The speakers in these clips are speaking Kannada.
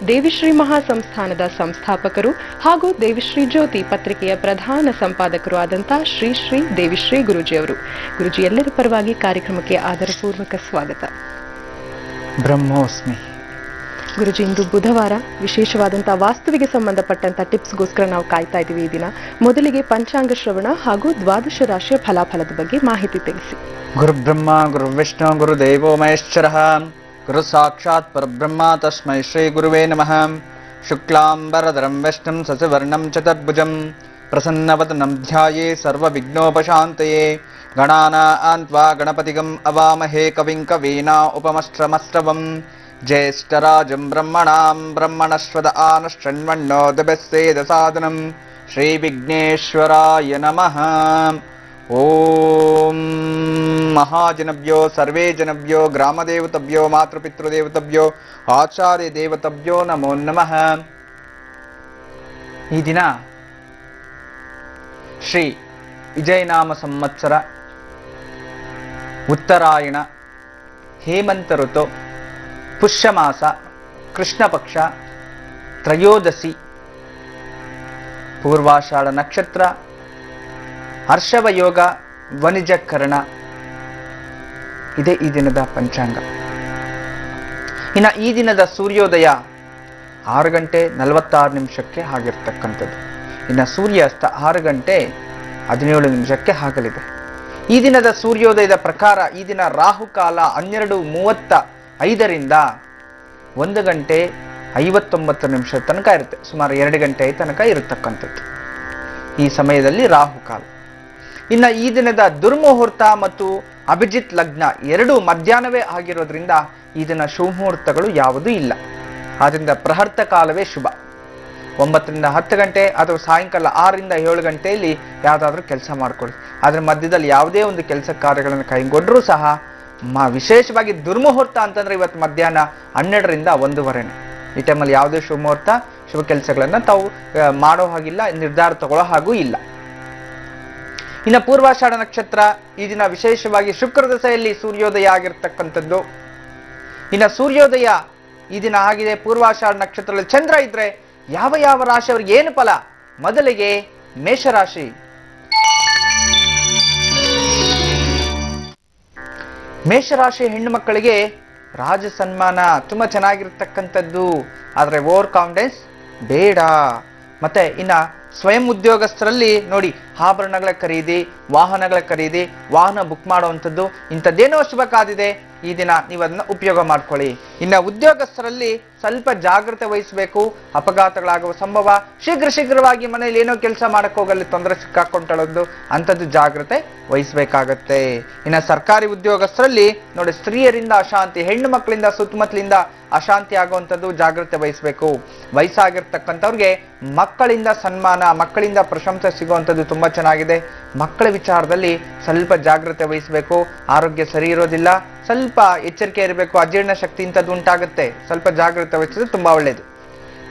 ದೇವಿಶ್ರೀ ಮಹಾಸಂಸ್ಥಾನದ ಸಂಸ್ಥಾಪಕರು ಹಾಗೂ ದೇವಿಶ್ರೀ ಜ್ಯೋತಿ ಪತ್ರಿಕೆಯ ಪ್ರಧಾನ ಸಂಪಾದಕರು ಆದಂಥ ಶ್ರೀ ದೇವಿಶ್ರೀ ಗುರೂಜಿಯವರು. ಗುರೂಜಿ, ಎಲ್ಲರ ಪರವಾಗಿ ಕಾರ್ಯಕ್ರಮಕ್ಕೆ ಆದರಪೂರ್ವಕ ಸ್ವಾಗತ. ಬ್ರಹ್ಮೋಸ್ಮಿ. ಗುರುಜಿ, ಇಂದು ಬುಧವಾರ ವಿಶೇಷವಾದಂಥ ವಾಸ್ತುವಿಗೆ ಸಂಬಂಧಪಟ್ಟಂಥ ಟಿಪ್ಸ್ಗೋಸ್ಕರ ನಾವು ಕಾಯ್ತಾ ಇದ್ದೀವಿ. ಈ ದಿನ ಮೊದಲಿಗೆ ಪಂಚಾಂಗ ಶ್ರವಣ ಹಾಗೂ ದ್ವಾದಶ ರಾಶಿಯ ಫಲಾಫಲದ ಬಗ್ಗೆ ಮಾಹಿತಿ ತಿಳಿಸಿ. ಗುರು ಬ್ರಹ್ಮ ಗುರು ವಿಷ್ಣು ಗುರು ದೇವೋ ಮಹೇಶ್ವರಃ ಗುರು ಸಾಕ್ಷಾತ್ ಪರಬ್ರಹ್ಮ ತಸ್ಮೈ ಶ್ರೀ ಗುರುವೇ ನಮಃ. ಶುಕ್ಲಾಂಬರಧರಂ ವಿಷ್ಣುಂ ಶಶಿವರ್ಣಂ ಚತುರ್ಭುಜಂ ಪ್ರಸನ್ನವದನಂ ಧ್ಯಾಯೇ ಸರ್ವವಿಘ್ನೋಪಶಾಂತಯೇ. ಗಣಾನಾನ್ ತ್ವಾ ಗಣಪತಿಗಂ ಅವಾಮಹೇ ಕವಿಂ ಕವೀನಾ ಉಪಮಸ್ತ್ರಮಸ್ತ್ರವಂ. ಜ್ಯೇಷ್ಠರಾಜಂ ಬ್ರಹ್ಮಣಾಂ ಬ್ರಹ್ಮಣಸ್ವದ ಆನಶ್ರಣ್ವಣ್ಣೋದಭ್ಯಸ್ಸೇದ ಸಾಧನಂ. ಶ್ರೀ ವಿಘ್ನೇಶ್ವರಾಯ ನಮಃ. ಓಂ ಮಹಾಜನಭ್ಯೋ ಸರ್ವೇ ಜನಭ್ಯೋ ಗ್ರಾಮದೇವತಭ್ಯೋ ಮಾತೃಪಿತೃದೇವತಭ್ಯೋ ಆಚಾರ್ಯ ದೇವತಭ್ಯೋ ನಮೋ ನಮಃ. ಈ ದಿನ ಶ್ರೀ ವಿಜಯನಾಮ ಸಂವತ್ಸರ ಉತ್ತರಾಯಣ ಹೇಮಂತ ಋತು ಪುಷ್ಯಮಾಸ ಕೃಷ್ಣ ಪಕ್ಷ ತ್ರಯೋದಶಿ ಪೂರ್ವಾಷಾಢ ನಕ್ಷತ್ರ ಹರ್ಷವ ಯೋಗ ವನಿಜಕರಣ ಇದೆ ಈ ದಿನದ ಪಂಚಾಂಗ. ಇನ್ನು ಈ ದಿನದ ಸೂರ್ಯೋದಯ 6 ಗಂಟೆ 46 ನಿಮಿಷಕ್ಕೆ ಆಗಿರ್ತಕ್ಕಂಥದ್ದು. ಇನ್ನು ಸೂರ್ಯಾಸ್ತ 6 ಗಂಟೆ 17 ನಿಮಿಷಕ್ಕೆ ಆಗಲಿದೆ. ಈ ದಿನದ ಸೂರ್ಯೋದಯದ ಪ್ರಕಾರ ಈ ದಿನ ರಾಹುಕಾಲ 12:35ರಿಂದ 1 ಗಂಟೆ 59 ನಿಮಿಷ ತನಕ ಇರುತ್ತೆ. ಸುಮಾರು 2 ಗಂಟೆ ತನಕ ಇರತಕ್ಕಂಥದ್ದು ಈ ಸಮಯದಲ್ಲಿ ರಾಹುಕಾಲ. ಇನ್ನು ಈ ದಿನದ ದುರ್ಮುಹೂರ್ತ ಮತ್ತು ಅಭಿಜಿತ್ ಲಗ್ನ ಎರಡೂ ಮಧ್ಯಾಹ್ನವೇ ಆಗಿರೋದ್ರಿಂದ ಈ ದಿನ ಶುಭಮುಹೂರ್ತಗಳು ಯಾವುದೂ ಇಲ್ಲ. ಆದ್ದರಿಂದ ಪ್ರಹರ್ತ ಕಾಲವೇ ಶುಭ. 9ರಿಂದ 10 ಗಂಟೆ ಅಥವಾ ಸಾಯಂಕಾಲ 6ರಿಂದ 7 ಗಂಟೆಯಲ್ಲಿ ಯಾವುದಾದ್ರೂ ಕೆಲಸ ಮಾಡ್ಕೊಳ್ಳಿ. ಅದರ ಮಧ್ಯದಲ್ಲಿ ಯಾವುದೇ ಒಂದು ಕೆಲಸ ಕಾರ್ಯಗಳನ್ನು ಕೈಗೊಂಡ್ರೂ ಸಹ ವಿಶೇಷವಾಗಿ ದುರ್ಮುಹೂರ್ತ ಅಂತಂದ್ರೆ ಇವತ್ತು ಮಧ್ಯಾಹ್ನ 12ರಿಂದ 1:15 ಈ ಟೈಮಲ್ಲಿ ಯಾವುದೇ ಶುಭಮುಹೂರ್ತ ಶುಭ ಕೆಲಸಗಳನ್ನು ತಾವು ಮಾಡೋ ಹಾಗಿಲ್ಲ, ನಿರ್ಧಾರ ತಗೊಳ್ಳೋ ಹಾಗೂ ಇಲ್ಲ. ಇನ್ನು ಪೂರ್ವಾಷಾಢ ನಕ್ಷತ್ರ ಈ ದಿನ ವಿಶೇಷವಾಗಿ ಶುಕ್ರ ದಶೆಯಲ್ಲಿ ಸೂರ್ಯೋದಯ ಆಗಿರ್ತಕ್ಕಂಥದ್ದು. ಇನ್ನು ಸೂರ್ಯೋದಯ ಈ ದಿನ ಆಗಿದೆ. ಪೂರ್ವಾಷಾಢ ನಕ್ಷತ್ರದಲ್ಲಿ ಚಂದ್ರ ಇದ್ರೆ ಯಾವ ಯಾವ ರಾಶಿಯವರಿಗೆ ಏನು ಫಲ? ಮೊದಲಿಗೆ ಮೇಷರಾಶಿ. ಮೇಷರಾಶಿ ಹೆಣ್ಣು ಮಕ್ಕಳಿಗೆ ರಾಜ ಸನ್ಮಾನ ತುಂಬಾ ಚೆನ್ನಾಗಿರ್ತಕ್ಕಂಥದ್ದು. ಆದರೆ ಓವರ್ ಕಾನ್ಫಿಡೆನ್ಸ್ ಬೇಡ. ಮತ್ತೆ ಇನ್ನ ಸ್ವಯಂ ಉದ್ಯೋಗಸ್ಥರಲ್ಲಿ ನೋಡಿ, ಆಭರಣಗಳ ಖರೀದಿ, ವಾಹನಗಳ ಖರೀದಿ, ವಾಹನ ಬುಕ್ ಮಾಡುವಂಥದ್ದು ಇಂಥದ್ದೇನೋ ಶುಭ ಕಾದಿದೆ. ಈ ದಿನ ನೀವು ಅದನ್ನ ಉಪಯೋಗ ಮಾಡ್ಕೊಳ್ಳಿ. ಇನ್ನು ಉದ್ಯೋಗಸ್ಥರಲ್ಲಿ ಸ್ವಲ್ಪ ಜಾಗ್ರತೆ ವಹಿಸಬೇಕು. ಅಪಘಾತಗಳಾಗುವ ಸಂಭವ. ಶೀಘ್ರವಾಗಿ ಮನೆಯಲ್ಲಿ ಏನೋ ಕೆಲಸ ಮಾಡಕ್ ಹೋಗಲ್ಲಿ ತೊಂದರೆ ಸಿಕ್ಕಾಕೊಂಡಳದ್ದು ಅಂಥದ್ದು ಜಾಗ್ರತೆ ವಹಿಸಬೇಕಾಗತ್ತೆ. ಇನ್ನು ಸರ್ಕಾರಿ ಉದ್ಯೋಗಸ್ಥರಲ್ಲಿ ನೋಡಿ, ಸ್ತ್ರೀಯರಿಂದ ಅಶಾಂತಿ, ಹೆಣ್ಣು ಮಕ್ಕಳಿಂದ ಸುತ್ತಮುತ್ತಲಿಂದ ಅಶಾಂತಿ ಆಗುವಂಥದ್ದು ಜಾಗ್ರತೆ ವಹಿಸಬೇಕು. ವಯಸ್ಸಾಗಿರ್ತಕ್ಕಂಥವ್ರಿಗೆ ಮಕ್ಕಳಿಂದ ಸನ್ಮಾನ, ಮಕ್ಕಳಿಂದ ಪ್ರಶಂಸೆ ಸಿಗುವಂಥದ್ದು ತುಂಬಾ ಚೆನ್ನಾಗಿದೆ. ಮಕ್ಕಳ ವಿಚಾರದಲ್ಲಿ ಸ್ವಲ್ಪ ಜಾಗ್ರತೆ ವಹಿಸಬೇಕು. ಆರೋಗ್ಯ ಸರಿ ಇರೋದಿಲ್ಲ, ಸ್ವಲ್ಪ ಎಚ್ಚರಿಕೆ ಇರಬೇಕು. ಅಜೀರ್ಣ ಶಕ್ತಿ ಇಂಥದ್ದು ಉಂಟಾಗುತ್ತೆ. ಸ್ವಲ್ಪ ಜಾಗ್ರತೆ ವಹಿಸಿದ್ರೆ ತುಂಬಾ ಒಳ್ಳೆಯದು.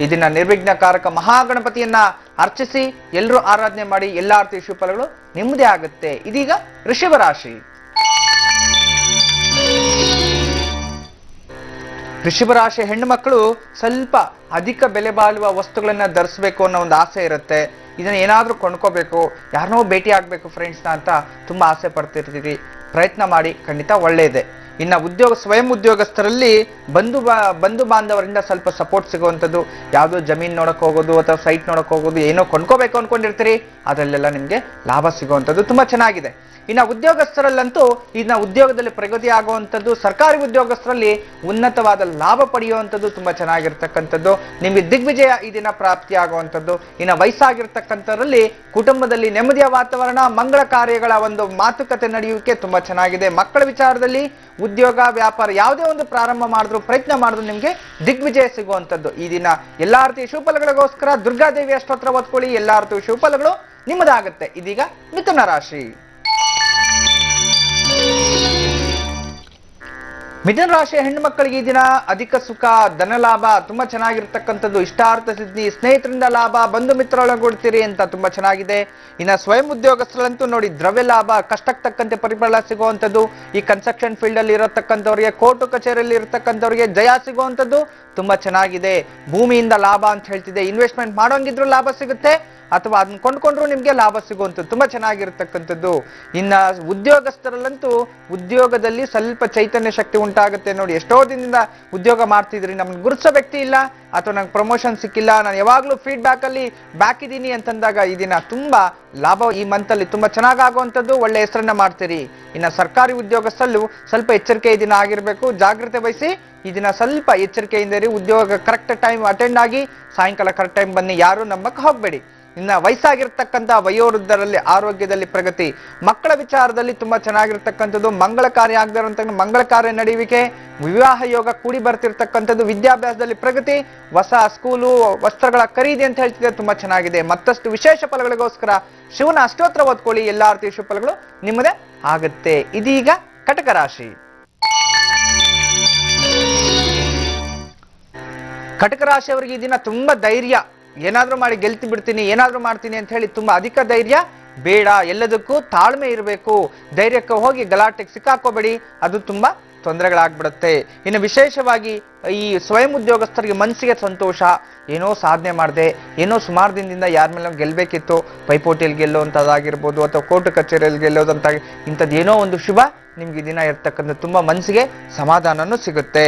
ಇದನ್ನ ನಿರ್ವಿಘ್ನಕಾರಕ ಮಹಾಗಣಪತಿಯನ್ನ ಅರ್ಚಿಸಿ ಎಲ್ಲರೂ ಆರಾಧನೆ ಮಾಡಿ ಎಲ್ಲ ರೀತಿಯ ಶುಭಫಲಗಳು ನಿಮ್ಮದೇ ಆಗುತ್ತೆ. ಇದೀಗ ವೃಷಭ ರಾಶಿ. ವೃಷಭ ರಾಶಿ ಹೆಣ್ಣು ಮಕ್ಕಳು ಸ್ವಲ್ಪ ಅಧಿಕ ಬೆಲೆ ಬಾಳುವ ವಸ್ತುಗಳನ್ನ ಧರಿಸಬೇಕು ಅನ್ನೋ ಒಂದು ಆಸೆ ಇರುತ್ತೆ. ಇದನ್ನ ಏನಾದ್ರೂ ಕೊಂಡ್ಕೋಬೇಕು, ಯಾರನ್ನೋ ಭೇಟಿ ಆಗ್ಬೇಕು ಫ್ರೆಂಡ್ಸ್ನ ಅಂತ ತುಂಬಾ ಆಸೆ ಪಡ್ತಿರ್ತೀರಿ. ಪ್ರಯತ್ನ ಮಾಡಿ, ಖಂಡಿತ ಒಳ್ಳೆಯದೇ. ಇನ್ನು ಸ್ವಯಂ ಉದ್ಯೋಗಸ್ಥರಲ್ಲಿ ಬಂಧು ಬಾಂಧವರಿಂದ ಸ್ವಲ್ಪ ಸಪೋರ್ಟ್ ಸಿಗುವಂಥದ್ದು. ಯಾವುದೋ ಜಮೀನು ನೋಡಕ್ ಹೋಗೋದು ಅಥವಾ ಸೈಟ್ ನೋಡಕ್ ಹೋಗೋದು, ಏನೋ ಕೊಂಡ್ಕೋಬೇಕು ಅನ್ಕೊಂಡಿರ್ತೀರಿ, ಅದರಲ್ಲೆಲ್ಲ ನಿಮಗೆ ಲಾಭ ಸಿಗುವಂಥದ್ದು ತುಂಬಾ ಚೆನ್ನಾಗಿದೆ. ಇನ್ನು ಉದ್ಯೋಗಸ್ಥರಲ್ಲಂತೂ ಇನ್ನು ಉದ್ಯೋಗದಲ್ಲಿ ಪ್ರಗತಿ ಆಗುವಂಥದ್ದು, ಸರ್ಕಾರಿ ಉದ್ಯೋಗಸ್ಥರಲ್ಲಿ ಉನ್ನತವಾದ ಲಾಭ ಪಡೆಯುವಂಥದ್ದು ತುಂಬಾ ಚೆನ್ನಾಗಿರ್ತಕ್ಕಂಥದ್ದು. ನಿಮಗೆ ದಿಗ್ವಿಜಯ ಈ ದಿನ ಪ್ರಾಪ್ತಿ ಆಗುವಂಥದ್ದು. ಇನ್ನು ವಯಸ್ಸಾಗಿರ್ತಕ್ಕಂಥವರಲ್ಲಿ ಕುಟುಂಬದಲ್ಲಿ ನೆಮ್ಮದಿಯ ವಾತಾವರಣ, ಮಂಗಳ ಕಾರ್ಯಗಳ ಒಂದು ಮಾತುಕತೆ ನಡೆಯುವಿಕೆ ತುಂಬಾ ಚೆನ್ನಾಗಿದೆ. ಮಕ್ಕಳ ವಿಚಾರದಲ್ಲಿ ಉದ್ಯೋಗ ವ್ಯಾಪಾರ ಯಾವುದೇ ಒಂದು ಪ್ರಾರಂಭ ಮಾಡಿದ್ರು, ಪ್ರಯತ್ನ ಮಾಡಿದ್ರು ನಿಮಗೆ ದಿಗ್ವಿಜಯ ಸಿಗುವಂಥದ್ದು. ಈ ದಿನ ಎಲ್ಲಾ ರೀತಿಯ ಶುಭಫಲಗಳಿಗೋಸ್ಕರ ದುರ್ಗಾದೇವಿಯ ಸ್ತೋತ್ರ ಓದ್ಕೊಳ್ಳಿ. ಎಲ್ಲಾ ರೀತಿಯ ಶುಭಫಲಗಳು ನಿಮ್ಮದಾಗುತ್ತೆ. ಇದೀಗ ಮಿಥುನ ರಾಶಿ. ಮಿಥುನ ರಾಶಿಯ ಹೆಣ್ಣು ಮಕ್ಕಳಿಗೆ ಈ ದಿನ ಅಧಿಕ ಸುಖ, ಧನ ಲಾಭ ತುಂಬಾ ಚೆನ್ನಾಗಿರ್ತಕ್ಕಂಥದ್ದು, ಇಷ್ಟಾರ್ಥ ಸಿದ್ಧಿ, ಸ್ನೇಹಿತರಿಂದ ಲಾಭ, ಬಂಧು ಮಿತ್ರರೊಳಗೂಡ್ತೀರಿ ಅಂತ ತುಂಬಾ ಚೆನ್ನಾಗಿದೆ. ಇನ್ನು ಸ್ವಯಂ ಉದ್ಯೋಗಸ್ಥರಂತೂ ನೋಡಿ ದ್ರವ್ಯ ಲಾಭ, ಕಷ್ಟಕ್ಕೆ ತಕ್ಕಂತೆ ಪರಿಫಲ ಸಿಗುವಂಥದ್ದು, ಈ ಕನ್ಸ್ಟ್ರಕ್ಷನ್ ಫೀಲ್ಡ್ ಅಲ್ಲಿ ಇರತಕ್ಕಂಥವ್ರಿಗೆ, ಕೋರ್ಟು ಕಚೇರಿಯಲ್ಲಿ ಇರತಕ್ಕಂಥವ್ರಿಗೆ ಜಯ ಸಿಗುವಂಥದ್ದು ತುಂಬಾ ಚೆನ್ನಾಗಿದೆ. ಭೂಮಿಯಿಂದ ಲಾಭ ಅಂತ ಹೇಳ್ತಿದೆ, ಇನ್ವೆಸ್ಟ್ಮೆಂಟ್ ಮಾಡೋಂಗಿದ್ರು ಲಾಭ ಸಿಗುತ್ತೆ, ಅಥವಾ ಅದನ್ನ ಕೊಂಡ್ಕೊಂಡ್ರು ನಿಮ್ಗೆ ಲಾಭ ಸಿಗುವಂಥದ್ದು ತುಂಬಾ ಚೆನ್ನಾಗಿರ್ತಕ್ಕಂಥದ್ದು. ಇನ್ನ ಉದ್ಯೋಗಸ್ಥರಲ್ಲಂತೂ ಉದ್ಯೋಗದಲ್ಲಿ ಸ್ವಲ್ಪ ಚೈತನ್ಯ ಶಕ್ತಿ ಉಂಟಾಗುತ್ತೆ. ನೋಡಿ ಎಷ್ಟೋ ದಿನದಿಂದ ಉದ್ಯೋಗ ಮಾಡ್ತಿದ್ರಿ, ನಮ್ಗೆ ಗುರುತಿಸೋ ವ್ಯಕ್ತಿ ಇಲ್ಲ, ಅಥವಾ ನಂಗೆ ಪ್ರಮೋಷನ್ ಸಿಕ್ಕಿಲ್ಲ, ನಾನು ಯಾವಾಗ್ಲೂ ಫೀಡ್ಬ್ಯಾಕ್ ಅಲ್ಲಿ ಬ್ಯಾಕ್ ಇದ್ದೀನಿ ಅಂತಂದಾಗ ಈ ದಿನ ತುಂಬಾ ಲಾಭ, ಈ ಮಂತ್ ಅಲ್ಲಿ ತುಂಬಾ ಚೆನ್ನಾಗುವಂಥದ್ದು, ಒಳ್ಳೆ ಹೆಸರನ್ನ ಮಾಡ್ತೀರಿ. ಇನ್ನ ಸರ್ಕಾರಿ ಉದ್ಯೋಗಸ್ಥಲ್ಲೂ ಸ್ವಲ್ಪ ಎಚ್ಚರಿಕೆ ಈ ದಿನ ಆಗಿರ್ಬೇಕು, ಜಾಗ್ರತೆ ವಹಿಸಿ. ಈ ದಿನ ಸ್ವಲ್ಪ ಎಚ್ಚರಿಕೆಯಿಂದ ಇರಿ, ಉದ್ಯೋಗ ಕರೆಕ್ಟ್ ಟೈಮ್ ಅಟೆಂಡ್ ಆಗಿ ಸಾಯಂಕಾಲ ಕರೆಕ್ಟ್ ಟೈಮ್ ಬನ್ನಿ, ಯಾರು ನಂಬಕ್ಕೆ ಹೋಗ್ಬೇಡಿ. ಇನ್ನ ವಯಸ್ಸಾಗಿರ್ತಕ್ಕಂಥ ವಯೋವೃದ್ಧರಲ್ಲಿ ಆರೋಗ್ಯದಲ್ಲಿ ಪ್ರಗತಿ, ಮಕ್ಕಳ ವಿಚಾರದಲ್ಲಿ ತುಂಬಾ ಚೆನ್ನಾಗಿರ್ತಕ್ಕಂಥದ್ದು, ಮಂಗಳ ಕಾರ್ಯ ಆಗದಿರುವಂತ ಮಂಗಳ ಕಾರ್ಯ ನಡೆಯುವಿಕೆ, ವಿವಾಹ ಯೋಗ ಕೂಡಿ ಬರ್ತಿರ್ತಕ್ಕಂಥದ್ದು, ವಿದ್ಯಾಭ್ಯಾಸದಲ್ಲಿ ಪ್ರಗತಿ, ಹೊಸ ಸ್ಕೂಲು ವಸ್ತ್ರಗಳ ಖರೀದಿ ಅಂತ ಹೇಳ್ತಿದೆ ತುಂಬಾ ಚೆನ್ನಾಗಿದೆ. ಮತ್ತಷ್ಟು ವಿಶೇಷ ಫಲಗಳಿಗೋಸ್ಕರ ಶಿವನ ಅಷ್ಟೋತ್ರ ಓದ್ಕೊಳ್ಳಿ, ಎಲ್ಲಾ ರೀತಿಯ ಶುಭ ಫಲಗಳು ನಿಮ್ಮದೇ ಆಗುತ್ತೆ. ಇದೀಗ ಕಟಕ ರಾಶಿ. ಕಟಕ ರಾಶಿಯವರಿಗೆ ಈ ದಿನ ತುಂಬಾ ಧೈರ್ಯ, ಏನಾದ್ರೂ ಮಾಡಿ ಗೆಲ್ತಿ ಬಿಡ್ತೀನಿ, ಏನಾದ್ರೂ ಮಾಡ್ತೀನಿ ಅಂತ ಹೇಳಿ ತುಂಬಾ ಅಧಿಕ ಧೈರ್ಯ ಬೇಡ, ಎಲ್ಲದಕ್ಕೂ ತಾಳ್ಮೆ ಇರಬೇಕು. ಧೈರ್ಯಕ್ಕೆ ಹೋಗಿ ಗಲಾಟೆಗೆ ಸಿಕ್ಕಾಕೋಬೇಡಿ, ಅದು ತುಂಬಾ ತೊಂದರೆಗಳಾಗ್ಬಿಡುತ್ತೆ. ಇನ್ನು ವಿಶೇಷವಾಗಿ ಈ ಸ್ವಯಂ ಉದ್ಯೋಗಸ್ಥರಿಗೆ ಮನಸ್ಸಿಗೆ ಸಂತೋಷ, ಏನೋ ಸಾಧನೆ ಮಾಡಿದೆ, ಏನೋ ಸುಮಾರು ದಿನದಿಂದ ಯಾರ ಮೇಲೆ ಗೆಲ್ಬೇಕಿತ್ತು, ಪೈಪೋಟಿಯಲ್ಲಿ ಗೆಲ್ಲುವಂಥದ್ದಾಗಿರ್ಬೋದು, ಅಥವಾ ಕೋರ್ಟ್ ಕಚೇರಿಯಲ್ಲಿ ಗೆಲ್ಲೋದಂತ, ಇಂಥದ್ದು ಏನೋ ಒಂದು ಶುಭ ನಿಮ್ಗೆ ದಿನ ಇರ್ತಕ್ಕಂಥ ತುಂಬಾ ಮನಸ್ಸಿಗೆ ಸಮಾಧಾನನೂ ಸಿಗುತ್ತೆ.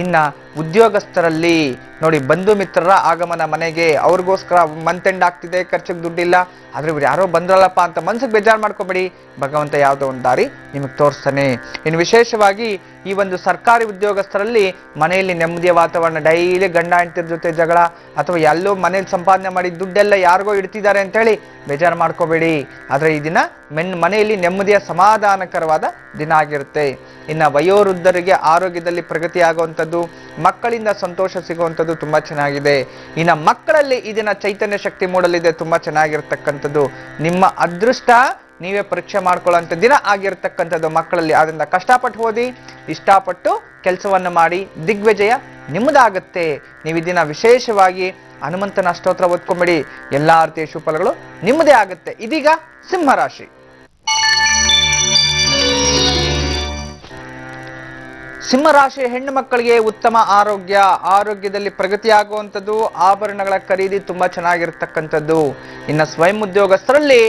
ಇನ್ನ ಉದ್ಯೋಗಸ್ಥರಲ್ಲಿ ನೋಡಿ ಬಂಧು ಮಿತ್ರರ ಆಗಮನ ಮನೆಗೆ, ಅವ್ರಿಗೋಸ್ಕರ ಮಂತ್ ಎಂಡ್ ಆಗ್ತಿದೆ, ಖರ್ಚಿಗೆ ದುಡ್ಡಿಲ್ಲ, ಆದ್ರೆ ಇವ್ರು ಯಾರೋ ಬಂದ್ರಲ್ಲಪ್ಪ ಅಂತ ಮನ್ಸಿಗೆ ಬೇಜಾರು ಮಾಡ್ಕೋಬೇಡಿ, ಭಗವಂತ ಯಾವುದೋ ಒಂದು ದಾರಿ ನಿಮಗೆ ತೋರಿಸ್ತಾನೆ. ಇನ್ನು ವಿಶೇಷವಾಗಿ ಈ ಒಂದು ಸರ್ಕಾರಿ ಉದ್ಯೋಗಸ್ಥರಲ್ಲಿ ಮನೆಯಲ್ಲಿ ನೆಮ್ಮದಿಯ ವಾತಾವರಣ, ಡೈಲಿ ಗಂಡ ಹೆಂಡತಿರ ಜೊತೆ ಜಗಳ, ಅಥವಾ ಎಲ್ಲೋ ಮನೇಲಿ ಸಂಪಾದನೆ ಮಾಡಿ ದುಡ್ಡೆಲ್ಲ ಯಾರಿಗೋ ಇಡ್ತಿದ್ದಾರೆ ಅಂತ ಹೇಳಿ ಬೇಜಾರು ಮಾಡ್ಕೋಬೇಡಿ. ಆದ್ರೆ ಈ ದಿನ ಮನೆಯಲ್ಲಿ ನೆಮ್ಮದಿಯ ಸಮಾಧಾನಕರವಾದ ದಿನ ಆಗಿರುತ್ತೆ. ಇನ್ನು ವಯೋವೃದ್ಧರಿಗೆ ಆರೋಗ್ಯದಲ್ಲಿ ಪ್ರಗತಿ ಆಗುವಂಥದ್ದು, ಮಕ್ಕಳಿಂದ ಸಂತೋಷ ಸಿಗುವಂಥದ್ದು ತುಂಬಾ ಚೆನ್ನಾಗಿದೆ. ಇನ್ನು ಮಕ್ಕಳಲ್ಲಿ ಈ ದಿನ ಚೈತನ್ಯ ಶಕ್ತಿ ಮೂಡಲಿದೆ, ತುಂಬಾ ಚೆನ್ನಾಗಿರ್ತಕ್ಕಂಥದ್ದು. ನಿಮ್ಮ ಅದೃಷ್ಟ ನೀವೇ ಪರೀಕ್ಷೆ ಮಾಡ್ಕೊಳ್ಳುವಂಥ ದಿನ ಆಗಿರ್ತಕ್ಕಂಥದ್ದು ಮಕ್ಕಳಲ್ಲಿ. ಆದ್ರಿಂದ ಕಷ್ಟಪಟ್ಟು ಓದಿ, ಇಷ್ಟಪಟ್ಟು ಕೆಲಸವನ್ನು ಮಾಡಿ, ದಿಗ್ವಿಜಯ ನಿಮ್ಮದಾಗುತ್ತೆ. ನೀವು ಈ ದಿನ ವಿಶೇಷವಾಗಿ ಹನುಮಂತನ ಅಷ್ಟೋತ್ರ ಓದ್ಕೊಂಬೇಡಿ, ಎಲ್ಲಾ ರೀತಿಯ ಶುಭಫಲಗಳು ನಿಮ್ಮದೇ ಆಗುತ್ತೆ. ಇದೀಗ ಸಿಂಹರಾಶಿ. ಸಿಂಹರಾಶಿಯ ಹೆಣ್ಣು ಮಕ್ಕಳಿಗೆ ಉತ್ತಮ ಆರೋಗ್ಯ, ಆರೋಗ್ಯದಲ್ಲಿ ಪ್ರಗತಿಯಾಗುವಂಥದ್ದು, ಆಭರಣಗಳ ಖರೀದಿ ತುಂಬಾ ಚೆನ್ನಾಗಿರ್ತಕ್ಕಂಥದ್ದು. ಇನ್ನು ಸ್ವಯಂ ಉದ್ಯೋಗಸ್ಥರಲ್ಲಿ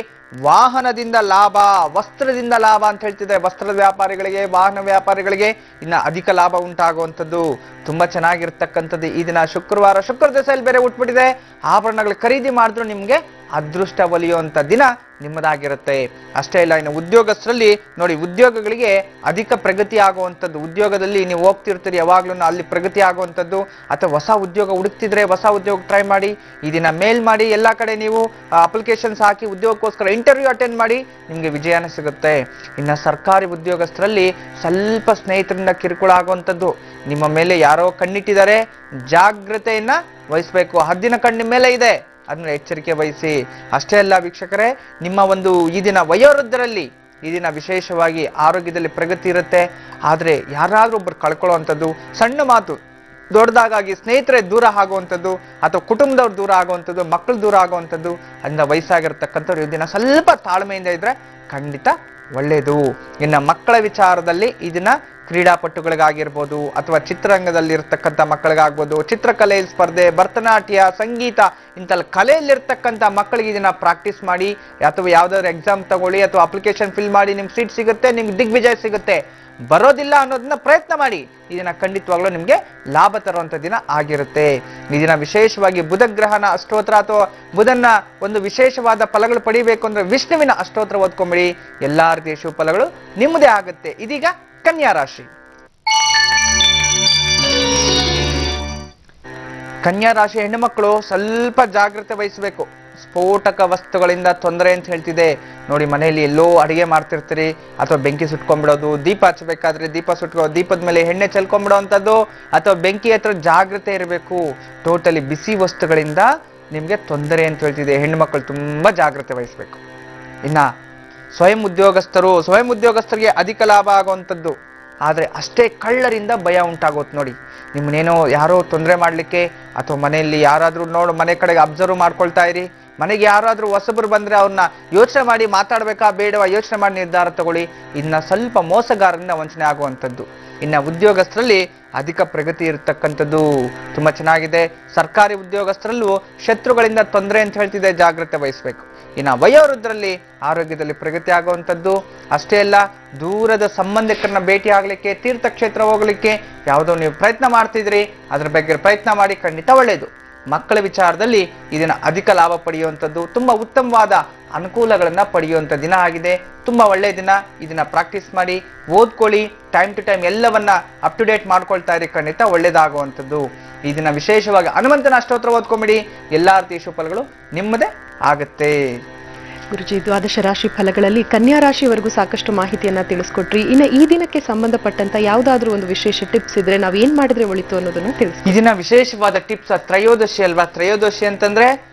ವಾಹನದಿಂದ ಲಾಭ, ವಸ್ತ್ರದಿಂದ ಲಾಭ ಅಂತ ಹೇಳ್ತಿದೆ. ವಸ್ತ್ರದ ವ್ಯಾಪಾರಿಗಳಿಗೆ, ವಾಹನ ವ್ಯಾಪಾರಿಗಳಿಗೆ ಇನ್ನ ಅಧಿಕ ಲಾಭ ಉಂಟಾಗುವಂಥದ್ದು ತುಂಬಾ ಚೆನ್ನಾಗಿರ್ತಕ್ಕಂಥದ್ದು. ಈ ದಿನ ಶುಕ್ರವಾರ, ಶುಕ್ರ ದಶೆಯಲ್ಲಿ ಬೇರೆ ಉಟ್ಬಿಟ್ಟಿದೆ, ಆಭರಣಗಳು ಖರೀದಿ ಮಾಡಿದ್ರು ನಿಮ್ಗೆ ಅದೃಷ್ಟ ಒಲಿಯುವಂತ ದಿನ ನಿಮ್ಮದಾಗಿರುತ್ತೆ. ಅಷ್ಟೇ ಇಲ್ಲ, ಇನ್ನು ಉದ್ಯೋಗಸ್ಥರಲ್ಲಿ ನೋಡಿ ಉದ್ಯೋಗಗಳಿಗೆ ಅಧಿಕ ಪ್ರಗತಿ ಆಗುವಂಥದ್ದು, ಉದ್ಯೋಗದಲ್ಲಿ ನೀವು ಹೋಗ್ತಿರ್ತೀರಿ ಯಾವಾಗ್ಲೂ ಅಲ್ಲಿ ಪ್ರಗತಿ ಆಗುವಂಥದ್ದು, ಅಥವಾ ಹೊಸ ಉದ್ಯೋಗ ಹುಡುಕ್ತಿದ್ರೆ ಹೊಸ ಉದ್ಯೋಗ ಟ್ರೈ ಮಾಡಿ. ಈ ದಿನ ಮೇಲ್ ಮಾಡಿ, ಎಲ್ಲ ಕಡೆ ನೀವು ಅಪ್ಲಿಕೇಶನ್ಸ್ ಹಾಕಿ ಉದ್ಯೋಗಕ್ಕೋಸ್ಕರ ಇಂಟರ್ವ್ಯೂ ಅಟೆಂಡ್ ಮಾಡಿ, ನಿಮ್ಗೆ ವಿಜಯನ ಸಿಗುತ್ತೆ. ಇನ್ನು ಸರ್ಕಾರಿ ಉದ್ಯೋಗಸ್ಥರಲ್ಲಿ ಸ್ವಲ್ಪ ಸ್ನೇಹಿತರಿಂದ ಕಿರುಕುಳ ಆಗುವಂಥದ್ದು, ನಿಮ್ಮ ಮೇಲೆ ಯಾರೋ ಕಣ್ಣಿಟ್ಟಿದ್ದಾರೆ, ಜಾಗ್ರತೆಯನ್ನ ವಹಿಸ್ಬೇಕು. ಹದ್ದಿನ ಕಣ್ಣಿನ ಮೇಲೆ ಇದೆ, ಅದನ್ನ ಎಚ್ಚರಿಕೆ ವಹಿಸಿ. ಅಷ್ಟೇ ಅಲ್ಲ ವೀಕ್ಷಕರೇ, ನಿಮ್ಮ ಒಂದು ಈ ದಿನ ವಯೋವೃದ್ಧರಲ್ಲಿ ಈ ದಿನ ವಿಶೇಷವಾಗಿ ಆರೋಗ್ಯದಲ್ಲಿ ಪ್ರಗತಿ ಇರುತ್ತೆ. ಆದ್ರೆ ಯಾರಾದ್ರೂ ಒಬ್ರು ಕಳ್ಕೊಳ್ಳುವಂಥದ್ದು, ಸಣ್ಣ ಮಾತು ದೊಡ್ಡದಾಗಿ ಸ್ನೇಹಿತರೆ ದೂರ ಆಗುವಂಥದ್ದು, ಅಥವಾ ಕುಟುಂಬದವ್ರು ದೂರ ಆಗುವಂಥದ್ದು, ಮಕ್ಕಳು ದೂರ ಆಗುವಂಥದ್ದು, ಅದನ್ನ ವಯಸ್ಸಾಗಿರ್ತಕ್ಕಂಥವ್ರು ಈ ದಿನ ಸ್ವಲ್ಪ ತಾಳ್ಮೆಯಿಂದ ಇದ್ರೆ ಖಂಡಿತ ಒಳ್ಳೆಯದು. ಇನ್ನು ಮಕ್ಕಳ ವಿಚಾರದಲ್ಲಿ ಈ ದಿನ ಕ್ರೀಡಾಪಟುಗಳಿಗಾಗಿರ್ಬೋದು, ಅಥವಾ ಚಿತ್ರರಂಗದಲ್ಲಿ ಇರ್ತಕ್ಕಂಥ ಮಕ್ಕಳಿಗಾಗ್ಬೋದು, ಚಿತ್ರಕಲೆ ಸ್ಪರ್ಧೆ, ಭರತನಾಟ್ಯ, ಸಂಗೀತ, ಇಂಥ ಕಲೆಯಲ್ಲಿರ್ತಕ್ಕಂಥ ಮಕ್ಕಳಿಗೆ ಇದನ್ನ ಪ್ರಾಕ್ಟೀಸ್ ಮಾಡಿ, ಅಥವಾ ಯಾವ್ದಾದ್ರು ಎಕ್ಸಾಮ್ ತಗೊಳ್ಳಿ, ಅಥವಾ ಅಪ್ಲಿಕೇಶನ್ ಫಿಲ್ ಮಾಡಿ, ನಿಮ್ಗೆ ಸೀಟ್ ಸಿಗುತ್ತೆ, ನಿಮ್ಗೆ ದಿಗ್ವಿಜಯ ಸಿಗುತ್ತೆ. ಬರೋದಿಲ್ಲ ಅನ್ನೋದನ್ನ ಪ್ರಯತ್ನ ಮಾಡಿ, ಈ ದಿನ ಖಂಡಿತವಾಗ್ಲೂ ನಿಮ್ಗೆ ಲಾಭ ತರುವಂತ ದಿನ ಆಗಿರುತ್ತೆ. ಈ ದಿನ ವಿಶೇಷವಾಗಿ ಬುಧ ಗ್ರಹನ ಅಷ್ಟೋತ್ರ, ಅಥವಾ ಬುಧನ ಒಂದು ವಿಶೇಷವಾದ ಫಲಗಳು ಪಡಿಬೇಕು ಅಂದ್ರೆ ವಿಷ್ಣುವಿನ ಅಷ್ಟೋತ್ರ ಓದ್ಕೊಂಬಿಡಿ, ಎಲ್ಲಾ ರೀತಿಯ ಶುಭ ಫಲಗಳು ನಿಮ್ಮದೇ ಆಗುತ್ತೆ. ಇದೀಗ ಕನ್ಯಾ ರಾಶಿ. ಕನ್ಯಾ ರಾಶಿ ಹೆಣ್ಣು ಮಕ್ಕಳು ಸ್ವಲ್ಪ ಜಾಗ್ರತೆ ವಹಿಸಬೇಕು. ಸ್ಫೋಟಕ ವಸ್ತುಗಳಿಂದ ತೊಂದರೆ ಅಂತ ಹೇಳ್ತಿದೆ. ನೋಡಿ, ಮನೆಯಲ್ಲಿ ಎಲ್ಲೋ ಅಡಿಗೆ ಮಾಡ್ತಿರ್ತೀರಿ, ಅಥವಾ ಬೆಂಕಿ ಸುಟ್ಕೊಂಡ್ಬಿಡೋದು, ದೀಪ ಹಚ್ಚಬೇಕಾದ್ರೆ ದೀಪದ ಮೇಲೆ ಎಣ್ಣೆ ಚೆಲ್ಕೊಂಡ್ಬಿಡೋವಂಥದ್ದು, ಅಥವಾ ಬೆಂಕಿ ಹತ್ರ ಜಾಗ್ರತೆ ಇರಬೇಕು. ಟೋಟಲಿ ಬಿಸಿ ವಸ್ತುಗಳಿಂದ ನಿಮ್ಗೆ ತೊಂದರೆ ಅಂತ ಹೇಳ್ತಿದೆ. ಹೆಣ್ಣು ಮಕ್ಕಳು ತುಂಬಾ ಜಾಗ್ರತೆ ವಹಿಸ್ಬೇಕು. ಇನ್ನ ಸ್ವಯಂ ಉದ್ಯೋಗಸ್ಥರಿಗೆ ಅಧಿಕ ಲಾಭ ಆಗುವಂಥದ್ದು, ಆದರೆ ಅಷ್ಟೇ ಕಳ್ಳರಿಂದ ಭಯ ಉಂಟಾಗೋದು ನೋಡಿ. ನಿಮ್ಮನ್ನೇನೋ ಯಾರೋ ತೊಂದರೆ ಮಾಡಲಿಕ್ಕೆ ಅಥವಾ ಮನೆಯಲ್ಲಿ ಯಾರಾದರೂ ಮನೆ ಕಡೆಗೆ ಅಬ್ಸರ್ವ್ ಮಾಡ್ಕೊಳ್ತಾ ಇರಿ. ಮನೆಗೆ ಯಾರಾದರೂ ಹೊಸಬರು ಬಂದರೆ ಅವ್ರನ್ನ ಯೋಚನೆ ಮಾಡಿ ಮಾತಾಡಬೇಕಾ ಬೇಡವಾ ಯೋಚನೆ ಮಾಡಿ ನಿರ್ಧಾರ ತಗೊಳ್ಳಿ. ಇನ್ನು ಸ್ವಲ್ಪ ಮೋಸಗಾರರಿಂದ ವಂಚನೆ ಆಗುವಂಥದ್ದು. ಇನ್ನು ಉದ್ಯೋಗಸ್ಥರಲ್ಲಿ ಅಧಿಕ ಪ್ರಗತಿ ಇರತಕ್ಕಂಥದ್ದು ತುಂಬ ಚೆನ್ನಾಗಿದೆ. ಸರ್ಕಾರಿ ಉದ್ಯೋಗಸ್ಥರಲ್ಲೂ ಶತ್ರುಗಳಿಂದ ತೊಂದರೆ ಅಂತ ಹೇಳ್ತಿದೆ, ಜಾಗ್ರತೆ ವಹಿಸಬೇಕು. ಇನ್ನು ವಯೋವೃದ್ಧರಲ್ಲಿ ಆರೋಗ್ಯದಲ್ಲಿ ಪ್ರಗತಿ ಆಗುವಂಥದ್ದು. ಅಷ್ಟೇ ಅಲ್ಲ, ದೂರದ ಸಂಬಂಧಿಕರನ್ನ ಭೇಟಿ ಆಗಲಿಕ್ಕೆ, ತೀರ್ಥಕ್ಷೇತ್ರ ಹೋಗಲಿಕ್ಕೆ ಯಾವುದೋ ನೀವು ಪ್ರಯತ್ನ ಮಾಡ್ತಿದ್ರಿ, ಅದ್ರ ಬಗ್ಗೆ ಪ್ರಯತ್ನ ಮಾಡಿ, ಖಂಡಿತ ಒಳ್ಳೆಯದು. ಮಕ್ಕಳ ವಿಚಾರದಲ್ಲಿ ಇದನ್ನ ಅಧಿಕ ಲಾಭ ಪಡೆಯುವಂಥದ್ದು, ತುಂಬಾ ಉತ್ತಮವಾದ ಅನುಕೂಲಗಳನ್ನ ಪಡೆಯುವಂಥ ದಿನ ಆಗಿದೆ. ತುಂಬಾ ಒಳ್ಳೆಯ ದಿನ. ಇದನ್ನ ಪ್ರಾಕ್ಟೀಸ್ ಮಾಡಿ, ಓದ್ಕೊಳ್ಳಿ, ಟೈಮ್ ಟು ಟೈಮ್ ಎಲ್ಲವನ್ನ ಅಪ್ ಟು ಡೇಟ್ ಮಾಡ್ಕೊಳ್ತಾ ಇರಿ, ಖಂಡಿತ ಒಳ್ಳೇದಾಗುವಂಥದ್ದು. ಈ ದಿನ ವಿಶೇಷವಾಗಿ ಹನುಮಂತನ ಅಷ್ಟೋತ್ರ ಓದ್ಕೊಂಬಿಡಿ, ಎಲ್ಲಾ ರೀತಿಯ ಶುಭಫಲಗಳು ನಿಮ್ಮದೇ ಆಗುತ್ತೆ. ಗುರುಜಿ, ದ್ವಾದಶ ರಾಶಿ ಫಲಗಳಲ್ಲಿ ಕನ್ಯಾ ರಾಶಿವರೆಗೂ ಸಾಕಷ್ಟು ಮಾಹಿತಿಯನ್ನ ತಿಳಿಸ್ಕೊಟ್ರಿ. ಇನ್ನು ಈ ದಿನಕ್ಕೆ ಸಂಬಂಧಪಟ್ಟಂತ ಯಾವ್ದಾದ್ರು ಒಂದು ವಿಶೇಷ ಟಿಪ್ಸ್ ಇದ್ರೆ ನಾವ್ ಏನ್ ಮಾಡಿದ್ರೆ ಒಳಿತು ಅನ್ನೋದನ್ನ ತಿಳಿಸಿ. ಇದನ್ನ ವಿಶೇಷವಾದ ಟಿಪ್ಸ್ ತ್ರಯೋದಶಿ ಅಲ್ವಾ? ತ್ರಯೋದಶಿ ಅಂತಂದ್ರೆ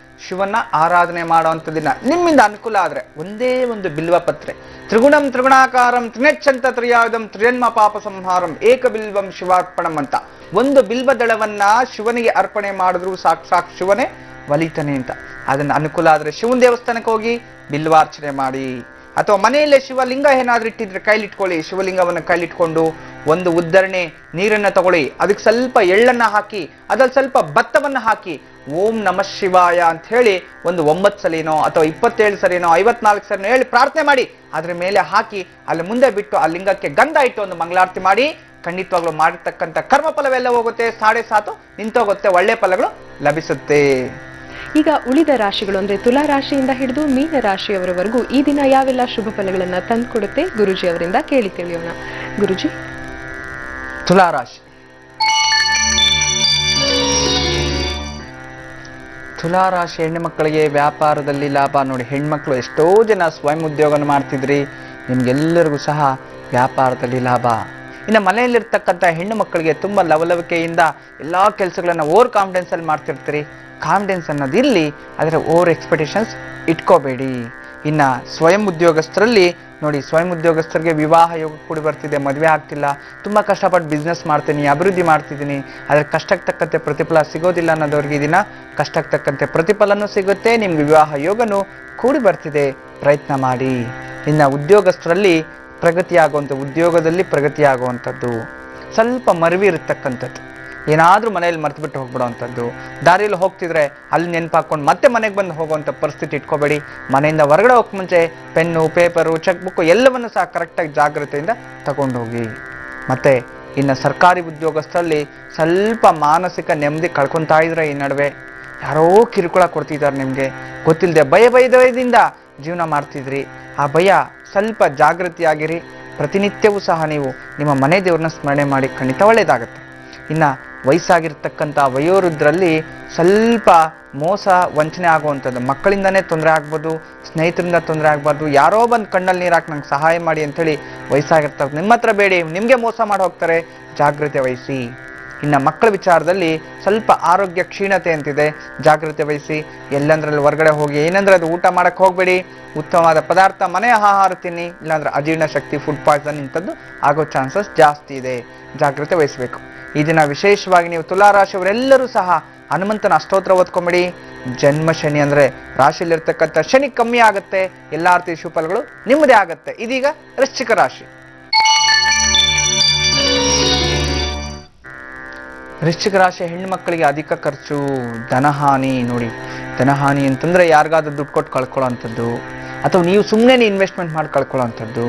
ಶಿವನ್ನ ಆರಾಧನೆ ಮಾಡುವಂತ ದಿನ. ನಿಮ್ಮಿಂದ ಅನುಕೂಲ ಆದ್ರೆ ಒಂದೇ ಒಂದು ಬಿಲ್ವ ಪತ್ರೆ, ತ್ರಿಗುಣಂ ತ್ರಿಗುಣಾಕಾರಂ ತ್ರಿನೆಚ್ಛಂತ ತ್ರಿಯಾದಂ ತ್ರಿಯನ್ಮ ಪಾಪ ಸಂಹಾರಂ ಏಕ ಬಿಲ್ವಂ ಶಿವಾರ್ಪಣಂ ಅಂತ ಒಂದು ಬಿಲ್ವ ದಳವನ್ನ ಶಿವನಿಗೆ ಅರ್ಪಣೆ ಮಾಡಿದ್ರು ಸಾಕ್ಷಾತ್ ಶಿವನೇ ಒಲಿತಾನೆ ಅಂತ. ಅದನ್ನ ಅನುಕೂಲ ಆದ್ರೆ ಶಿವನ ದೇವಸ್ಥಾನಕ್ಕೆ ಹೋಗಿ ಬಿಲ್ವಾರ್ಚನೆ ಮಾಡಿ, ಅಥವಾ ಮನೆಯಲ್ಲೇ ಶಿವಲಿಂಗ ಏನಾದ್ರೂ ಇಟ್ಟಿದ್ರೆ ಕೈಲಿಟ್ಕೊಳ್ಳಿ. ಶಿವಲಿಂಗವನ್ನು ಕೈಲಿಟ್ಕೊಂಡು ಒಂದು ಉದ್ದರಣೆ ನೀರನ್ನ ತಗೊಳ್ಳಿ, ಅದಕ್ಕೆ ಸ್ವಲ್ಪ ಎಳ್ಳನ್ನ ಹಾಕಿ, ಅದ್ರಲ್ಲಿ ಸ್ವಲ್ಪ ಭತ್ತವನ್ನ ಹಾಕಿ, ಓಂ ನಮಃ ಶಿವಾಯ ಅಂತ ಹೇಳಿ ಒಂದು 9 ಸಲಿನೋ ಅಥವಾ 27 ಸರಿನೋ 54 ಸರಿನೋ ಹೇಳಿ ಪ್ರಾರ್ಥನೆ ಮಾಡಿ, ಅದ್ರ ಮೇಲೆ ಹಾಕಿ ಅಲ್ಲಿ ಮುಂದೆ ಬಿಟ್ಟು ಆ ಲಿಂಗಕ್ಕೆ ಗಂಧ ಇಟ್ಟು ಒಂದು ಮಂಗಳಾರತಿ ಮಾಡಿ. ಖಂಡಿತವಾಗ್ಲೂ ಮಾಡಿರ್ತಕ್ಕಂಥ ಕರ್ಮ ಫಲವೆಲ್ಲ ಹೋಗುತ್ತೆ, 7.5 ನಿಂತೋಗುತ್ತೆ, ಒಳ್ಳೆ ಫಲಗಳು ಲಭಿಸುತ್ತೆ. ಈಗ ಉಳಿದ ರಾಶಿಗಳು ಅಂದ್ರೆ ತುಲಾ ರಾಶಿಯಿಂದ ಹಿಡಿದು ಮೀನ ರಾಶಿಯವರವರೆಗೂ ಈ ದಿನ ಯಾವೆಲ್ಲ ಶುಭ ಫಲಗಳನ್ನ ತಂದುಕೊಡುತ್ತೆ ಗುರುಜಿ ಅವರಿಂದ ಕೇಳಿ ತಿಳಿಯೋಣ. ಗುರುಜಿ, ತುಲಾ ರಾಶಿ. ತುಲಾ ರಾಶಿ ಹೆಣ್ಣು ಮಕ್ಕಳಿಗೆ ವ್ಯಾಪಾರದಲ್ಲಿ ಲಾಭ ನೋಡಿ. ಹೆಣ್ಮಕ್ಳು ಎಷ್ಟೋ ಜನ ಸ್ವಯಂ ಉದ್ಯೋಗ ಮಾಡ್ತಿದ್ರಿ, ನಿಮ್ಗೆಲ್ಲರಿಗೂ ಸಹ ವ್ಯಾಪಾರದಲ್ಲಿ ಲಾಭ. ಇನ್ನು ಮನೆಯಲ್ಲಿರ್ತಕ್ಕಂಥ ಹೆಣ್ಣು ಮಕ್ಕಳಿಗೆ ತುಂಬಾ ಲವಲವಿಕೆಯಿಂದ ಎಲ್ಲಾ ಕೆಲಸಗಳನ್ನ ಓವರ್ ಕಾನ್ಫಿಡೆನ್ಸ್ ಅಲ್ಲಿ ಮಾಡ್ತಿರ್ತೀರಿ. ಕಾನ್ಫಿಡೆನ್ಸ್ ಅನ್ನೋದು ಇರಲಿ, ಆದರೆ ಓವರ್ ಎಕ್ಸ್ಪೆಕ್ಟೇಷನ್ಸ್ ಇಟ್ಕೋಬೇಡಿ. ಇನ್ನು ಸ್ವಯಂ ಉದ್ಯೋಗಸ್ಥರಲ್ಲಿ ನೋಡಿ, ಸ್ವಯಂ ಉದ್ಯೋಗಸ್ಥರಿಗೆ ವಿವಾಹ ಯೋಗ ಕೂಡಿ ಬರ್ತಿದೆ, ಮದುವೆ ಆಗ್ತಿಲ್ಲ, ತುಂಬ ಕಷ್ಟಪಟ್ಟು ಬಿಸ್ನೆಸ್ ಮಾಡ್ತೀನಿ, ಅಭಿವೃದ್ಧಿ ಮಾಡ್ತಿದ್ದೀನಿ, ಆದರೆ ಕಷ್ಟಕ್ಕೆ ತಕ್ಕಂತೆ ಪ್ರತಿಫಲ ಸಿಗೋದಿಲ್ಲ ಅನ್ನೋದವ್ರಿಗೆ ಈ ದಿನ ಕಷ್ಟಕ್ಕೆ ತಕ್ಕಂತೆ ಪ್ರತಿಫಲನೂ ಸಿಗುತ್ತೆ, ನಿಮ್ಗೆ ವಿವಾಹ ಯೋಗನೂ ಕೂಡಿ ಬರ್ತಿದೆ, ಪ್ರಯತ್ನ ಮಾಡಿ. ಇನ್ನು ಉದ್ಯೋಗಸ್ಥರಲ್ಲಿ ಪ್ರಗತಿ ಆಗುವಂಥ, ಉದ್ಯೋಗದಲ್ಲಿ ಪ್ರಗತಿ ಆಗುವಂಥದ್ದು. ಸ್ವಲ್ಪ ಮರವಿ ಇರತಕ್ಕಂಥದ್ದು, ಏನಾದರೂ ಮನೆಯಲ್ಲಿ ಮರ್ತು ಹೋಗ್ಬಿಡೋವಂಥದ್ದು, ದಾರಿಯಲ್ಲಿ ಹೋಗ್ತಿದ್ರೆ ಅಲ್ಲಿ ನೆನಪಾಕೊಂಡು ಮತ್ತೆ ಮನೆಗೆ ಬಂದು ಹೋಗುವಂಥ ಪರಿಸ್ಥಿತಿ ಇಟ್ಕೋಬೇಡಿ. ಮನೆಯಿಂದ ಹೊರಗಡೆ ಹೋಗಕ್ಕೆ ಮುಂಚೆ ಪೆನ್ನು, ಪೇಪರು, ಚೆಕ್ ಬುಕ್ಕು ಎಲ್ಲವನ್ನು ಸಹ ಕರೆಕ್ಟಾಗಿ ಜಾಗ್ರತೆಯಿಂದ ತಗೊಂಡು ಹೋಗಿ. ಮತ್ತು ಇನ್ನು ಸರ್ಕಾರಿ ಉದ್ಯೋಗಸ್ಥರಲ್ಲಿ ಸ್ವಲ್ಪ ಮಾನಸಿಕ ನೆಮ್ಮದಿ ಕಳ್ಕೊತಾ ಇದ್ರೆ, ಈ ನಡುವೆ ಯಾರೋ ಕಿರುಕುಳ ಕೊಡ್ತಿದ್ದಾರೆ, ನಿಮಗೆ ಗೊತ್ತಿಲ್ಲದೆ ಭಯದಿಂದ ಜೀವನ ಮಾಡ್ತಿದ್ರಿ. ಆ ಭಯ ಸ್ವಲ್ಪ ಜಾಗೃತಿಯಾಗಿರಿ. ಪ್ರತಿನಿತ್ಯವೂ ಸಹ ನೀವು ನಿಮ್ಮ ಮನೆ ದೇವ್ರನ್ನ ಸ್ಮರಣೆ ಮಾಡಿ, ಖಂಡಿತ ಒಳ್ಳೆಯದಾಗುತ್ತೆ. ಇನ್ನು ವಯಸ್ಸಾಗಿರ್ತಕ್ಕಂಥ ವಯೋವೃದ್ಧರಲ್ಲಿ ಸ್ವಲ್ಪ ಮೋಸ ವಂಚನೆ ಆಗುವಂಥದ್ದು, ಮಕ್ಕಳಿಂದನೇ ತೊಂದರೆ ಆಗ್ಬೋದು, ಸ್ನೇಹಿತರಿಂದ ತೊಂದರೆ ಆಗ್ಬಾರ್ದು, ಯಾರೋ ಬಂದು ಕಣ್ಣಲ್ಲಿ ನೀರು ಹಾಕಿ ನಂಗೆ ಸಹಾಯ ಮಾಡಿ ಅಂಥೇಳಿ ವಯಸ್ಸಾಗಿರ್ತಕ್ಕ ನಿಮ್ಮ ಹತ್ರ ಬೇಡಿ, ನಿಮಗೆ ಮೋಸ ಮಾಡಿ ಹೋಗ್ತಾರೆ, ಜಾಗ್ರತೆ ವಹಿಸಿ. ಇನ್ನು ಮಕ್ಕಳ ವಿಚಾರದಲ್ಲಿ ಸ್ವಲ್ಪ ಆರೋಗ್ಯ ಕ್ಷೀಣತೆ ಅಂತಿದೆ, ಜಾಗ್ರತೆ ವಹಿಸಿ. ಎಲ್ಲಂದ್ರಲ್ಲಿ ಹೊರಗಡೆ ಹೋಗಿ ಏನಂದ್ರೆ ಅದು ಊಟ ಮಾಡಕ್ಕೆ ಹೋಗಬೇಡಿ. ಉತ್ತಮವಾದ ಪದಾರ್ಥ, ಮನೆ ಆಹಾರ ತಿನ್ನಿ, ಇಲ್ಲಾಂದ್ರೆ ಅಜೀರ್ಣ ಶಕ್ತಿ, ಫುಡ್ ಪಾಯ್ಸನ್ ಇಂಥದ್ದು ಆಗೋ ಚಾನ್ಸಸ್ ಜಾಸ್ತಿ ಇದೆ, ಜಾಗ್ರತೆ ವಹಿಸಬೇಕು. ಈ ದಿನ ವಿಶೇಷವಾಗಿ ನೀವು ತುಲಾರಾಶಿಯವರೆಲ್ಲರೂ ಸಹ ಹನುಮಂತನ ಅಷ್ಟೋತ್ರ ಓದ್ಕೊಂಬಿಡಿ. ಜನ್ಮ ಶನಿ ಅಂದ್ರೆ ರಾಶಿಯಲ್ಲಿರ್ತಕ್ಕಂಥ ಶನಿ ಕಮ್ಮಿ ಆಗುತ್ತೆ, ಎಲ್ಲಾ ರೀತಿಯ ಶುಭಫಲಗಳು ನಿಮ್ಮದೇ ಆಗುತ್ತೆ. ಇದೀಗ ವೃಶ್ಚಿಕ ರಾಶಿ. ವೃಶ್ಚಿಕ ರಾಶಿ ಹೆಣ್ಣು ಮಕ್ಕಳಿಗೆ ಅಧಿಕ ಖರ್ಚು, ಧನಹಾನಿ. ನೋಡಿ, ಧನಹಾನಿ ಅಂತಂದ್ರೆ ಯಾರಿಗಾದ್ರೂ ದುಡ್ಡು ಕೊಟ್ಟು ಕಳ್ಕೊಳ್ಳೋವಂಥದ್ದು, ಅಥವಾ ನೀವು ಸುಮ್ಮನೆ ಇನ್ವೆಸ್ಟ್ಮೆಂಟ್ ಮಾಡಿ ಕಳ್ಕೊಳ್ಳೋವಂಥದ್ದು,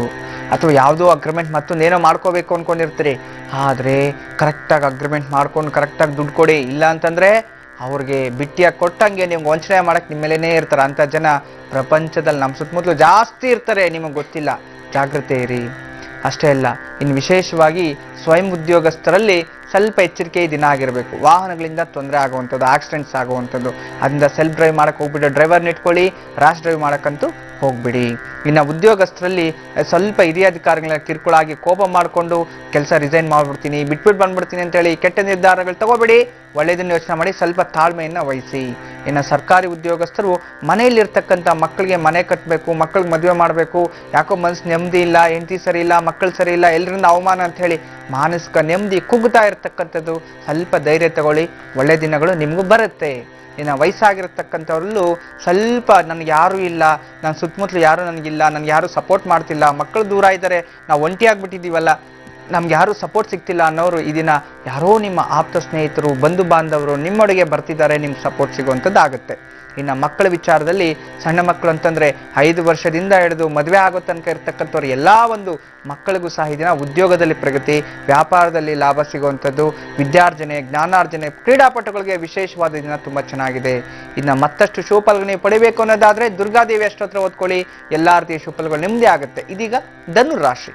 ಅಥವಾ ಯಾವುದೋ ಅಗ್ರಿಮೆಂಟ್ ಮತ್ತೊಂದೇನೋ ಮಾಡ್ಕೋಬೇಕು ಅಂದ್ಕೊಂಡಿರ್ತೀರಿ, ಆದರೆ ಕರೆಕ್ಟಾಗಿ ಅಗ್ರಿಮೆಂಟ್ ಮಾಡ್ಕೊಂಡು ಕರೆಕ್ಟಾಗಿ ದುಡ್ಡು ಕೊಡಿ, ಇಲ್ಲ ಅಂತಂದರೆ ಅವ್ರಿಗೆ ಬಿಟ್ಟಿಯಾಗಿ ಕೊಟ್ಟಂಗೆ ನೀವು ವಂಚನೆ ಮಾಡೋಕ್ಕೆ ನಿಮ್ಮ ಮೇಲೇ ಇರ್ತಾರೆ. ಅಂಥ ಜನ ಪ್ರಪಂಚದಲ್ಲಿ ನಮ್ಮ ಸುತ್ತಮುತ್ತಲು ಜಾಸ್ತಿ ಇರ್ತಾರೆ, ನಿಮಗೆ ಗೊತ್ತಿಲ್ಲ, ಜಾಗ್ರತೆ ಇರಿ. ಅಷ್ಟೇ ಅಲ್ಲ, ಇನ್ನು ವಿಶೇಷವಾಗಿ ಸ್ವಯಂ ಉದ್ಯೋಗಸ್ಥರಲ್ಲಿ ಸ್ವಲ್ಪ ಎಚ್ಚರಿಕೆ ದಿನ ಆಗಿರಬೇಕು. ವಾಹನಗಳಿಂದ ತೊಂದರೆ ಆಗುವಂಥದ್ದು, ಆಕ್ಸಿಡೆಂಟ್ಸ್ ಆಗುವಂಥದ್ದು, ಅದರಿಂದ ಸೆಲ್ಫ್ ಡ್ರೈವ್ ಮಾಡಕ್ಕೆ ಹೋಗ್ಬಿಟ್ಟು ಡ್ರೈವರ್ನ ಇಟ್ಕೊಳ್ಳಿ, ರ್ಯಾಶ್ ಡ್ರೈವ್ ಮಾಡಕ್ಕಂತೂ ಹೋಗ್ಬಿಡಿ. ಇನ್ನು ಉದ್ಯೋಗಸ್ಥರಲ್ಲಿ ಸ್ವಲ್ಪ ಹಿರಿಯ ಅಧಿಕಾರಿಗಳ ಕಿರುಕುಳ ಆಗಿ ಕೋಪ ಮಾಡಿಕೊಂಡು ಕೆಲಸ ರಿಸೈನ್ ಮಾಡ್ಬಿಡ್ತೀನಿ, ಬಿಟ್ಬಿಟ್ಟು ಬಂದ್ಬಿಡ್ತೀನಿ ಅಂತೇಳಿ ಕೆಟ್ಟ ನಿರ್ಧಾರಗಳು ತಗೋಬೇಡಿ. ಒಳ್ಳೆಯದನ್ನು ಯೋಚನೆ ಮಾಡಿ, ಸ್ವಲ್ಪ ತಾಳ್ಮೆಯನ್ನು ವಹಿಸಿ. ಇನ್ನು ಸರ್ಕಾರಿ ಉದ್ಯೋಗಸ್ಥರು ಮನೆಯಲ್ಲಿರ್ತಕ್ಕಂಥ ಮಕ್ಕಳಿಗೆ ಮನೆ ಕಟ್ಟಬೇಕು, ಮಕ್ಕಳಿಗೆ ಮದುವೆ ಮಾಡಬೇಕು, ಯಾಕೋ ಮನಸ್ಸು ನೆಮ್ಮದಿ ಇಲ್ಲ, ಹೆಂಡತಿ ಸರಿ ಇಲ್ಲ, ಮಕ್ಕಳು ಸರಿ ಇಲ್ಲ, ಎಲ್ಲರಿಂದ ಅವಮಾನ ಅಂತ ಹೇಳಿ ಮಾನಸಿಕ ನೆಮ್ಮದಿ ಕುಗ್ಗುತ್ತಾ ಇರತಕ್ಕಂಥದ್ದು, ಸ್ವಲ್ಪ ಧೈರ್ಯ ತಗೊಳ್ಳಿ, ಒಳ್ಳೆ ದಿನಗಳು ನಿಮಗೂ ಬರುತ್ತೆ. ಇನ್ನು ವಯಸ್ಸಾಗಿರತಕ್ಕಂಥವ್ರಲ್ಲೂ ಸ್ವಲ್ಪ ನನಗೆ ಯಾರೂ ಇಲ್ಲ, ನನ್ನ ಸುತ್ತಮುತ್ತಲು ಯಾರೂ ನನಗಿಲ್ಲ, ನನಗೆ ಯಾರೂ ಸಪೋರ್ಟ್ ಮಾಡ್ತಿಲ್ಲ, ಮಕ್ಕಳು ದೂರ ಇದ್ದಾರೆ, ನಾವು ಒಂಟಿಯಾಗ್ಬಿಟ್ಟಿದ್ದೀವಲ್ಲ, ನಮ್ಗೆ ಯಾರೂ ಸಪೋರ್ಟ್ ಸಿಗ್ತಿಲ್ಲ ಅನ್ನೋರು ಈ ದಿನ ಯಾರೋ ನಿಮ್ಮ ಆಪ್ತ ಸ್ನೇಹಿತರು, ಬಂಧು ಬಾಂಧವರು ನಿಮ್ಮೊಳಗೆ ಬರ್ತಿದ್ದಾರೆ, ನಿಮ್ಗೆ ಸಪೋರ್ಟ್ ಸಿಗುವಂಥದ್ದಾಗುತ್ತೆ. ಇನ್ನು ಮಕ್ಕಳ ವಿಚಾರದಲ್ಲಿ ಸಣ್ಣ ಮಕ್ಕಳು ಅಂತಂದರೆ 5 ವರ್ಷದಿಂದ ಹಿಡಿದು ಮದುವೆ ಆಗೋ ತನಕ ಇರ್ತಕ್ಕಂಥವ್ರು ಎಲ್ಲ ಒಂದು ಮಕ್ಕಳಿಗೂ ಸಹ ಈ ದಿನ ಉದ್ಯೋಗದಲ್ಲಿ ಪ್ರಗತಿ, ವ್ಯಾಪಾರದಲ್ಲಿ ಲಾಭ ಸಿಗುವಂಥದ್ದು, ವಿದ್ಯಾರ್ಜನೆ, ಜ್ಞಾನಾರ್ಜನೆ, ಕ್ರೀಡಾಪಟುಗಳಿಗೆ ವಿಶೇಷವಾದ ದಿನ ತುಂಬ ಚೆನ್ನಾಗಿದೆ. ಇನ್ನು ಮತ್ತಷ್ಟು ಶುಭಫಲಗಳು ನೀವು ಪಡಿಬೇಕು ಅನ್ನೋದಾದರೆ ದುರ್ಗಾದೇವಿ ಅಷ್ಟೋತ್ರ ಓದ್ಕೊಳ್ಳಿ, ಎಲ್ಲ ರೀತಿಯ ಶುಭಫಲಗಳು ನಿಮ್ಮದೇ ಆಗುತ್ತೆ. ಇದೀಗ ಧನುರಾಶಿ.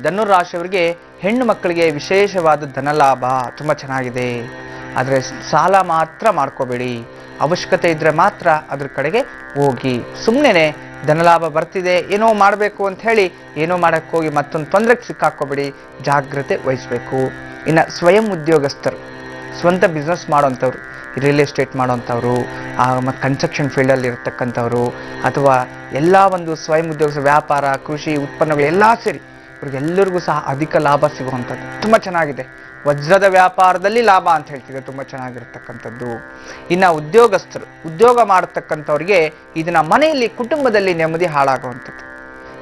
ಧನುರಾಶಿಯವರಿಗೆ ಹೆಣ್ಣು ಮಕ್ಕಳಿಗೆ ವಿಶೇಷವಾದ ಧನಲಾಭ ತುಂಬ ಚೆನ್ನಾಗಿದೆ. ಆದರೆ ಸಾಲ ಮಾತ್ರ ಮಾಡ್ಕೋಬೇಡಿ, ಅವಶ್ಯಕತೆ ಇದ್ದರೆ ಮಾತ್ರ ಅದ್ರ ಕಡೆಗೆ ಹೋಗಿ. ಸುಮ್ಮನೆ ಧನಲಾಭ ಬರ್ತಿದೆ ಏನೋ ಮಾಡಬೇಕು ಅಂತ ಹೇಳಿ ಏನೋ ಮಾಡೋಕ್ಕೆ ಹೋಗಿ ಮತ್ತೊಂದು ತೊಂದರೆಗೆ ಸಿಕ್ಕಾಕೋಬೇಡಿ, ಜಾಗ್ರತೆ ವಹಿಸಬೇಕು. ಇನ್ನು ಸ್ವಯಂ ಉದ್ಯೋಗಸ್ಥರು, ಸ್ವಂತ ಬಿಸ್ನೆಸ್ ಮಾಡೋಂಥವ್ರು, ರಿಯಲ್ ಎಸ್ಟೇಟ್ ಮಾಡೋಂಥವ್ರು, ಮತ್ತು ಕನ್ಸ್ಟ್ರಕ್ಷನ್ ಫೀಲ್ಡಲ್ಲಿ ಇರತಕ್ಕಂಥವ್ರು, ಅಥವಾ ಎಲ್ಲ ಒಂದು ಸ್ವಯಂ ಉದ್ಯೋಗ, ವ್ಯಾಪಾರ, ಕೃಷಿ ಉತ್ಪನ್ನಗಳು ಎಲ್ಲ ಸೇರಿ ಇವ್ರಿಗೆಲ್ಲರಿಗೂ ಸಹ ಅಧಿಕ ಲಾಭ ಸಿಗುವಂಥದ್ದು ತುಂಬ ಚೆನ್ನಾಗಿದೆ. ವಜ್ರದ ವ್ಯಾಪಾರದಲ್ಲಿ ಲಾಭ ಅಂತ ಹೇಳ್ತಿದೆ, ತುಂಬ ಚೆನ್ನಾಗಿರ್ತಕ್ಕಂಥದ್ದು. ಇನ್ನು ಉದ್ಯೋಗಸ್ಥರು, ಉದ್ಯೋಗ ಮಾಡತಕ್ಕಂಥವ್ರಿಗೆ ಇದನ್ನ ಮನೆಯಲ್ಲಿ ಕುಟುಂಬದಲ್ಲಿ ನೆಮ್ಮದಿ ಹಾಳಾಗುವಂಥದ್ದು.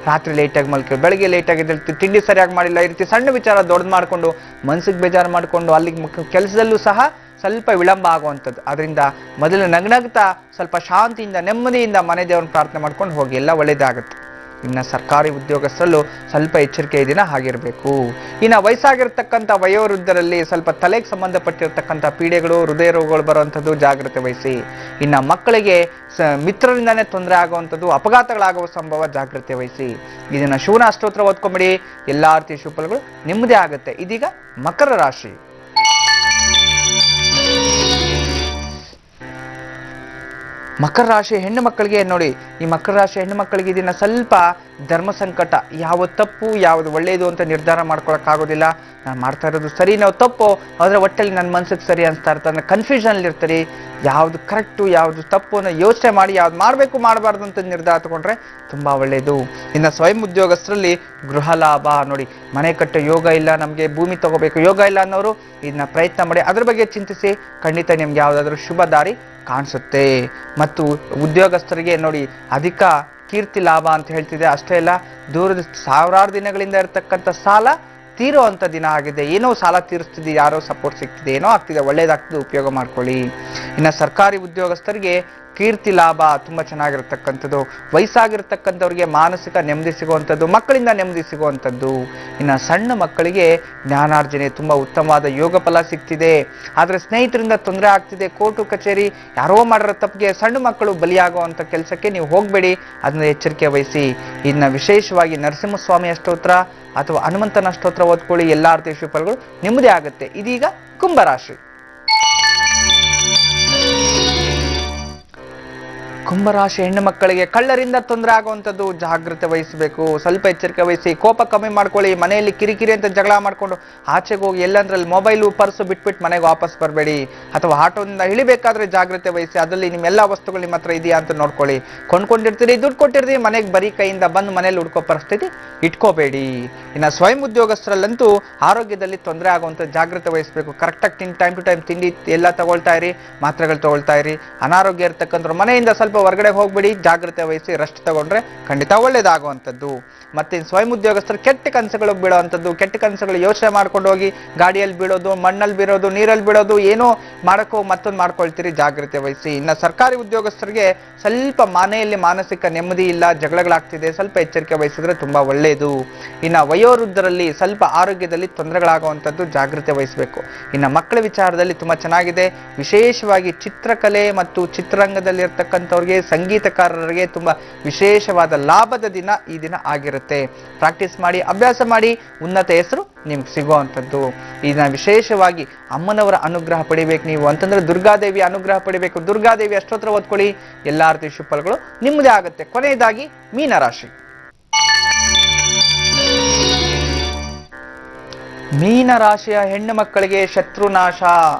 ರಾತ್ರಿ ಲೇಟಾಗಿ ಮಲ್ಕಿ ಬೆಳಗ್ಗೆ ಲೇಟಾಗಿ ಎದ್ದೇಳ್ತೀವಿ, ತಿಂಡಿ ಸರಿಯಾಗಿ ಮಾಡಿಲ್ಲ, ಈ ರೀತಿ ಸಣ್ಣ ವಿಚಾರ ದೊಡ್ಡದು ಮಾಡಿಕೊಂಡು ಮನಸ್ಸಿಗೆ ಬೇಜಾರು ಮಾಡಿಕೊಂಡು ಅಲ್ಲಿಗೆ ಕೆಲಸದಲ್ಲೂ ಸಹ ಸ್ವಲ್ಪ ವಿಳಂಬ ಆಗುವಂಥದ್ದು. ಅದರಿಂದ ಮೊದಲು ನಗ್ನಗ್ತಾ ಸ್ವಲ್ಪ ಶಾಂತಿಯಿಂದ ನೆಮ್ಮದಿಯಿಂದ ಮನೆ ದೇವ್ರನ್ನ ಪ್ರಾರ್ಥನೆ ಮಾಡ್ಕೊಂಡು ಹೋಗಿ, ಎಲ್ಲ ಒಳ್ಳೆಯದಾಗುತ್ತೆ. ಇನ್ನು ಸರ್ಕಾರಿ ಉದ್ಯೋಗಸ್ಥರಲ್ಲೂ ಸ್ವಲ್ಪ ಎಚ್ಚರಿಕೆ ದಿನ ಆಗಿರಬೇಕು. ಇನ್ನು ವಯಸ್ಸಾಗಿರ್ತಕ್ಕಂಥ ವಯೋವೃದ್ಧರಲ್ಲಿ ಸ್ವಲ್ಪ ತಲೆಗೆ ಸಂಬಂಧಪಟ್ಟಿರ್ತಕ್ಕಂಥ ಪೀಡೆಗಳು, ಹೃದಯ ರೋಗಗಳು ಬರುವಂಥದ್ದು, ಜಾಗ್ರತೆ ವಹಿಸಿ. ಇನ್ನು ಮಕ್ಕಳಿಗೆ ಮಿತ್ರರಿಂದನೇ ತೊಂದರೆ ಆಗುವಂಥದ್ದು, ಅಪಘಾತಗಳಾಗುವ ಸಂಭವ, ಜಾಗ್ರತೆ ವಹಿಸಿ. ಇದನ್ನು ಶಿವನ ಅಷ್ಟೋತ್ರ ಓದ್ಕೊಂಬಿಡಿ, ಎಲ್ಲ ರೀತಿಯ ಶುಭಫಲಗಳು ನಿಮ್ಮದೇ ಆಗುತ್ತೆ. ಇದೀಗ ಮಕರ ರಾಶಿ. ಮಕರ ರಾಶಿ ಹೆಣ್ಣು ಮಕ್ಕಳಿಗೆ ನೋಡಿ, ಈ ಮಕರ ರಾಶಿ ಹೆಣ್ಣು ಮಕ್ಕಳಿಗೆ ಇದನ್ನ ಸ್ವಲ್ಪ ಧರ್ಮ ಸಂಕಟ, ಯಾವುದು ತಪ್ಪು ಯಾವುದು ಒಳ್ಳೆಯದು ಅಂತ ನಿರ್ಧಾರ ಮಾಡ್ಕೊಳಕ್ಕಾಗೋದಿಲ್ಲ. ನಾನು ಮಾಡ್ತಾ ಇರೋದು ಸರಿ ನಾವು ತಪ್ಪು, ಆದರೆ ಒಟ್ಟಲ್ಲಿ ನನ್ನ ಮನಸ್ಸಿಗೆ ಸರಿ ಅನಿಸ್ತಾ ಇರ್ತಾರೆ, ಕನ್ಫ್ಯೂಷನಲ್ಲಿ ಇರ್ತಾರೆ. ಯಾವುದು ಕರೆಕ್ಟು ಯಾವುದು ತಪ್ಪು ಅನ್ನೋ ಯೋಚನೆ ಮಾಡಿ ಯಾವ್ದು ಮಾಡಬೇಕು ಮಾಡಬಾರ್ದು ಅಂತ ನಿರ್ಧಾರ ತಗೊಂಡ್ರೆ ತುಂಬ ಒಳ್ಳೆಯದು. ಇನ್ನು ಸ್ವಯಂ ಉದ್ಯೋಗಸ್ಥರಲ್ಲಿ ಗೃಹ ಲಾಭ ನೋಡಿ, ಮನೆ ಕಟ್ಟೋ ಯೋಗ ಇಲ್ಲ, ನಮಗೆ ಭೂಮಿ ತಗೋಬೇಕು ಯೋಗ ಇಲ್ಲ ಅನ್ನೋರು ಇದನ್ನ ಪ್ರಯತ್ನ ಮಾಡಿ ಅದ್ರ ಬಗ್ಗೆ ಚಿಂತಿಸಿ, ಖಂಡಿತ ನಿಮ್ಗೆ ಯಾವುದಾದ್ರೂ ಶುಭ ದಾರಿ ಕಾಣಿಸುತ್ತೆ. ಮತ್ತು ಉದ್ಯೋಗಸ್ಥರಿಗೆ ನೋಡಿ ಅಧಿಕ ಕೀರ್ತಿ ಲಾಭ ಅಂತ ಹೇಳ್ತಿದೆ. ಅಷ್ಟೇ ಅಲ್ಲ, ದೂರದ ಸಾವಿರಾರು ದಿನಗಳಿಂದ ಇರತಕ್ಕಂಥ ಸಾಲ ತೀರೋ ಅಂಥ ದಿನ ಆಗಿದೆ. ಏನೋ ಸಾಲ ತೀರಿಸ್ತಿದೆ, ಯಾರೋ ಸಪೋರ್ಟ್ ಸಿಗ್ತಿದೆ, ಏನೋ ಆಗ್ತಿದೆ, ಒಳ್ಳೇದಾಗ್ತದೆ, ಉಪಯೋಗ ಮಾಡ್ಕೊಳ್ಳಿ. ಇನ್ನು ಸರ್ಕಾರಿ ಉದ್ಯೋಗಸ್ಥರಿಗೆ ಕೀರ್ತಿ ಲಾಭ ತುಂಬ ಚೆನ್ನಾಗಿರ್ತಕ್ಕಂಥದ್ದು. ವಯಸ್ಸಾಗಿರ್ತಕ್ಕಂಥವ್ರಿಗೆ ಮಾನಸಿಕ ನೆಮ್ಮದಿ ಸಿಗುವಂಥದ್ದು, ಮಕ್ಕಳಿಂದ ನೆಮ್ಮದಿ ಸಿಗುವಂಥದ್ದು. ಇನ್ನು ಸಣ್ಣ ಮಕ್ಕಳಿಗೆ ಜ್ಞಾನಾರ್ಜನೆ ತುಂಬ ಉತ್ತಮವಾದ ಯೋಗ ಫಲ ಸಿಗ್ತಿದೆ. ಆದರೆ ಸ್ನೇಹಿತರಿಂದ ತೊಂದರೆ ಆಗ್ತಿದೆ, ಕೋರ್ಟು ಕಚೇರಿ ಯಾರೋ ಮಾಡಿರೋ ತಪ್ಪಿಗೆ ಸಣ್ಣ ಮಕ್ಕಳು ಬಲಿಯಾಗುವಂಥ ಕೆಲಸಕ್ಕೆ ನೀವು ಹೋಗಬೇಡಿ, ಅದನ್ನ ಎಚ್ಚರಿಕೆ ವಹಿಸಿ. ಇನ್ನು ವಿಶೇಷವಾಗಿ ನರಸಿಂಹಸ್ವಾಮಿ ಅಷ್ಟೋತ್ರ ಅಥವಾ ಹನುಮಂತನ ಅಷ್ಟೋತ್ರ ಓದ್ಕೊಳ್ಳಿ, ಎಲ್ಲ ರೀತಿಯ ಶುಭಫಲಗಳು ನಿಮ್ಮದೇ ಆಗುತ್ತೆ. ಇದೀಗ ಕುಂಭರಾಶಿ. ಕುಂಭರಾಶಿ ಹೆಣ್ಣು ಮಕ್ಕಳಿಗೆ ಕಳ್ಳರಿಂದ ತೊಂದರೆ ಆಗುವಂಥದ್ದು, ಜಾಗ್ರತೆ ವಹಿಸಬೇಕು, ಸ್ವಲ್ಪ ಎಚ್ಚರಿಕೆ ವಹಿಸಿ. ಕೋಪ ಕಮ್ಮಿ ಮಾಡ್ಕೊಳ್ಳಿ, ಮನೆಯಲ್ಲಿ ಕಿರಿಕಿರಿ ಅಂತ ಜಗಳ ಮಾಡಿಕೊಂಡು ಆಚೆಗೆ ಹೋಗಿ ಎಲ್ಲಂದ್ರಲ್ಲಿ ಮೊಬೈಲು ಪರ್ಸು ಬಿಟ್ಬಿಟ್ಟು ಮನೆಗೆ ವಾಪಸ್ ಬರಬೇಡಿ. ಅಥವಾ ಆಟೋದಿಂದ ಇಳಿಬೇಕಾದ್ರೆ ಜಾಗ್ರತೆ ವಹಿಸಿ, ಅದರಲ್ಲಿ ನಿಮ್ಮೆಲ್ಲ ವಸ್ತುಗಳು ನಿಮ್ಮ ಹತ್ರ ಇದೆಯಾ ಅಂತ ನೋಡ್ಕೊಳ್ಳಿ. ಕೊಂಡ್ಕೊಂಡಿರ್ತೀರಿ, ದುಡ್ಡು ಕೊಟ್ಟಿರ್ತೀರಿ, ಮನೆಗೆ ಬರೀ ಕೈಯಿಂದ ಬಂದು ಮನೇಲಿ ಹುಡ್ಕೋ ಪರಿಸ್ಥಿತಿ ಇಟ್ಕೋಬೇಡಿ. ಇನ್ನು ಸ್ವಯಂ ಉದ್ಯೋಗಸ್ಥರಲ್ಲಂತೂ ಆರೋಗ್ಯದಲ್ಲಿ ತೊಂದರೆ ಆಗುವಂಥ ಜಾಗ್ರತೆ ವಹಿಸಬೇಕು. ಕರೆಕ್ಟಾಗಿ ಟೈಮ್ ಟು ಟೈಮ್ ತಿಂಡಿ ಎಲ್ಲ ತಗೊಳ್ತಾ ಇರಿ, ಮಾತ್ರೆಗಳು ತಗೊಳ್ತಾ ಇರಿ. ಅನಾರೋಗ್ಯ ಇರ್ತಕ್ಕಂಥ ಮನೆಯಿಂದ ಸ್ವಲ್ಪ ಹೊರಗಡೆ ಹೋಗ್ಬಿಡಿ, ಜಾಗ್ರತೆ ವಹಿಸಿ, ರೆಸ್ಟ್ ತಗೊಂಡ್ರೆ ಖಂಡಿತ ಒಳ್ಳೇದಾಗುವಂಥದ್ದು. ಮತ್ತೆ ಸ್ವಯಂ ಉದ್ಯೋಗಸ್ಥರು ಕೆಟ್ಟ ಕನಸುಗಳು ಬೀಳುವಂಥದ್ದು, ಕೆಟ್ಟ ಕನಸುಗಳು ಯೋಚನೆ ಮಾಡ್ಕೊಂಡು ಹೋಗಿ ಗಾಡಿಯಲ್ಲಿ ಬೀಳೋದು, ಮಣ್ಣಲ್ಲಿ ಬೀಳೋದು, ನೀರಲ್ಲಿ ಬೀಳೋದು, ಏನೋ ಮಾಡಕ್ಕೋ ಮತ್ತೊಂದು ಮಾಡ್ಕೊಳ್ತೀರಿ, ಜಾಗ್ರತೆ ವಹಿಸಿ. ಇನ್ನು ಸರ್ಕಾರಿ ಉದ್ಯೋಗಸ್ಥರಿಗೆ ಸ್ವಲ್ಪ ಮನೆಯಲ್ಲಿ ಮಾನಸಿಕ ನೆಮ್ಮದಿ ಇಲ್ಲ, ಜಗಳಗಳಾಗ್ತಿದೆ, ಸ್ವಲ್ಪ ಎಚ್ಚರಿಕೆ ವಹಿಸಿದ್ರೆ ತುಂಬಾ ಒಳ್ಳೆಯದು. ಇನ್ನು ವಯೋವೃದ್ಧರಲ್ಲಿ ಸ್ವಲ್ಪ ಆರೋಗ್ಯದಲ್ಲಿ ತೊಂದರೆಗಳಾಗುವಂಥದ್ದು, ಜಾಗ್ರತೆ ವಹಿಸಬೇಕು. ಇನ್ನು ಮಕ್ಕಳ ವಿಚಾರದಲ್ಲಿ ತುಂಬಾ ಚೆನ್ನಾಗಿದೆ. ವಿಶೇಷವಾಗಿ ಚಿತ್ರಕಲೆ ಮತ್ತು ಚಿತ್ರರಂಗದಲ್ಲಿ ಇರ್ತಕ್ಕಂಥವ್ರಿಗೆ ಬರೆಯುವಂಥವ್ರಿಗೆ, ಸಂಗೀತಕಾರರಿಗೆ ತುಂಬ ವಿಶೇಷವಾದ ಲಾಭದ ದಿನ ಈ ದಿನ ಆಗಿರುತ್ತೆ. ಪ್ರಾಕ್ಟೀಸ್ ಮಾಡಿ, ಅಭ್ಯಾಸ ಮಾಡಿ, ಉನ್ನತ ಹೆಸರು ನಿಮ್ಗೆ ಸಿಗುವಂಥದ್ದು. ಈ ದಿನ ವಿಶೇಷವಾಗಿ ಅಮ್ಮನವರ ಅನುಗ್ರಹ ಪಡಿಬೇಕು ನೀವು ಅಂತಂದ್ರೆ ದುರ್ಗಾದೇವಿ ಅನುಗ್ರಹ ಪಡಿಬೇಕು. ದುರ್ಗಾದೇವಿ ಅಷ್ಟೋತ್ರ ಓದ್ಕೊಳ್ಳಿ, ಎಲ್ಲಾ ರೀತಿ ಶುಭಫಲಗಳು ನಿಮ್ಮದೇ ಆಗುತ್ತೆ. ಕೊನೆಯದಾಗಿ ಮೀನರಾಶಿ. ಮೀನರಾಶಿಯ ಹೆಣ್ಣು ಮಕ್ಕಳಿಗೆ ಶತ್ರುನಾಶ.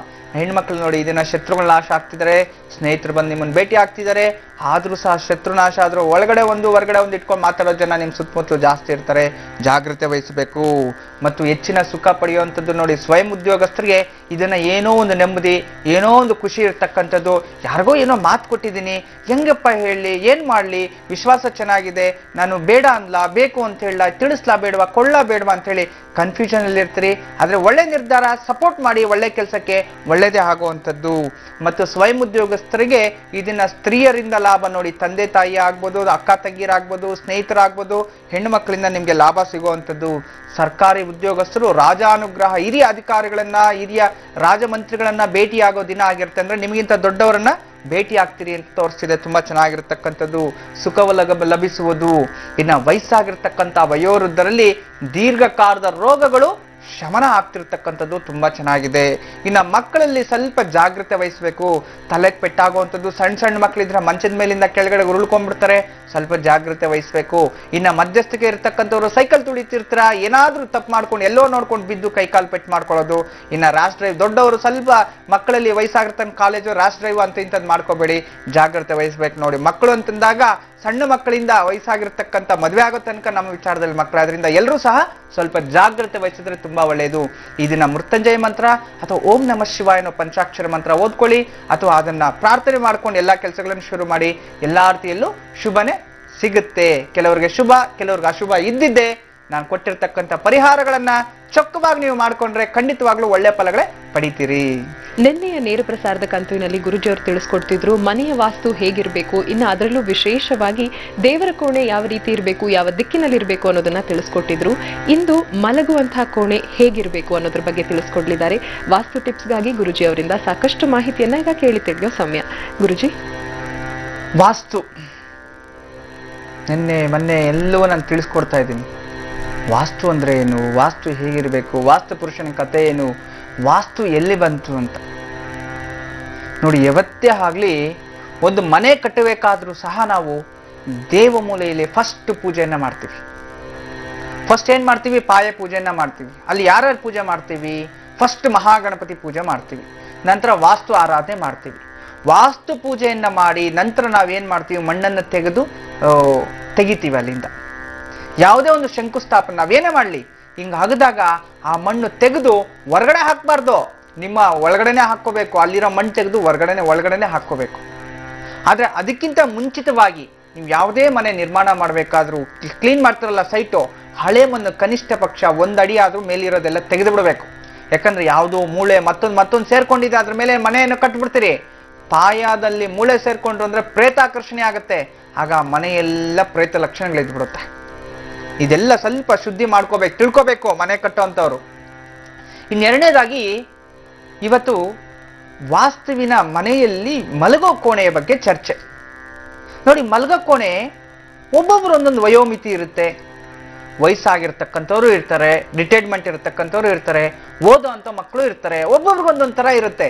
ಹೆಣ್ಮಕ್ಳು ನೋಡಿ, ಇದನ್ನ ಶತ್ರುಗಳ ನಾಶ ಆಗ್ತಿದ್ದಾರೆ, ಸ್ನೇಹಿತರು ಬಂದು ನಿಮ್ಮನ್ನು ಭೇಟಿ ಆಗ್ತಿದ್ದಾರೆ, ಆದ್ರೂ ಸಹ ಶತ್ರುನಾಶ ಆದ್ರೂ ಒಳಗಡೆ ಒಂದು ಹೊರಗಡೆ ಒಂದು ಇಟ್ಕೊಂಡು ಮಾತಾಡೋ ಜನ ನಿಮ್ಮ ಸುತ್ತಮುತ್ತಲು ಜಾಸ್ತಿ ಇರ್ತಾರೆ. ಜಾಗ್ರತೆ ವಹಿಸಬೇಕು. ಮತ್ತು ಹೆಚ್ಚಿನ ಸುಖ ಪಡೆಯುವಂಥದ್ದು ನೋಡಿ, ಸ್ವಯಂ ಉದ್ಯೋಗಸ್ಥರಿಗೆ ಇದನ್ನ ಏನೋ ಒಂದು ನೆಮ್ಮದಿ, ಏನೋ ಒಂದು ಖುಷಿ ಇರ್ತಕ್ಕಂಥದ್ದು. ಯಾರಿಗೋ ಏನೋ ಮಾತು ಕೊಟ್ಟಿದ್ದೀನಿ, ಹೆಂಗಪ್ಪ ಹೇಳಲಿ, ಏನ್ ಮಾಡ್ಲಿ, ವಿಶ್ವಾಸ ಚೆನ್ನಾಗಿದೆ, ನಾನು ಬೇಡ ಅನ್ಲಾ, ಬೇಕು ಅಂತ ಹೇಳ, ತಿಳಿಸ್ಲಾ ಬೇಡವಾ, ಕೊಳ್ಳಾ ಬೇಡವಾ ಅಂತ ಹೇಳಿ ಕನ್ಫ್ಯೂಷನ್ ಅಲ್ಲಿ ಇರ್ತೀರಿ. ಆದ್ರೆ ಒಳ್ಳೆ ನಿರ್ಧಾರ, ಸಪೋರ್ಟ್ ಮಾಡಿ, ಒಳ್ಳೆ ಕೆಲಸಕ್ಕೆ ಒಳ್ಳೆಯದೇ ಆಗುವಂಥದ್ದು. ಮತ್ತು ಸ್ವಯಂ ಉದ್ಯೋಗಸ್ಥರಿಗೆ ಇದನ್ನ ಸ್ತ್ರೀಯರಿಂದ ಲಾಭ ನೋಡಿ, ತಂದೆ ತಾಯಿ ಆಗ್ಬೋದು, ಅಕ್ಕ ತಂಗಿರಾಗ್ಬೋದು, ಸ್ನೇಹಿತರಾಗ್ಬೋದು, ಹೆಣ್ಣು ಮಕ್ಕಳಿಂದ ನಿಮ್ಗೆ ಲಾಭ ಸಿಗುವಂಥದ್ದು. ಸರ್ಕಾರಿ ಉದ್ಯೋಗಸ್ಥರು ರಾಜಾನುಗ್ರಹ, ಹಿರಿಯ ಅಧಿಕಾರಿಗಳನ್ನ, ಹಿರಿಯ ರಾಜಮಂತ್ರಿಗಳನ್ನ ಭೇಟಿಯಾಗೋ ದಿನ ಆಗಿರುತ್ತೆ. ಅಂದ್ರೆ ನಿಮಗಿಂತ ದೊಡ್ಡವರನ್ನ ಭೇಟಿ ಆಗ್ತೀರಿ ಅಂತ ತೋರಿಸ್ತಿದೆ. ತುಂಬಾ ಚೆನ್ನಾಗಿರ್ತಕ್ಕಂಥದ್ದು. ಸುಖವ ಲಭಿಸುವುದು. ಇನ್ನ ವಯಸ್ಸಾಗಿರ್ತಕ್ಕಂಥ ವಯೋವೃದ್ಧರಲ್ಲಿ ದೀರ್ಘಕಾಲದ ರೋಗಗಳು ಶಮನ ಆಗ್ತಿರ್ತಕ್ಕಂಥದ್ದು ತುಂಬಾ ಚೆನ್ನಾಗಿದೆ. ಇನ್ನ ಮಕ್ಕಳಲ್ಲಿ ಸ್ವಲ್ಪ ಜಾಗ್ರತೆ ವಹಿಸಬೇಕು. ತಲೆಗೆ ಪೆಟ್ಟಾಗುವಂಥದ್ದು, ಸಣ್ಣ ಸಣ್ಣ ಮಕ್ಕಳಿದ್ರೆ ಮಂಚದ ಮೇಲಿಂದ ಕೆಳಗಡೆ ಉರುಳ್ಕೊಂಡ್ಬಿಡ್ತಾರೆ, ಸ್ವಲ್ಪ ಜಾಗ್ರತೆ ವಹಿಸಬೇಕು. ಇನ್ನ ಮಧ್ಯಸ್ಥಿಕೆ ಇರ್ತಕ್ಕಂಥವ್ರು ಸೈಕಲ್ ತುಳಿತಿರ್ತೀರ, ಏನಾದ್ರೂ ತಪ್ಪು ಮಾಡ್ಕೊಂಡು ಎಲ್ಲೋ ನೋಡ್ಕೊಂಡು ಬಿದ್ದು ಕೈಕಾಲು ಪೆಟ್ಟು ಮಾಡ್ಕೊಳ್ಳೋದು. ಇನ್ನ ರ್ಯಾಶ್ ಡ್ರೈವ್, ದೊಡ್ಡವರು ಸ್ವಲ್ಪ ಮಕ್ಕಳಲ್ಲಿ ವಯಸ್ಸಾಗಿರ್ತಾನೆ ಕಾಲೇಜು ರ್ಯಾಶ್ ಡ್ರೈವ್ ಅಂತ ಇಂಥದ್ದು ಮಾಡ್ಕೋಬೇಡಿ, ಜಾಗ್ರತೆ ವಹಿಸ್ಬೇಕು. ನೋಡಿ, ಮಕ್ಕಳು ಅಂತಂದಾಗ ಸಣ್ಣ ಮಕ್ಕಳಿಂದ ವಯಸ್ಸಾಗಿರ್ತಕ್ಕಂಥ ಮದುವೆ ಆಗೋ ತನಕ ನಮ್ಮ ವಿಚಾರದಲ್ಲಿ ಮಕ್ಕಳು, ಅದರಿಂದ ಎಲ್ಲರೂ ಸಹ ಸ್ವಲ್ಪ ಜಾಗ್ರತೆ ವಹಿಸಿದ್ರೆ ತುಂಬಾ ಒಳ್ಳೆಯದು. ಈ ದಿನ ಮೃತ್ಯುಂಜಯ ಮಂತ್ರ ಅಥವಾ ಓಂ ನಮಃ ಶಿವಾಯ ಅನ್ನೋ ಪಂಚಾಕ್ಷರ ಮಂತ್ರ ಓದ್ಕೊಳ್ಳಿ, ಅಥವಾ ಅದನ್ನ ಪ್ರಾರ್ಥನೆ ಮಾಡ್ಕೊಂಡು ಎಲ್ಲಾ ಕೆಲಸಗಳನ್ನು ಶುರು ಮಾಡಿ. ಎಲ್ಲಾ ರೀತಿಯಲ್ಲೂ ಶುಭನೇ ಸಿಗುತ್ತೆ. ಕೆಲವರಿಗೆ ಶುಭ, ಕೆಲವ್ರಿಗೆ ಅಶುಭ ಇದ್ದಿದ್ದೆ. ನಾನು ಕೊಟ್ಟಿರ್ತಕ್ಕಂಥ ಪರಿಹಾರಗಳನ್ನ ಚೊಕ್ಕವಾಗಿ ನೀವು ಮಾಡ್ಕೊಂಡ್ರೆ ಖಂಡಿತವಾಗ್ಲೂ ಒಳ್ಳೆ ಫಲಗಳೇ ಪಡಿತೀರಿ. ನಿನ್ನೆಯ ನೇರ ಪ್ರಸಾರದ ಕಂತುವಿನಲ್ಲಿ ಗುರುಜಿಯವರು ತಿಳಿಸ್ಕೊಡ್ತಿದ್ರು ಮನೆಯ ವಾಸ್ತು ಹೇಗಿರಬೇಕು, ಇನ್ನು ಅದರಲ್ಲೂ ವಿಶೇಷವಾಗಿ ದೇವರ ಕೋಣೆ ಯಾವ ರೀತಿ ಇರಬೇಕು, ಯಾವ ದಿಕ್ಕಿನಲ್ಲಿ ಇರಬೇಕು ಅನ್ನೋದನ್ನ ತಿಳಿಸ್ಕೊಟ್ಟಿದ್ರು. ಇಂದು ಮಲಗುವಂತಹ ಕೋಣೆ ಹೇಗಿರಬೇಕು ಅನ್ನೋದ್ರ ಬಗ್ಗೆ ತಿಳಿಸ್ಕೊಡ್ಲಿದ್ದಾರೆ. ವಾಸ್ತು ಟಿಪ್ಸ್ಗಾಗಿ ಗುರುಜಿ ಅವರಿಂದ ಸಾಕಷ್ಟು ಮಾಹಿತಿಯನ್ನ ಈಗ ಕೇಳಿ ತಿಳಿಯೋ ಸಮಯ. ಗುರುಜಿ, ವಾಸ್ತು ನಿನ್ನೆ ಮೊನ್ನೆ ಎಲ್ಲವೂ ನಾನು ತಿಳಿಸ್ಕೊಡ್ತಾ ಇದ್ದೀನಿ. ವಾಸ್ತು ಅಂದ್ರೆ ಏನು, ವಾಸ್ತು ಹೇಗಿರಬೇಕು, ವಾಸ್ತು ಪುರುಷನ ಕಥೆ ಏನು, ವಾಸ್ತು ಎಲ್ಲಿ ಬಂತು ಅಂತ ನೋಡಿ. ಯಾವತ್ತೇ ಆಗ್ಲಿ ಒಂದು ಮನೆ ಕಟ್ಟಬೇಕಾದ್ರೂ ಸಹ ನಾವು ದೇವ ಮೂಲೆಯಲ್ಲಿ ಫಸ್ಟ್ ಪೂಜೆಯನ್ನ ಮಾಡ್ತೀವಿ. ಫಸ್ಟ್ ಏನ್ ಮಾಡ್ತೀವಿ? ಪಾಯ ಪೂಜೆಯನ್ನ ಮಾಡ್ತೀವಿ. ಅಲ್ಲಿ ಯಾರ್ಯಾರು ಪೂಜೆ ಮಾಡ್ತೀವಿ? ಫಸ್ಟ್ ಮಹಾಗಣಪತಿ ಪೂಜೆ ಮಾಡ್ತೀವಿ, ನಂತರ ವಾಸ್ತು ಆರಾಧನೆ ಮಾಡ್ತೀವಿ. ವಾಸ್ತು ಪೂಜೆಯನ್ನ ಮಾಡಿ ನಂತರ ನಾವೇನ್ ಮಾಡ್ತೀವಿ? ಮಣ್ಣನ್ನು ತೆಗಿತೀವಿ ಅಲ್ಲಿಂದ. ಯಾವುದೇ ಒಂದು ಶಂಕುಸ್ಥಾಪನೆ ನಾವೇನೇ ಮಾಡಲಿ, ಹಿಂಗ ಹಗದಾಗ ಆ ಮಣ್ಣು ತೆಗೆದು ಹೊರಗಡೆ ಹಾಕ್ಬಾರ್ದು, ನಿಮ್ಮ ಒಳಗಡೆನೆ ಹಾಕೋಬೇಕು. ಅಲ್ಲಿರೋ ಮಣ್ಣು ತೆಗೆದು ಒಳಗಡೆನೆ ಹಾಕೋಬೇಕು. ಆದ್ರೆ ಅದಕ್ಕಿಂತ ಮುಂಚಿತವಾಗಿ ನೀವು ಯಾವುದೇ ಮನೆ ನಿರ್ಮಾಣ ಮಾಡಬೇಕಾದ್ರೂ, ಕ್ಲೀನ್ ಮಾಡ್ತಾರಲ್ಲ ಸೈಟು, ಹಳೆ ಮಣ್ಣು ಕನಿಷ್ಠ ಪಕ್ಷ 1 ಅಡಿ ಆದ್ರೂ ಮೇಲಿರೋದೆಲ್ಲ ತೆಗೆದು ಬಿಡಬೇಕು. ಯಾಕಂದ್ರೆ ಯಾವುದೋ ಮೂಳೆ ಮತ್ತೊಂದು ಸೇರ್ಕೊಂಡಿದೆ, ಅದ್ರ ಮೇಲೆ ಮನೆಯನ್ನು ಕಟ್ಬಿಡ್ತೀರಿ. ಪಾಯದಲ್ಲಿ ಮೂಳೆ ಸೇರ್ಕೊಂಡ್ರು ಅಂದ್ರೆ ಪ್ರೇತಾಕರ್ಷಣೆ ಆಗುತ್ತೆ. ಆಗ ಮನೆಯೆಲ್ಲ ಪ್ರೇತ ಲಕ್ಷಣಗಳು ಇದ್ಬಿಡುತ್ತೆ. ಇದೆಲ್ಲ ಸ್ವಲ್ಪ ಶುದ್ಧಿ ಮಾಡ್ಕೋಬೇಕು, ತಿಳ್ಕೋಬೇಕು ಮನೆ ಕಟ್ಟುವಂಥವ್ರು. ಇನ್ನೆರಡನೇದಾಗಿ ಇವತ್ತು ವಾಸ್ತುವಿನ ಮನೆಯಲ್ಲಿ ಮಲಗೋ ಕೋಣೆಯ ಬಗ್ಗೆ ಚರ್ಚೆ. ನೋಡಿ, ಮಲಗೋ ಕೋಣೆ ಒಬ್ಬೊಬ್ರು ಒಂದೊಂದು ವಯೋಮಿತಿ ಇರುತ್ತೆ. ವಯಸ್ಸಾಗಿರ್ತಕ್ಕಂಥವ್ರು ಇರ್ತಾರೆ, ರಿಟೈರ್ಮೆಂಟ್ ಇರತಕ್ಕಂಥವ್ರು ಇರ್ತಾರೆ, ಓದೋ ಅಂತ ಮಕ್ಕಳು ಇರ್ತಾರೆ, ಒಬ್ಬೊಬ್ರಿಗೊಂದೊಂದು ಥರ ಇರುತ್ತೆ.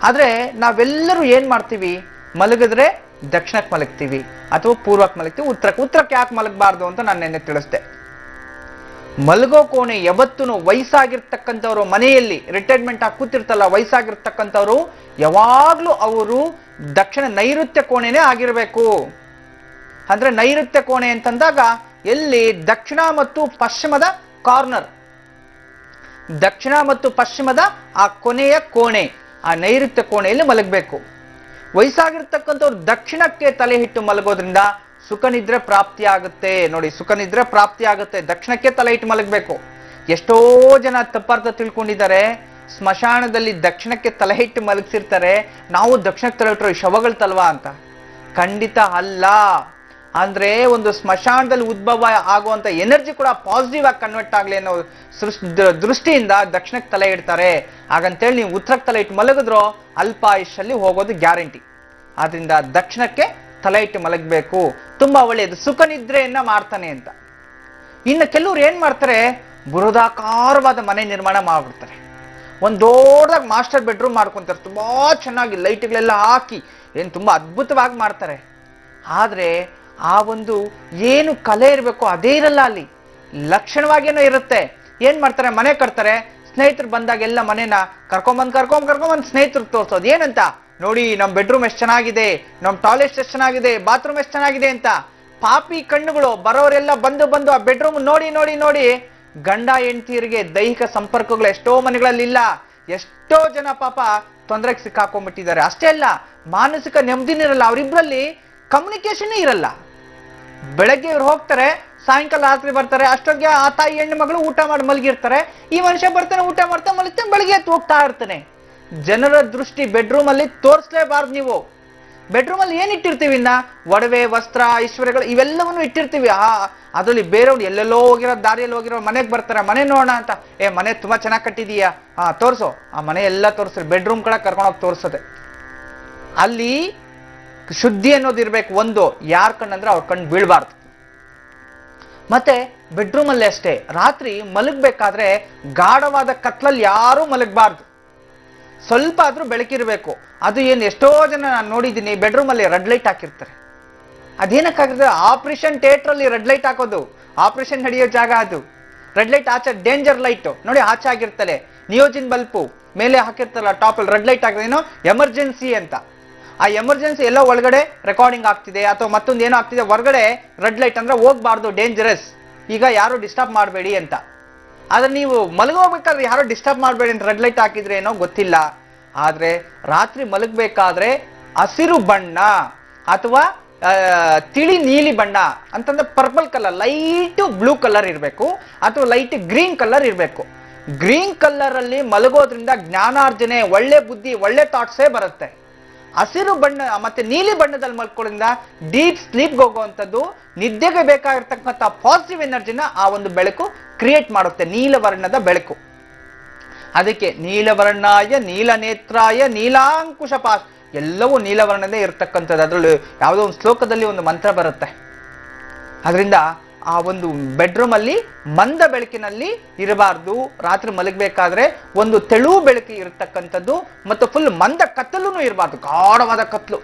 ಆದ್ರೆ ನಾವೆಲ್ಲರೂ ಏನ್ ಮಾಡ್ತೀವಿ? ಮಲಗಿದ್ರೆ ದಕ್ಷಿಣಕ್ಕೆ ಮಲಗ್ತೀವಿ ಅಥವಾ ಪೂರ್ವಕ್ಕೆ ಮಲಗ್ತೀವಿ, ಉತ್ತರಕ್ಕೆ ಯಾಕೆ ಮಲಗಬಾರ್ದು ಅಂತ ನಾನು ನೆನ್ನೆ ತಿಳಿಸ್ದೆ. ಮಲಗೋ ಕೋಣೆ ಯಾವತ್ತೂ ವಯಸ್ಸಾಗಿರ್ತಕ್ಕಂಥವ್ರು ಮನೆಯಲ್ಲಿ ರಿಟೈರ್ಮೆಂಟ್ ಆಗಿ ಕೂತಿರ್ತಲ್ಲ, ವಯಸ್ಸಾಗಿರ್ತಕ್ಕಂಥವ್ರು ಯಾವಾಗ್ಲೂ ಅವರು ದಕ್ಷಿಣ ನೈಋತ್ಯ ಕೋಣೆನೇ ಆಗಿರ್ಬೇಕು. ಅಂದ್ರೆ ನೈಋತ್ಯ ಕೋಣೆ ಅಂತಂದಾಗ ಎಲ್ಲಿ ದಕ್ಷಿಣ ಮತ್ತು ಪಶ್ಚಿಮದ ಕಾರ್ನರ್, ದಕ್ಷಿಣ ಮತ್ತು ಪಶ್ಚಿಮದ ಆ ಕೊನೆಯ ಕೋಣೆ, ಆ ನೈಋತ್ಯ ಕೋಣೆಯಲ್ಲಿ ಮಲಗಬೇಕು. ವಯಸ್ಸಾಗಿರ್ತಕ್ಕಂಥವ್ರು ದಕ್ಷಿಣಕ್ಕೆ ತಲೆ ಇಟ್ಟು ಮಲಗೋದ್ರಿಂದ ಸುಖ ನಿದ್ರೆ ಪ್ರಾಪ್ತಿ ಆಗುತ್ತೆ. ನೋಡಿ, ಸುಖ ನಿದ್ರೆ ಪ್ರಾಪ್ತಿ ಆಗುತ್ತೆ, ದಕ್ಷಿಣಕ್ಕೆ ತಲೆ ಇಟ್ಟು ಮಲಗಬೇಕು. ಎಷ್ಟೋ ಜನ ತಪ್ಪಾರ್ಥ ತಿಳ್ಕೊಂಡಿದ್ದಾರೆ. ಸ್ಮಶಾನದಲ್ಲಿ ದಕ್ಷಿಣಕ್ಕೆ ತಲೆ ಇಟ್ಟು ಮಲಗಿಸಿರ್ತಾರೆ, ನಾವು ದಕ್ಷಿಣಕ್ಕೆ ತಲೆ ಇಟ್ಟರು ಶವಗಳು ತಲ್ವಾ ಅಂತ. ಖಂಡಿತ ಅಲ್ಲ. ಅಂದ್ರೆ ಒಂದು ಸ್ಮಶಾನದಲ್ಲಿ ಉದ್ಭವ ಆಗುವಂತ ಎನರ್ಜಿ ಕೂಡ ಪಾಸಿಟಿವ್ ಆಗಿ ಕನ್ವರ್ಟ್ ಆಗ್ಲಿ ಅನ್ನೋ ದೃಷ್ಟಿಯಿಂದ ದಕ್ಷಿಣಕ್ಕೆ ತಲೆ ಇಡ್ತಾರೆ. ಹಾಗಂತೇಳಿ ನೀವು ಉತ್ತರಕ್ಕೆ ತಲೆ ಇಟ್ಟು ಮಲಗಿದ್ರೋ ಅಲ್ಪಾಯುಷಲ್ಲಿ ಹೋಗೋದು ಗ್ಯಾರಂಟಿ. ಆದ್ರಿಂದ ದಕ್ಷಿಣಕ್ಕೆ ತಲೆ ಇಟ್ಟು ಮಲಗಬೇಕು, ತುಂಬಾ ಒಳ್ಳೆಯದು, ಸುಖ ನಿದ್ರೆಯನ್ನ ಮಾಡ್ತಾನೆ ಅಂತ. ಇನ್ನು ಕೆಲವ್ರು ಏನ್ ಮಾಡ್ತಾರೆ, ಬೃಹದಾಕಾರವಾದ ಮನೆ ನಿರ್ಮಾಣ ಮಾಡ್ಬಿಡ್ತಾರೆ. ಒಂದು ದೊಡ್ಡದಾಗಿ ಮಾಸ್ಟರ್ ಬೆಡ್ರೂಮ್ ಮಾಡ್ಕೊಂತಾರೆ, ತುಂಬಾ ಚೆನ್ನಾಗಿ ಲೈಟ್ಗಳೆಲ್ಲ ಹಾಕಿ ಏನ್ ತುಂಬಾ ಅದ್ಭುತವಾಗಿ ಮಾಡ್ತಾರೆ. ಆದ್ರೆ ಆ ಒಂದು ಏನು ಕಲೆ ಇರಬೇಕು ಅದೇ ಇರಲ್ಲ ಅಲ್ಲಿ, ಲಕ್ಷಣವಾಗೇನೋ ಇರುತ್ತೆ. ಏನ್ ಮಾಡ್ತಾರೆ, ಮನೆ ಕಟ್ತಾರೆ, ಸ್ನೇಹಿತರು ಬಂದಾಗೆಲ್ಲ ಮನೆನ ಕರ್ಕೊಂಬಂದ್ ಸ್ನೇಹಿತರು ತೋರ್ಸೋದು. ಏನಂತ, ನೋಡಿ ನಮ್ ಬೆಡ್ರೂಮ್ ಎಷ್ಟು ಚೆನ್ನಾಗಿದೆ, ನಮ್ ಟಾಯ್ಲೆಟ್ ಎಷ್ಟು ಚೆನ್ನಾಗಿದೆ, ಬಾತ್ರೂಮ್ ಎಷ್ಟು ಚೆನ್ನಾಗಿದೆ ಅಂತ. ಪಾಪಿ ಕಣ್ಣುಗಳು ಬರೋರೆಲ್ಲ ಬಂದು ಆ ಬೆಡ್ರೂಮ್ ನೋಡಿ ನೋಡಿ ನೋಡಿ ಗಂಡ ಹೆಂಡತಿಯರಿಗೆ ದೈಹಿಕ ಸಂಪರ್ಕಗಳು ಎಷ್ಟೋ ಮನೆಗಳಲ್ಲಿ ಇಲ್ಲ. ಎಷ್ಟೋ ಜನ ಪಾಪ ತೊಂದರೆಗೆ ಸಿಕ್ಕಾಕೊಂಡ್ಬಿಟ್ಟಿದ್ದಾರೆ. ಅಷ್ಟೇ ಅಲ್ಲ, ಮಾನಸಿಕ ನೆಮ್ಮದಿನೂ ಇರಲ್ಲ, ಅವರಿಬ್ರಲ್ಲಿ ಕಮ್ಯುನಿಕೇಶನ್ ಇರಲ್ಲ. ಬೆಳಗ್ಗೆ ಇವ್ರು ಹೋಗ್ತಾರೆ, ಸಾಯಂಕಾಲ ರಾತ್ರಿ ಬರ್ತಾರೆ, ಅಷ್ಟೊತ್ತಿಗೆ ಆ ತಾಯಿ ಹೆಣ್ಣು ಮಗಳು ಊಟ ಮಾಡಿ ಮಲಗಿರ್ತಾರೆ. ಈ ಮನುಷ್ಯ ಬರ್ತಾನೆ, ಊಟ ಮಾಡ್ತಾ ಮಲಗ್ತಾನೆ, ಬೆಳಗ್ಗೆ ಎದ್ದು ಹೋಗ್ತಾ ಇರ್ತಾನೆ. ಜನರ ದೃಷ್ಟಿ ಬೆಡ್ರೂಮ್ ಅಲ್ಲಿ ತೋರಿಸ್ಲೇಬಾರ್ದು. ನೀವು ಬೆಡ್ರೂಮ್ ಅಲ್ಲಿ ಏನ್ ಇಟ್ಟಿರ್ತೀವಿ, ಇನ್ನ ಒಡವೆ, ವಸ್ತ್ರ, ಐಶ್ವರ್ಯಗಳು ಇವೆಲ್ಲವನ್ನು ಇಟ್ಟಿರ್ತೀವಿ. ಅದ್ರಲ್ಲಿ ಬೇರೆಯವ್ರು ಎಲ್ಲೆಲ್ಲೋ ಹೋಗಿರೋ, ದಾರಿಯಲ್ಲಿ ಹೋಗಿರೋ ಮನೆಗೆ ಬರ್ತಾರೆ, ಮನೆ ನೋಡೋಣ ಅಂತ. ಮನೆ ತುಂಬಾ ಚೆನ್ನಾಗಿ ಕಟ್ಟಿದೀಯಾ, ತೋರ್ಸು. ಆ ಮನೆ ಎಲ್ಲ ತೋರಿಸ್ರಿ, ಬೆಡ್ರೂಮ್ ಕಡೆ ಕರ್ಕೊಂಡೋಗಿ ತೋರಿಸದೆ. ಅಲ್ಲಿ ಶುದ್ಧಿ ಅನ್ನೋದು ಇರ್ಬೇಕು. ಒಂದು, ಯಾರ ಕಣ್ಣಂದ್ರೆ ಅವ್ರ ಕಣ್ಣು ಬೀಳ್ಬಾರ್ದು. ಮತ್ತೆ ಬೆಡ್ರೂಮ್ ಅಲ್ಲೇ ಅಷ್ಟೇ, ರಾತ್ರಿ ಮಲಗ್ಬೇಕಾದ್ರೆ ಗಾಢವಾದ ಕತ್ಲಲ್ಲಿ ಯಾರೂ ಮಲಗಬಾರ್ದು. ಸ್ವಲ್ಪ ಆದ್ರೂ ಬೆಳಕಿರ್ಬೇಕು. ಅದು ಏನು, ಎಷ್ಟೋ ಜನ ನಾನು ನೋಡಿದ್ದೀನಿ ಬೆಡ್ರೂಮ್ ಅಲ್ಲಿ ರೆಡ್ ಲೈಟ್ ಹಾಕಿರ್ತಾರೆ. ಅದೇನಕ್ಕಾಗಿರ್ತದೆ, ಆಪರೇಷನ್ ಥಿಯೇಟರ್ ಅಲ್ಲಿ ರೆಡ್ ಲೈಟ್ ಹಾಕೋದು, ಆಪರೇಷನ್ ನಡೆಯೋ ಜಾಗ ಅದು. ರೆಡ್ ಲೈಟ್ ಆಚೆ ಡೇಂಜರ್ ಲೈಟ್ ನೋಡಿ, ಆಚೆ ಆಗಿರ್ತಾರೆ. ನಿಯೋಜಿನ್ ಬಲ್ಪು ಮೇಲೆ ಹಾಕಿರ್ತಾರಲ್ಲ ಟಾಪ್ ಅಲ್ಲಿ ರೆಡ್ ಲೈಟ್ ಹಾಕಿದ್ರೆ ಏನೋ ಎಮರ್ಜೆನ್ಸಿ ಅಂತ. ಆ ಎಮರ್ಜೆನ್ಸಿ ಎಲ್ಲ ಒಳಗಡೆ ರೆಕಾರ್ಡಿಂಗ್ ಆಗ್ತಿದೆ ಅಥವಾ ಮತ್ತೊಂದು ಏನೋ ಆಗ್ತಿದೆ, ಹೊರಗಡೆ ರೆಡ್ ಲೈಟ್ ಅಂದ್ರೆ ಹೋಗ್ಬಾರ್ದು, ಡೇಂಜರಸ್, ಈಗ ಯಾರು ಡಿಸ್ಟರ್ಬ್ ಮಾಡಬೇಡಿ ಅಂತ. ಆದ್ರೆ ನೀವು ಮಲಗೋಗ್ಬೇಕಾದ್ರೆ ಯಾರು ಡಿಸ್ಟರ್ಬ್ ಮಾಡಬೇಡಿ ಅಂತ ರೆಡ್ ಲೈಟ್ ಹಾಕಿದ್ರೆ ಏನೋ ಗೊತ್ತಿಲ್ಲ. ಆದ್ರೆ ರಾತ್ರಿ ಮಲಗಬೇಕಾದ್ರೆ ಹಸಿರು ಬಣ್ಣ ಅಥವಾ ತಿಳಿ ನೀಲಿ ಬಣ್ಣ ಅಂತಂದ್ರೆ purple colour, light blue colour ಇರಬೇಕು ಅಥವಾ ಲೈಟ್ ಗ್ರೀನ್ ಕಲರ್ ಇರಬೇಕು. ಗ್ರೀನ್ ಕಲರ್ ಅಲ್ಲಿ ಮಲಗೋದ್ರಿಂದ ಜ್ಞಾನಾರ್ಜನೆ, ಒಳ್ಳೆ ಬುದ್ಧಿ, ಒಳ್ಳೆ ಥಾಟ್ಸೇ ಬರುತ್ತೆ. ಹಸಿರು ಬಣ್ಣ ಮತ್ತೆ ನೀಲಿ ಬಣ್ಣದಲ್ಲಿ ಮಲ್ಕೊಳ್ಳೋದ್ರಿಂದ ಡೀಪ್ ಸ್ಲೀಪ್ ಹೋಗುವಂಥದ್ದು, ನಿದ್ದೆಗೆ ಬೇಕಾಗಿರ್ತಕ್ಕಂಥ ಪಾಸಿಟಿವ್ ಎನರ್ಜಿನ ಆ ಒಂದು ಬೆಳಕು ಕ್ರಿಯೇಟ್ ಮಾಡುತ್ತೆ, ನೀಲವರ್ಣದ ಬೆಳಕು. ಅದಕ್ಕೆ ನೀಲವರ್ಣಾಯ ನೀಲನೇತ್ರಾಯ ನೀಲಾಂಕುಶ ಪಾಶ, ಎಲ್ಲವೂ ನೀಲವರ್ಣದೇ ಇರತಕ್ಕಂಥದ್ದು. ಅದರಲ್ಲಿ ಯಾವುದೋ ಒಂದು ಶ್ಲೋಕದಲ್ಲಿ ಒಂದು ಮಂತ್ರ ಬರುತ್ತೆ. ಅದರಿಂದ ಆ ಒಂದು ಬೆಡ್ರೂಮ್ ಅಲ್ಲಿ ಮಂದ ಬೆಳಕಿನಲ್ಲಿ ಇರಬಾರ್ದು. ರಾತ್ರಿ ಮಲಗಬೇಕಾದ್ರೆ ಒಂದು ತೆಳು ಬೆಳಕು ಇರತಕ್ಕಂಥದ್ದು ಮತ್ತು ಫುಲ್ ಮಂದ ಕತ್ತಲೂ ಇರಬಾರ್ದು, ಗಾಢವಾದ ಕತ್ಲು.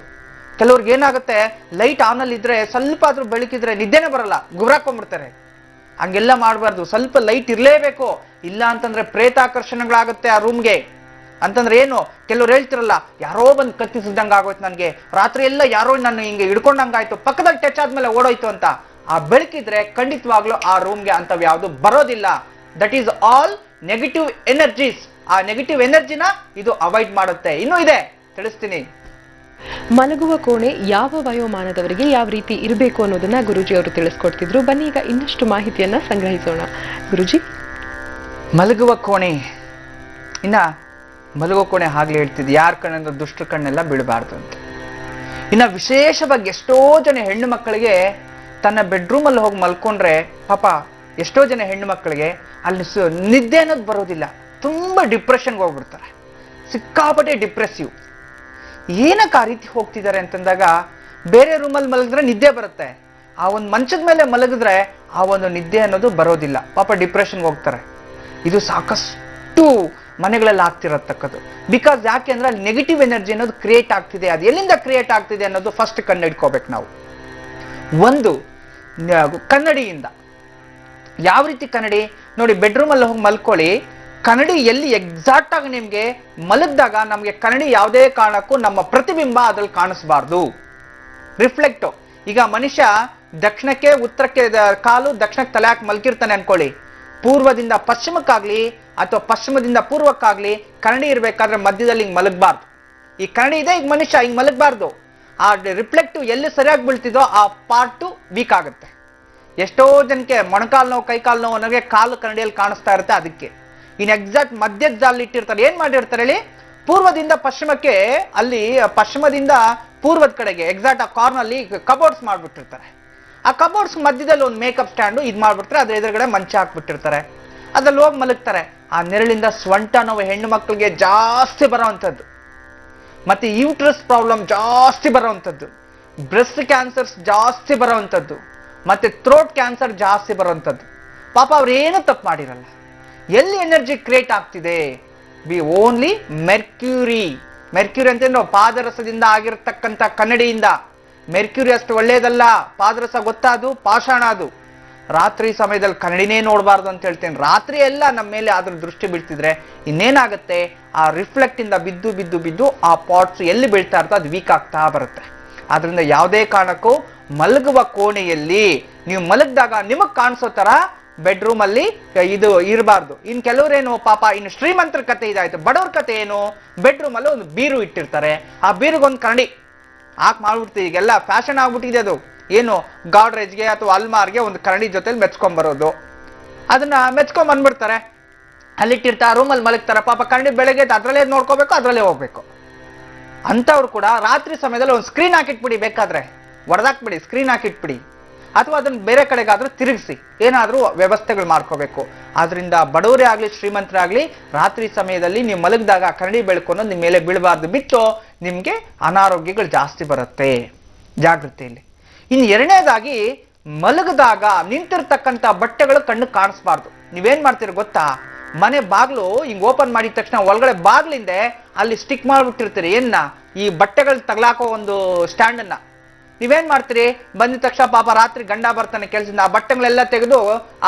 ಕೆಲವ್ರಿಗೆ ಏನಾಗುತ್ತೆ, ಲೈಟ್ ಆನ್ ಅಲ್ಲಿ ಇದ್ರೆ ಸ್ವಲ್ಪ ಆದ್ರೂ ಬೆಳಕಿದ್ರೆ ನಿದ್ದೆನೇ ಬರಲ್ಲ, ಗುರಾಕೊಂಡ್ಬಿಡ್ತಾರೆ. ಹಂಗೆಲ್ಲ ಮಾಡಬಾರ್ದು, ಸ್ವಲ್ಪ ಲೈಟ್ ಇರಲೇಬೇಕು. ಇಲ್ಲ ಅಂತಂದ್ರೆ ಪ್ರೇತಾಕರ್ಷಣೆಗಳಾಗುತ್ತೆ ಆ ರೂಮ್ಗೆ. ಅಂತಂದ್ರೆ ಏನು, ಕೆಲವ್ರು ಹೇಳ್ತಿರಲ್ಲ, ಯಾರೋ ಬಂದು ಕತ್ತಿಸಿದಂಗ ಆಗೋಯ್ತು ನನ್ಗೆ, ರಾತ್ರಿ ಎಲ್ಲ ಯಾರೋ ನಾನು ಹಿಂಗೆ ಹಿಡ್ಕೊಂಡಂಗಾಯ್ತು, ಪಕ್ಕದಲ್ಲಿ ಟಚ್ ಆದ್ಮೇಲೆ ಓಡೋಯ್ತು ಅಂತ. ಆ ಬೆಳಕಿದ್ರೆ ಖಂಡಿತವಾಗ್ಲೂ ಆ ರೂಮ್ಗೆ ಅಂತವ್ ಯಾವುದು ಬರೋದಿಲ್ಲ. That is all negative energies. ಆ ನೆಗೆಟಿವ್ ಎನರ್ಜಿನ ಇದು ಅವಾಯ್ಡ್ ಮಾಡುತ್ತೆ. ಇನ್ನೂ ಇದೆ, ತಿಳಿಸ್ತೀನಿ. ಮಲಗುವ ಕೋಣೆ ಯಾವ ವಯೋಮಾನದವರಿಗೆ ಯಾವ ರೀತಿ ಇರಬೇಕು ಅನ್ನೋದನ್ನ ಗುರುಜಿ ಅವರು ತಿಳಿಸ್ಕೊಡ್ತಿದ್ರು. ಬನ್ನಿ ಈಗ ಇನ್ನಷ್ಟು ಮಾಹಿತಿಯನ್ನ ಸಂಗ್ರಹಿಸೋಣ. ಗುರುಜಿ, ಮಲಗುವ ಕೋಣೆ, ಇನ್ನ ಮಲಗುವ ಕೋಣೆ ಆಗ್ಲೇ ಹೇಳ್ತಿದ್ದೆ, ಯಾರ ಕಣ್ಣಂದ್ರೆ ದುಷ್ಟ ಕಣ್ಣೆಲ್ಲ ಬೀಳಬಾರ್ದು ಅಂತ. ಇನ್ನ ವಿಶೇಷವಾಗಿ ಎಷ್ಟೋ ಜನ ಹೆಣ್ಣು ಮಕ್ಕಳಿಗೆ ತನ್ನ ಬೆಡ್ರೂಮ್ ಅಲ್ಲಿ ಹೋಗಿ ಮಲ್ಕೊಂಡ್ರೆ, ಪಾಪ ಎಷ್ಟೋ ಜನ ಹೆಣ್ಣು ಮಕ್ಕಳಿಗೆ ಅಲ್ಲಿ ನಿದ್ದೆ ಅನ್ನೋದು ಬರೋದಿಲ್ಲ, ತುಂಬಾ ಡಿಪ್ರೆಷನ್ಗೆ ಹೋಗ್ಬಿಡ್ತಾರೆ, ಸಿಕ್ಕಾಪಟ್ಟೆ ಡಿಪ್ರೆಸಿವ್. ಏನಕ್ಕೆ ಆ ರೀತಿ ಹೋಗ್ತಿದ್ದಾರೆ ಅಂತಂದಾಗ, ಬೇರೆ ರೂಮಲ್ಲಿ ಮಲಗಿದ್ರೆ ನಿದ್ದೆ ಬರುತ್ತೆ, ಆ ಒಂದು ಮಂಚದ ಮೇಲೆ ಮಲಗಿದ್ರೆ ಆ ಒಂದು ನಿದ್ದೆ ಅನ್ನೋದು ಬರೋದಿಲ್ಲ, ಪಾಪ ಡಿಪ್ರೆಷನ್ಗೆ ಹೋಗ್ತಾರೆ. ಇದು ಸಾಕಷ್ಟು ಮನೆಗಳಲ್ಲಿ ಆಗ್ತಿರತಕ್ಕದ್ದು. ಬಿಕಾಸ್ ಯಾಕೆ ಅಂದ್ರೆ ಅಲ್ಲಿ ನೆಗೆಟಿವ್ ಎನರ್ಜಿ ಅನ್ನೋದು ಕ್ರಿಯೇಟ್ ಆಗ್ತಿದೆ. ಅದು ಎಲ್ಲಿಂದ ಕ್ರಿಯೇಟ್ ಆಗ್ತಿದೆ ಅನ್ನೋದು ಫಸ್ಟ್ ಕಂಡುಹಿಡ್ಕೋಬೇಕು ನಾವು. ಒಂದು ಕನ್ನಡಿಯಿಂದ. ಯಾವ ರೀತಿ ಕನ್ನಡಿ ನೋಡಿ, ಬೆಡ್ರೂಮ್ ಅಲ್ಲಿ ಹೋಗಿ ಮಲ್ಕೊಳ್ಳಿ, ಕನ್ನಡಿ ಎಲ್ಲಿ ಎಕ್ಸಾಕ್ಟ್ ಆಗಿ ನಿಮ್ಗೆ ಮಲಗಿದಾಗ ನಮ್ಗೆ ಕನ್ನಡಿ ಯಾವುದೇ ಕಾರಣಕ್ಕೂ ನಮ್ಮ ಪ್ರತಿಬಿಂಬ ಅದ್ರಲ್ಲಿ ಕಾಣಿಸ್ಬಾರ್ದು, ರಿಫ್ಲೆಕ್ಟ್. ಈಗ ಮನುಷ್ಯ ದಕ್ಷಿಣಕ್ಕೆ ಉತ್ತರಕ್ಕೆ ಕಾಲು, ದಕ್ಷಿಣಕ್ಕೆ ತಲೆ ಹಾಕಿ ಮಲ್ಕಿರ್ತಾನೆ ಅನ್ಕೊಳ್ಳಿ, ಪೂರ್ವದಿಂದ ಪಶ್ಚಿಮಕ್ಕಾಗ್ಲಿ ಅಥವಾ ಪಶ್ಚಿಮದಿಂದ ಪೂರ್ವಕ್ಕಾಗ್ಲಿ ಕನ್ನಡಿ ಇರ್ಬೇಕಾದ್ರೆ ಮಧ್ಯದಲ್ಲಿ ಹಿಂಗ್ ಮಲಗಬಾರ್ದು. ಈ ಕನ್ನಡಿ ಇದೆ, ಈಗ ಮನುಷ್ಯ ಹಿಂಗ್ ಮಲಗಬಾರ್ದು. ಆ ರಿಫ್ಲೆಕ್ಟಿವ್ ಎಲ್ಲಿ ಸರಿಯಾಗಿ ಬೀಳ್ತಿದೋ ಆ ಪಾರ್ಟು ವೀಕ್ ಆಗುತ್ತೆ. ಎಷ್ಟೋ ಜನಕ್ಕೆ ಮೊಣಕಾಲು ನೋವು, ಕೈಕಾಲು ನೋವು ಅನ್ನೋಗೆ ಕಾಲು ಕನ್ನಡಿಯಲ್ಲಿ ಕಾಣಿಸ್ತಾ ಇರುತ್ತೆ. ಅದಕ್ಕೆ ಇನ್ನು ಎಕ್ಸಾಕ್ಟ್ ಮಧ್ಯದ ಜಾಲ ಇಟ್ಟಿರ್ತಾರೆ. ಏನ್ ಮಾಡಿರ್ತಾರೆ ಹೇಳಿ, ಪೂರ್ವದಿಂದ ಪಶ್ಚಿಮಕ್ಕೆ, ಅಲ್ಲಿ ಪಶ್ಚಿಮದಿಂದ ಪೂರ್ವದ ಕಡೆಗೆ ಎಕ್ಸಾಕ್ಟ್ ಆ ಕಾರ್ನಲ್ಲಿ ಕಬೋರ್ಡ್ಸ್ ಮಾಡ್ಬಿಟ್ಟಿರ್ತಾರೆ. ಆ ಕಬೋರ್ಡ್ಸ್ ಮಧ್ಯದಲ್ಲಿ ಒಂದು ಮೇಕಪ್ ಸ್ಟ್ಯಾಂಡು ಇದು ಮಾಡ್ಬಿಡ್ತಾರೆ, ಅದ್ರ ಎದುರುಗಡೆ ಮಂಚ ಹಾಕ್ಬಿಟ್ಟಿರ್ತಾರೆ, ಅದ್ರಲ್ಲಿ ಹೋಗಿ ಮಲಗ್ತಾರೆ. ಆ ನೆರಳಿಂದ ಸ್ವಂಟ ನೋವು ಹೆಣ್ಣು ಮಕ್ಕಳಿಗೆ ಜಾಸ್ತಿ ಬರೋವಂಥದ್ದು. ಮತ್ತೆ ಯೂಟ್ರಸ್ ಪ್ರಾಬ್ಲಮ್ ಜಾಸ್ತಿ ಬರೋವಂಥದ್ದು, ಬ್ರೆಸ್ಟ್ ಕ್ಯಾನ್ಸರ್ಸ್ ಜಾಸ್ತಿ ಬರೋವಂಥದ್ದು, ಮತ್ತೆ ಥ್ರೋಟ್ ಕ್ಯಾನ್ಸರ್ ಜಾಸ್ತಿ ಬರೋವಂಥದ್ದು. ಪಾಪ ಅವ್ರು ಏನು ತಪ್ಪು ಮಾಡಿರಲ್ಲ. ಎಲ್ಲಿ ಎನರ್ಜಿ ಕ್ರಿಯೇಟ್ ಆಗ್ತಿದೆ? Be only mercury. ಮೆರ್ಕ್ಯೂರಿ ಅಂತಂದ್ರೆ ಪಾದರಸದಿಂದ ಆಗಿರತಕ್ಕಂಥ ಕನ್ನಡಿಯಿಂದ. ಮೆರ್ಕ್ಯೂರಿ ಅಷ್ಟು ಒಳ್ಳೇದಲ್ಲ. ಪಾದರಸ ಗೊತ್ತಾದು, ಪಾಷಾಣ ಅದು. ರಾತ್ರಿ ಸಮಯದಲ್ಲಿ ಕನ್ನಡಿನೇ ನೋಡಬಾರ್ದು ಅಂತ ಹೇಳ್ತೇನೆ. ರಾತ್ರಿ ಎಲ್ಲ ನಮ್ಮ ಮೇಲೆ ಅದ್ರ ದೃಷ್ಟಿ ಬೀಳ್ತಿದ್ರೆ ಇನ್ನೇನಾಗುತ್ತೆ, ಆ ರಿಫ್ಲೆಕ್ಟ್ ಇಂದ ಬಿದ್ದು ಬಿದ್ದು ಬಿದ್ದು ಆ ಪಾಟ್ಸ್ ಎಲ್ಲಿ ಬೀಳ್ತಾ ಇರ್ತೋ ಅದು ವೀಕ್ ಆಗ್ತಾ ಬರುತ್ತೆ. ಆದ್ರಿಂದ ಯಾವುದೇ ಕಾರಣಕ್ಕೂ ಮಲಗುವ ಕೋಣೆಯಲ್ಲಿ ನೀವು ಮಲಗಿದಾಗ ನಿಮಗ್ ಕಾಣಿಸೋ ತರ ಬೆಡ್ರೂಮ್ ಅಲ್ಲಿ ಇದು ಇರಬಾರ್ದು. ಇನ್ ಕೆಲವರೇನು ಪಾಪ ಇನ್ನು ಶ್ರೀಮಂತರ ಕತೆ ಇದಾಯ್ತು. ಬಡವ್ರ ಕತೆ ಏನು, ಬೆಡ್ರೂಮ್ ಅಲ್ಲಿ ಒಂದು ಬೀರು ಇಟ್ಟಿರ್ತಾರೆ, ಆ ಬೀರಿಗೊಂದು ಕನ್ನಡಿ ಹಾಕ್ ಮಾಡ್ಬಿಡ್ತೀವಿ. ಈಗೆಲ್ಲ ಫ್ಯಾಷನ್ ಆಗ್ಬಿಟ್ಟಿದೆ ಅದು. ಏನು ಗಾಡ್ರೇಜ್ಗೆ ಅಥವಾ ಅಲ್ಮಾರ್ಗೆ ಒಂದು ಕನ್ನಡಿ ಜೊತೆಲಿ ಮೆಚ್ಕೊಂಡ್ ಬರೋದು, ಅದನ್ನ ಮೆಚ್ಕೊಂಡ್ ಬಂದ್ಬಿಡ್ತಾರೆ, ಅಲ್ಲಿಟ್ಟಿರ್ತಾರೆ, ರೂಮಲ್ಲಿ ಮಲಗ್ತಾರೆ. ಪಾಪ ಕನ್ನಡಿ ಬೆಳಗ್ಗೆ ಅದ್ರಲ್ಲೇ ನೋಡ್ಕೋಬೇಕು, ಅದ್ರಲ್ಲೇ ಹೋಗ್ಬೇಕು. ಅಂತವ್ರು ಕೂಡ ರಾತ್ರಿ ಸಮಯದಲ್ಲಿ ಒಂದು ಸ್ಕ್ರೀನ್ ಹಾಕಿಟ್ಬಿಡಿ, ಬೇಕಾದ್ರೆ ಹೊಡೆದಾಕ್ಬಿಡಿ, ಸ್ಕ್ರೀನ್ ಹಾಕಿಟ್ಬಿಡಿ, ಅಥವಾ ಅದನ್ನ ಬೇರೆ ಕಡೆಗಾದ್ರೂ ತಿರುಗಿಸಿ, ಏನಾದ್ರೂ ವ್ಯವಸ್ಥೆಗಳು ಮಾಡ್ಕೋಬೇಕು. ಆದ್ರಿಂದ ಬಡವರೇ ಆಗ್ಲಿ ಶ್ರೀಮಂತರೇ ಆಗ್ಲಿ ರಾತ್ರಿ ಸಮಯದಲ್ಲಿ ನೀವು ಮಲಗಿದಾಗ ಕನ್ನಡಿ ಬೆಳಕು ನಿಮ್ಮ ಮೇಲೆ ಬೀಳಬಾರ್ದು, ಬಿಟ್ಟು ನಿಮ್ಗೆ ಅನಾರೋಗ್ಯಗಳು ಜಾಸ್ತಿ ಬರುತ್ತೆ. ಜಾಗೃತಿಯಲ್ಲಿ. ಇನ್ನು ಎರಡನೇದಾಗಿ, ಮಲಗಿದಾಗ ನಿಂತಿರ್ತಕ್ಕಂಥ ಬಟ್ಟೆಗಳು ಕಣ್ಣು ಕಾಣಿಸ್ಬಾರ್ದು. ನೀವೇನ್ ಮಾಡ್ತೀರಿ ಗೊತ್ತಾ, ಮನೆ ಬಾಗ್ಲು ಹಿಂಗ್ ಓಪನ್ ಮಾಡಿದ ತಕ್ಷಣ ಒಳಗಡೆ ಬಾಗ್ಲಿಂದೆ ಅಲ್ಲಿ ಸ್ಟಿಕ್ ಮಾಡ್ಬಿಟ್ಟಿರ್ತೀರಿ ಈ ಬಟ್ಟೆಗಳು ತಗ್ಲಾಕೋ ಒಂದು ಸ್ಟ್ಯಾಂಡ್ ಅನ್ನ. ನೀವೇನ್ ಮಾಡ್ತೀರಿ, ಬಂದಿದ ತಕ್ಷಣ ಪಾಪ ರಾತ್ರಿ ಗಂಡ ಬರ್ತಾನೆ ಕೆಲ್ಸದಿಂದ, ಆ ಬಟ್ಟೆಗಳೆಲ್ಲ ತೆಗೆದು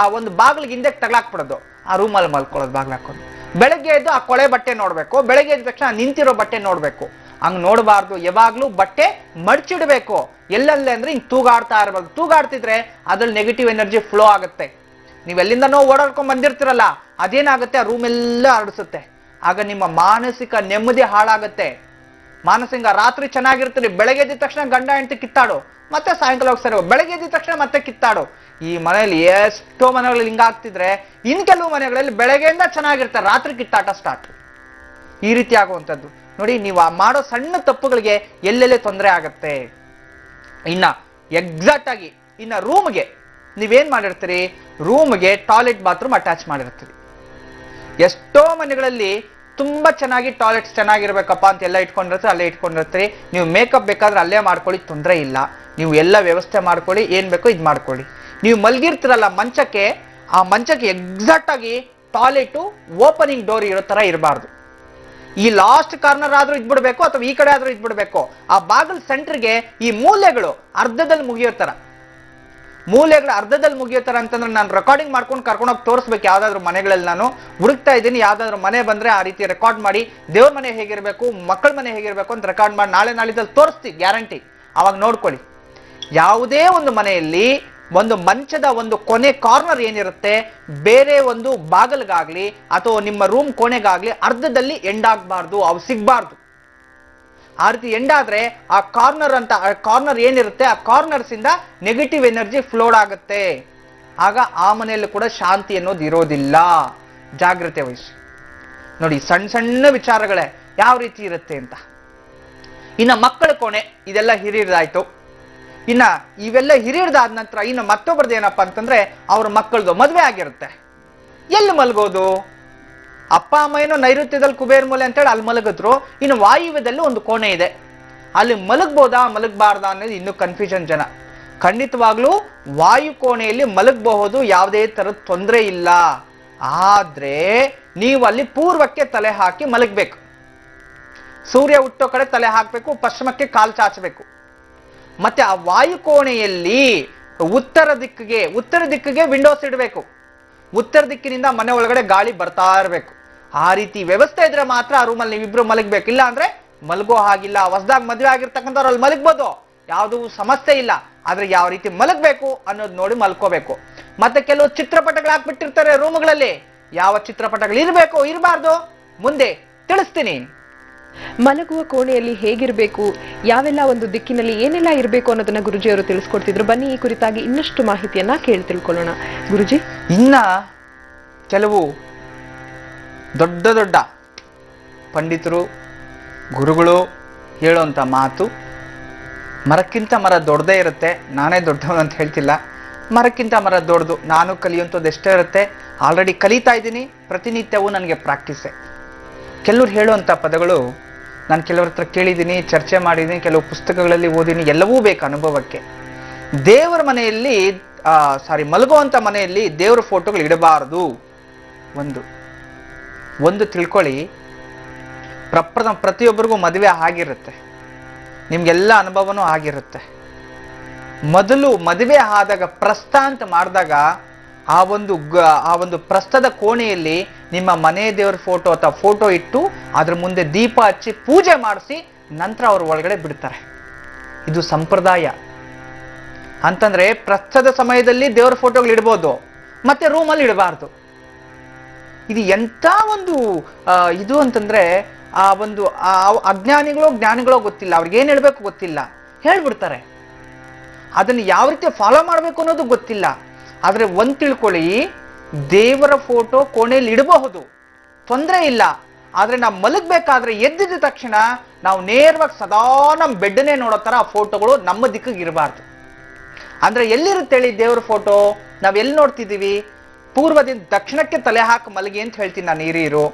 ಆ ಒಂದು ಬಾಗ್ಲಿಗೆ ಹಿಂದೆ ತಗ್ಲಾಕ್ಬಿಡೋದು, ಆ ರೂಮಲ್ಲಿ ಮಲ್ಕೊಳ್ಳೋದು ಬಾಗ್ಲ ಹಾಕೊಂಡು. ಬೆಳಗ್ಗೆ ಎದ್ದು ಆ ಕೊಳೆ ಬಟ್ಟೆ ನೋಡ್ಬೇಕು, ಬೆಳಗ್ಗೆ ಎದ್ದ ತಕ್ಷಣ ನಿಂತಿರೋ ಬಟ್ಟೆ ನೋಡ್ಬೇಕು. ಹಂಗ್ ನೋಡಬಾರ್ದು. ಯಾವಾಗ್ಲೂ ಬಟ್ಟೆ ಮಡ್ಚಿಡ್ಬೇಕು. ಎಲ್ಲೆಲ್ಲ ಅಂದ್ರೆ ಹಿಂಗ್ ತೂಗಾಡ್ತಾ ಇರಬಾರ್ದು. ತೂಗಾಡ್ತಿದ್ರೆ ಅದ್ರಲ್ಲಿ ನೆಗೆಟಿವ್ ಎನರ್ಜಿ ಫ್ಲೋ ಆಗುತ್ತೆ. ನೀವ್ ಎಲ್ಲಿಂದನೋ ಓಡಾಡ್ಕೊಂಡ್ ಬಂದಿರ್ತಿರಲ್ಲ, ಅದೇನಾಗುತ್ತೆ, ಆ ರೂಮ್ ಎಲ್ಲ ಹರಡಿಸುತ್ತೆ. ಆಗ ನಿಮ್ಮ ಮಾನಸಿಕ ನೆಮ್ಮದಿ ಹಾಳಾಗುತ್ತೆ. ಮಾನಸಿಕ ರಾತ್ರಿ ಚೆನ್ನಾಗಿರ್ತೀರಿ, ಬೆಳಗ್ಗೆ ಎದ್ದ ತಕ್ಷಣ ಗಂಡ ಹೆಂಡತಿ ಕಿತ್ತಾಡು, ಮತ್ತೆ ಸಾಯಂಕಾಲ ಹೋಗಿ ಸರಿ, ಬೆಳಗ್ಗೆ ಎದ್ದ ತಕ್ಷಣ ಮತ್ತೆ ಕಿತ್ತಾಡು. ಈ ಮನೆಯಲ್ಲಿ ಎಷ್ಟೋ ಮನೆಗಳಲ್ಲಿ ಹಿಂಗಾಗ್ತಿದ್ರೆ, ಇನ್ ಕೆಲವು ಮನೆಗಳಲ್ಲಿ ಬೆಳಗ್ಗೆಯಿಂದ ಚೆನ್ನಾಗಿರ್ತಾರೆ, ರಾತ್ರಿ ಕಿತ್ತಾಟ ಸ್ಟಾರ್ಟ್. ಈ ರೀತಿ ಆಗುವಂಥದ್ದು ನೋಡಿ. ನೀವು ಮಾಡೋ ಸಣ್ಣ ತಪ್ಪುಗಳಿಗೆ ಎಲ್ಲೆಲ್ಲೇ ತೊಂದರೆ ಆಗತ್ತೆ. ಇನ್ನ ಎಕ್ಸಾಕ್ಟ್ ಆಗಿ ಇನ್ನ ರೂಮ್ಗೆ ನೀವೇನ್ ಮಾಡಿರ್ತೀರಿ, ರೂಮ್ಗೆ ಟಾಯ್ಲೆಟ್ ಬಾತ್ರೂಮ್ ಅಟ್ಯಾಚ್ ಮಾಡಿರ್ತೀರಿ. ಎಷ್ಟೋ ಮನೆಗಳಲ್ಲಿ ತುಂಬಾ ಚೆನ್ನಾಗಿ ಟಾಯ್ಲೆಟ್ಸ್ ಚೆನ್ನಾಗಿರ್ಬೇಕಪ್ಪ ಅಂತ ಎಲ್ಲ ಇಟ್ಕೊಂಡಿರ್ತೀರಿ, ಅಲ್ಲೇ ಇಟ್ಕೊಂಡಿರ್ತೀರಿ. ನೀವು ಮೇಕಪ್ ಬೇಕಾದ್ರೆ ಅಲ್ಲೇ ಮಾಡ್ಕೊಳ್ಳಿ, ತೊಂದರೆ ಇಲ್ಲ. ನೀವು ಎಲ್ಲ ವ್ಯವಸ್ಥೆ ಮಾಡ್ಕೊಳ್ಳಿ, ಏನ್ ಬೇಕೋ ಇದು ಮಾಡ್ಕೊಳ್ಳಿ. ನೀವು ಮಲ್ಗಿರ್ತೀರಲ್ಲ ಮಂಚಕ್ಕೆ, ಆ ಮಂಚಕ್ಕೆ ಎಕ್ಸಾಕ್ಟ್ ಆಗಿ ಟಾಯ್ಲೆಟ್ ಓಪನಿಂಗ್ ಡೋರ್ ಇರೋ ತರ ಇರಬಾರ್ದು. ಈ ಲಾಸ್ಟ್ ಕಾರ್ನರ್ ಆದ್ರೂ ಇದ್ಬಿಡ್ಬೇಕು, ಅಥವಾ ಈ ಕಡೆ ಆದ್ರೂ ಇದ್ಬಿಡ್ಬೇಕು. ಆ ಬಾಗಿಲ್ ಸೆಂಟರ್ಗೆ ಈ ಮೂಲೆಗಳು ಅರ್ಧದಲ್ಲಿ ಮುಗಿಯೋ ತರ, ಮೂಲೆಗಳು ಅರ್ಧದಲ್ಲಿ ಮುಗಿಯೋ ತರ ಅಂತಂದ್ರೆ ನಾನು ರೆಕಾರ್ಡಿಂಗ್ ಮಾಡ್ಕೊಂಡು ಕರ್ಕೊಂಡೋಗಿ ತೋರಿಸ್ಬೇಕು. ಯಾವ್ದಾದ್ರು ಮನೆಗಳಲ್ಲಿ ನಾನು ಹುಡುಕ್ತಾ ಇದ್ದೀನಿ, ಯಾವ್ದಾದ್ರು ಮನೆ ಬಂದ್ರೆ ಆ ರೀತಿ ರೆಕಾರ್ಡ್ ಮಾಡಿ, ದೇವ್ರ ಮನೆ ಹೇಗಿರ್ಬೇಕು, ಮಕ್ಕಳ ಮನೆ ಹೇಗಿರ್ಬೇಕು ಅಂತ ರೆಕಾರ್ಡ್ ಮಾಡಿ ನಾಳೆ ನಾಳಿದ್ದಲ್ಲಿ ತೋರಿಸ್ತೀವಿ, ಗ್ಯಾರಂಟಿ. ಅವಾಗ ನೋಡ್ಕೊಳ್ಳಿ. ಯಾವುದೇ ಒಂದು ಮನೆಯಲ್ಲಿ ಒಂದು ಮಂಚದ ಒಂದು ಕೊನೆ ಕಾರ್ನರ್ ಏನಿರುತ್ತೆ, ಬೇರೆ ಒಂದು ಬಾಗಲ್ಗಾಗ್ಲಿ ಅಥವಾ ನಿಮ್ಮ ರೂಮ್ ಕೋಣೆಗಾಗ್ಲಿ ಅರ್ಧದಲ್ಲಿ ಎಂಡ್ ಆಗ್ಬಾರ್ದು, ಅವು ಸಿಗ್ಬಾರ್ದು. ಆ ರೀತಿ ಎಂಡಾದ್ರೆ ಆ ಕಾರ್ನರ್ ಏನಿರುತ್ತೆ, ಆ ಕಾರ್ನರ್ಸ್ ಇಂದ ನೆಗೆಟಿವ್ ಎನರ್ಜಿ ಫ್ಲೋಡ್ ಆಗುತ್ತೆ. ಆಗ ಆ ಮನೆಯಲ್ಲೂ ಕೂಡ ಶಾಂತಿ ಅನ್ನೋದು ಇರೋದಿಲ್ಲ. ಜಾಗ್ರತೆ ವಹಿಸಿ ನೋಡಿ. ಸಣ್ಣ ಸಣ್ಣ ವಿಚಾರಗಳೇ ಯಾವ ರೀತಿ ಇರುತ್ತೆ ಅಂತ. ಇನ್ನ ಮಕ್ಕಳ ಕೋಣೆ ಇದೆಲ್ಲ ಹಿರಿಯರ್ದಾಯ್ತು. ಇನ್ನ ಇವೆಲ್ಲ ಹಿರಿಯರ್ದಾದ ನಂತರ ಇನ್ನು ಮತ್ತೊಬ್ಬರದ್ದು ಏನಪ್ಪಾ ಅಂತಂದ್ರೆ, ಅವ್ರ ಮಕ್ಕಳದು ಮದ್ವೆ ಆಗಿರುತ್ತೆ. ಎಲ್ಲಿ ಮಲಗೋದು? ಅಪ್ಪ ಅಮ್ಮ ಏನೋ ನೈಋತ್ಯದಲ್ಲಿ ಕುಬೇರ್ ಮೂಲೆ ಅಂತೇಳಿ ಅಲ್ಲಿ ಮಲಗಿದ್ರು. ಇನ್ನು ವಾಯುವ್ಯದಲ್ಲಿ ಒಂದು ಕೋಣೆ ಇದೆ, ಅಲ್ಲಿ ಮಲಗ್ಬೋದಾ ಮಲಗಬಾರ್ದಾ ಅನ್ನೋದು ಇನ್ನೂ ಕನ್ಫ್ಯೂಷನ್ ಜನ. ಖಂಡಿತವಾಗ್ಲೂ ವಾಯು ಕೋಣೆಯಲ್ಲಿ ಮಲಗಬಹುದು, ಯಾವುದೇ ತರದ ತೊಂದರೆ ಇಲ್ಲ. ಆದ್ರೆ ನೀವು ಅಲ್ಲಿ ಪೂರ್ವಕ್ಕೆ ತಲೆ ಹಾಕಿ ಮಲಗಬೇಕು. ಸೂರ್ಯ ಹುಟ್ಟೋ ಕಡೆ ತಲೆ ಹಾಕಬೇಕು, ಪಶ್ಚಿಮಕ್ಕೆ ಕಾಲು ಚಾಚಬೇಕು. ಮತ್ತೆ ಆ ವಾಯು ಕೋಣೆಯಲ್ಲಿ ಉತ್ತರ ದಿಕ್ಕಿಗೆ ವಿಂಡೋಸ್ ಇಡಬೇಕು. ಉತ್ತರ ದಿಕ್ಕಿನಿಂದ ಮನೆ ಒಳಗಡೆ ಗಾಳಿ ಬರ್ತಾ ಇರಬೇಕು. ಆ ರೀತಿ ವ್ಯವಸ್ಥೆ ಇದ್ರೆ ಮಾತ್ರ ಆ ರೂಮಲ್ಲಿ ನೀವಿಬ್ರು ಮಲಗಬೇಕು. ಇಲ್ಲ ಅಂದ್ರೆ ಮಲಗೋ ಹಾಗಿಲ್ಲ. ಹೊಸದಾಗಿ ಮದುವೆ ಆಗಿರ್ತಕ್ಕಂಥವ್ರು ಅಲ್ಲಿ ಮಲಗ್ಬೋದು, ಯಾವುದು ಸಮಸ್ಯೆ ಇಲ್ಲ. ಆದ್ರೆ ಯಾವ ರೀತಿ ಮಲಗಬೇಕು ಅನ್ನೋದು ನೋಡಿ ಮಲ್ಕೋಬೇಕು. ಮತ್ತೆ ಕೆಲವು ಚಿತ್ರಪಟಗಳು ಹಾಕ್ಬಿಟ್ಟಿರ್ತಾರೆ ರೂಮ್ಗಳಲ್ಲಿ. ಯಾವ ಚಿತ್ರಪಟಗಳು ಇರಬೇಕು ಇರಬಾರ್ದು ಮುಂದೆ ತಿಳಿಸ್ತೀನಿ. ಮಲಗುವ ಕೋಣೆಯಲ್ಲಿ ಹೇಗಿರಬೇಕು, ಯಾವೆಲ್ಲ ಒಂದು ದಿಕ್ಕಿನಲ್ಲಿ ಏನೆಲ್ಲ ಇರಬೇಕು ಅನ್ನೋದನ್ನ ಗುರುಜಿಯವರು ತಿಳಿಸ್ಕೊಡ್ತಿದ್ರು. ಬನ್ನಿ ಈ ಕುರಿತಾಗಿ ಇನ್ನಷ್ಟು ಮಾಹಿತಿಯನ್ನ ಕೇಳಿ ತಿಳ್ಕೊಳ್ಳೋಣ. ಗುರುಜಿ, ಇನ್ನ ಕೆಲವು ದೊಡ್ಡ ದೊಡ್ಡ ಪಂಡಿತರು ಗುರುಗಳು ಹೇಳುವಂತ ಮಾತು, ಮರಕ್ಕಿಂತ ಮರ ದೊಡ್ಡದೇ ಇರುತ್ತೆ. ನಾನೇ ದೊಡ್ಡವನು ಅಂತ ಹೇಳ್ತಿಲ್ಲ, ಮರಕ್ಕಿಂತ ಮರ ದೊಡ್ಡದು. ನಾನು ಕಲಿಯುವಂಥದ್ದು ಎಷ್ಟೇ ಇರುತ್ತೆ, ಆಲ್ರೆಡಿ ಕಲಿತಾ ಇದ್ದೀನಿ, ಪ್ರತಿನಿತ್ಯವೂ ನನಗೆ ಪ್ರಾಕ್ಟೀಸೆ. ಕೆಲವ್ರು ಹೇಳುವಂಥ ಪದಗಳು, ನಾನು ಕೆಲವ್ರ ಹತ್ರ ಕೇಳಿದ್ದೀನಿ, ಚರ್ಚೆ ಮಾಡಿದ್ದೀನಿ, ಕೆಲವು ಪುಸ್ತಕಗಳಲ್ಲಿ ಓದಿನಿ, ಎಲ್ಲವೂ ಬೇಕು ಅನುಭವಕ್ಕೆ. ದೇವರ ಮನೆಯಲ್ಲಿ ಮಲಗುವಂಥ ಮನೆಯಲ್ಲಿ ದೇವರ ಫೋಟೋಗಳು ಇಡಬಾರದು. ಒಂದು ತಿಳ್ಕೊಳ್ಳಿ, ಪ್ರತಿಯೊಬ್ಬರಿಗೂ ಮದುವೆ ಆಗಿರುತ್ತೆ, ನಿಮ್ಗೆಲ್ಲ ಅನುಭವನೂ ಆಗಿರುತ್ತೆ. ಮೊದಲು ಮದುವೆ ಆದಾಗ ಪ್ರಸ್ಥ ಅಂತ ಮಾಡಿದಾಗ ಆ ಒಂದು ಪ್ರಸ್ಥದ ಕೋಣೆಯಲ್ಲಿ ನಿಮ್ಮ ಮನೆ ದೇವರ ಫೋಟೋ ಅಥವಾ ಫೋಟೋ ಇಟ್ಟು ಅದ್ರ ಮುಂದೆ ದೀಪ ಹಚ್ಚಿ ಪೂಜೆ ಮಾಡಿಸಿ ನಂತರ ಅವ್ರ ಒಳಗಡೆ ಬಿಡ್ತಾರೆ. ಇದು ಸಂಪ್ರದಾಯ. ಅಂತಂದ್ರೆ ಪ್ರಸ್ಥದ ಸಮಯದಲ್ಲಿ ದೇವರ ಫೋಟೋಗಳು ಇಡ್ಬೋದು, ಮತ್ತೆ ರೂಮಲ್ಲಿ ಇಡಬಾರ್ದು. ಇದು ಎಂತ ಒಂದು ಇದು ಅಂತಂದ್ರೆ ಜ್ಞಾನಿಗಳೋ ಗೊತ್ತಿಲ್ಲ, ಅವ್ರಿಗೆ ಏನ್ ಹೇಳ್ಬೇಕು ಗೊತ್ತಿಲ್ಲ, ಹೇಳ್ಬಿಡ್ತಾರೆ. ಅದನ್ನು ಯಾವ ರೀತಿ ಫಾಲೋ ಮಾಡಬೇಕು ಅನ್ನೋದು ಗೊತ್ತಿಲ್ಲ. ಆದ್ರೆ ಒಂದ್ ತಿಳ್ಕೊಳ್ಳಿ, ದೇವರ ಫೋಟೋ ಕೋಣೆಯಲ್ಲಿ ಇಡಬಹುದು, ತೊಂದರೆ ಇಲ್ಲ. ಆದ್ರೆ ನಾವು ಮಲಗಬೇಕಾದ್ರೆ ಎದ್ದಿದ ತಕ್ಷಣ ನಾವು ನೇರವಾಗಿ ಸದಾ ನಮ್ಮ ಬೆಡ್ಡನ್ನೇ ನೋಡೋ ತರ ಆ ಫೋಟೋಗಳು ನಮ್ಮ ದಿಕ್ಕಿಗೆ ಇರಬಾರ್ದು. ಅಂದ್ರೆ ಎಲ್ಲಿರುತ್ತೆ ಹೇಳಿ ದೇವರ ಫೋಟೋ? ನಾವ್ ಎಲ್ಲಿ ನೋಡ್ತಿದ್ದೀವಿ? ಪೂರ್ವದಿಂದ ದಕ್ಷಿಣಕ್ಕೆ ತಲೆ ಹಾಕಿ ಮಲಗಿ ಅಂತ ಹೇಳ್ತೀನಿ ನಾನು, ಹಿರಿಯರು,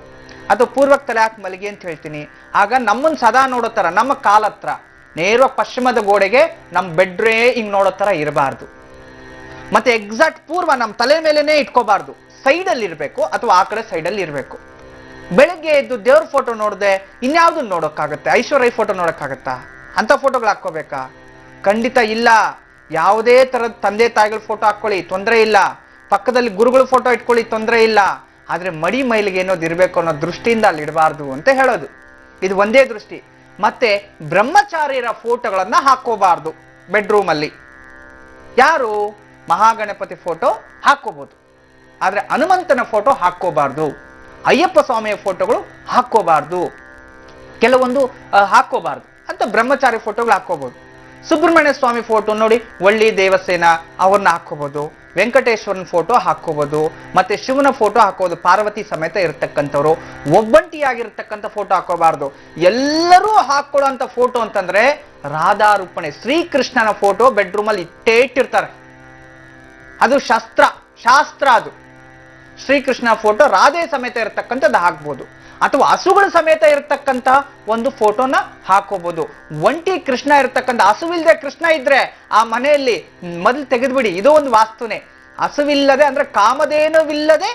ಅಥವಾ ಪೂರ್ವಕ್ಕೆ ತಲೆ ಹಾಕಿ ಮಲಗಿ ಅಂತ ಹೇಳ್ತೀನಿ. ಆಗ ನಮ್ಮನ್ನ ಸದಾ ನೋಡೋ ತರ, ನಮ್ಮ ಕಾಲ ಹತ್ರ ನೇರವಾಗಿ ಪಶ್ಚಿಮದ ಗೋಡೆಗೆ ನಮ್ಮ ಬೆಡ್ರೇ ಹಿಂಗ್ ನೋಡೋ ತರ ಇರಬಾರ್ದು. ಮತ್ತೆ ಎಕ್ಸಾಕ್ಟ್ ಪೂರ್ವ ನಮ್ಮ ತಲೆ ಮೇಲೆನೆ ಇಟ್ಕೋಬಾರ್ದು, ಸೈಡಲ್ಲಿ ಇರಬೇಕು, ಅಥವಾ ಆ ಕಡೆ ಸೈಡಲ್ಲಿ ಇರಬೇಕು. ಬೆಳಗ್ಗೆ ಎದ್ದು ದೇವ್ರ ಫೋಟೋ ನೋಡದೆ ಇನ್ಯಾವ್ದನ್ನ ನೋಡೋಕ್ಕಾಗತ್ತೆ? ಐಶ್ವರ್ಯ ಫೋಟೋ ನೋಡೋಕ್ಕಾಗತ್ತಾ? ಅಂತ ಫೋಟೋಗಳು ಹಾಕೋಬೇಕಾ? ಖಂಡಿತ ಇಲ್ಲ. ಯಾವುದೇ ತರದ ತಂದೆ ತಾಯಿಗಳ ಫೋಟೋ ಹಾಕೊಳ್ಳಿ, ತೊಂದರೆ ಇಲ್ಲ. ಪಕ್ಕದಲ್ಲಿ ಗುರುಗಳ ಫೋಟೋ ಇಟ್ಕೊಳ್ಳಿ, ತೊಂದರೆ ಇಲ್ಲ. ಆದ್ರೆ ಮಡಿ ಮೈಲಿಗೆ ಏನೋದು ಇರಬೇಕು ಅನ್ನೋ ದೃಷ್ಟಿಯಿಂದ ಅಲ್ಲಿ ಇಡಬಾರ್ದು ಅಂತ ಹೇಳೋದು. ಇದು ಒಂದೇ ದೃಷ್ಟಿ. ಮತ್ತೆ ಬ್ರಹ್ಮಚಾರಿಯರ ಫೋಟೋಗಳನ್ನ ಹಾಕೋಬಾರ್ದು ಬೆಡ್ರೂಮ್ ಅಲ್ಲಿ. ಯಾರು? ಮಹಾಗಣಪತಿ ಫೋಟೋ ಹಾಕೋಬಹುದು, ಆದ್ರೆ ಹನುಮಂತನ ಫೋಟೋ ಹಾಕೋಬಾರ್ದು. ಅಯ್ಯಪ್ಪ ಸ್ವಾಮಿಯ ಫೋಟೋಗಳು ಹಾಕೋಬಾರ್ದು, ಕೆಲವೊಂದು ಹಾಕೋಬಾರ್ದು ಅಂತ ಬ್ರಹ್ಮಚಾರಿ ಫೋಟೋಗಳು ಹಾಕೋಬಹುದು. ಸುಬ್ರಹ್ಮಣ್ಯ ಸ್ವಾಮಿ ಫೋಟೋ ನೋಡಿ, ಒಳ್ಳಿ ದೇವಸೇನ ಅವ್ರನ್ನ ಹಾಕೋಬಹುದು. ವೆಂಕಟೇಶ್ವರನ ಫೋಟೋ ಹಾಕೋಬಹುದು, ಮತ್ತೆ ಶಿವನ ಫೋಟೋ ಹಾಕೋದು, ಪಾರ್ವತಿ ಸಮೇತ ಇರತಕ್ಕಂಥವ್ರು. ಒಬ್ಬಂಟಿಯಾಗಿರ್ತಕ್ಕಂಥ ಫೋಟೋ ಹಾಕೋಬಾರ್ದು. ಎಲ್ಲರೂ ಹಾಕೊಳ್ಳುವಂತ ಫೋಟೋ ಅಂತಂದ್ರೆ ರಾಧಾರೂಪಣೆ, ಶ್ರೀಕೃಷ್ಣನ ಫೋಟೋ ಬೆಡ್ರೂಮ್ ಅಲ್ಲಿ ಇಟ್ಟೇ ಇಟ್ಟಿರ್ತಾರೆ. ಅದು ಶಾಸ್ತ್ರ ಅದು. ಶ್ರೀಕೃಷ್ಣ ಫೋಟೋ ರಾಧೆ ಸಮೇತ ಇರತಕ್ಕಂಥದ್ದು ಹಾಕ್ಬೋದು, ಅಥವಾ ಹಸುಗಳ ಸಮೇತ ಇರತಕ್ಕಂತ ಒಂದು ಫೋಟೋನ ಹಾಕೋಬಹುದು. ಒಂಟಿ ಕೃಷ್ಣ ಇರತಕ್ಕಂಥ, ಹಸುವಿಲ್ಲದೆ ಕೃಷ್ಣ ಇದ್ರೆ ಆ ಮನೆಯಲ್ಲಿ ಮೊದಲು ತೆಗೆದ್ಬಿಡಿ. ಇದು ಒಂದು ವಾಸ್ತುನೆ. ಹಸುವಿಲ್ಲದೆ ಅಂದ್ರೆ ಕಾಮಧೇನುವಿಲ್ಲದೆ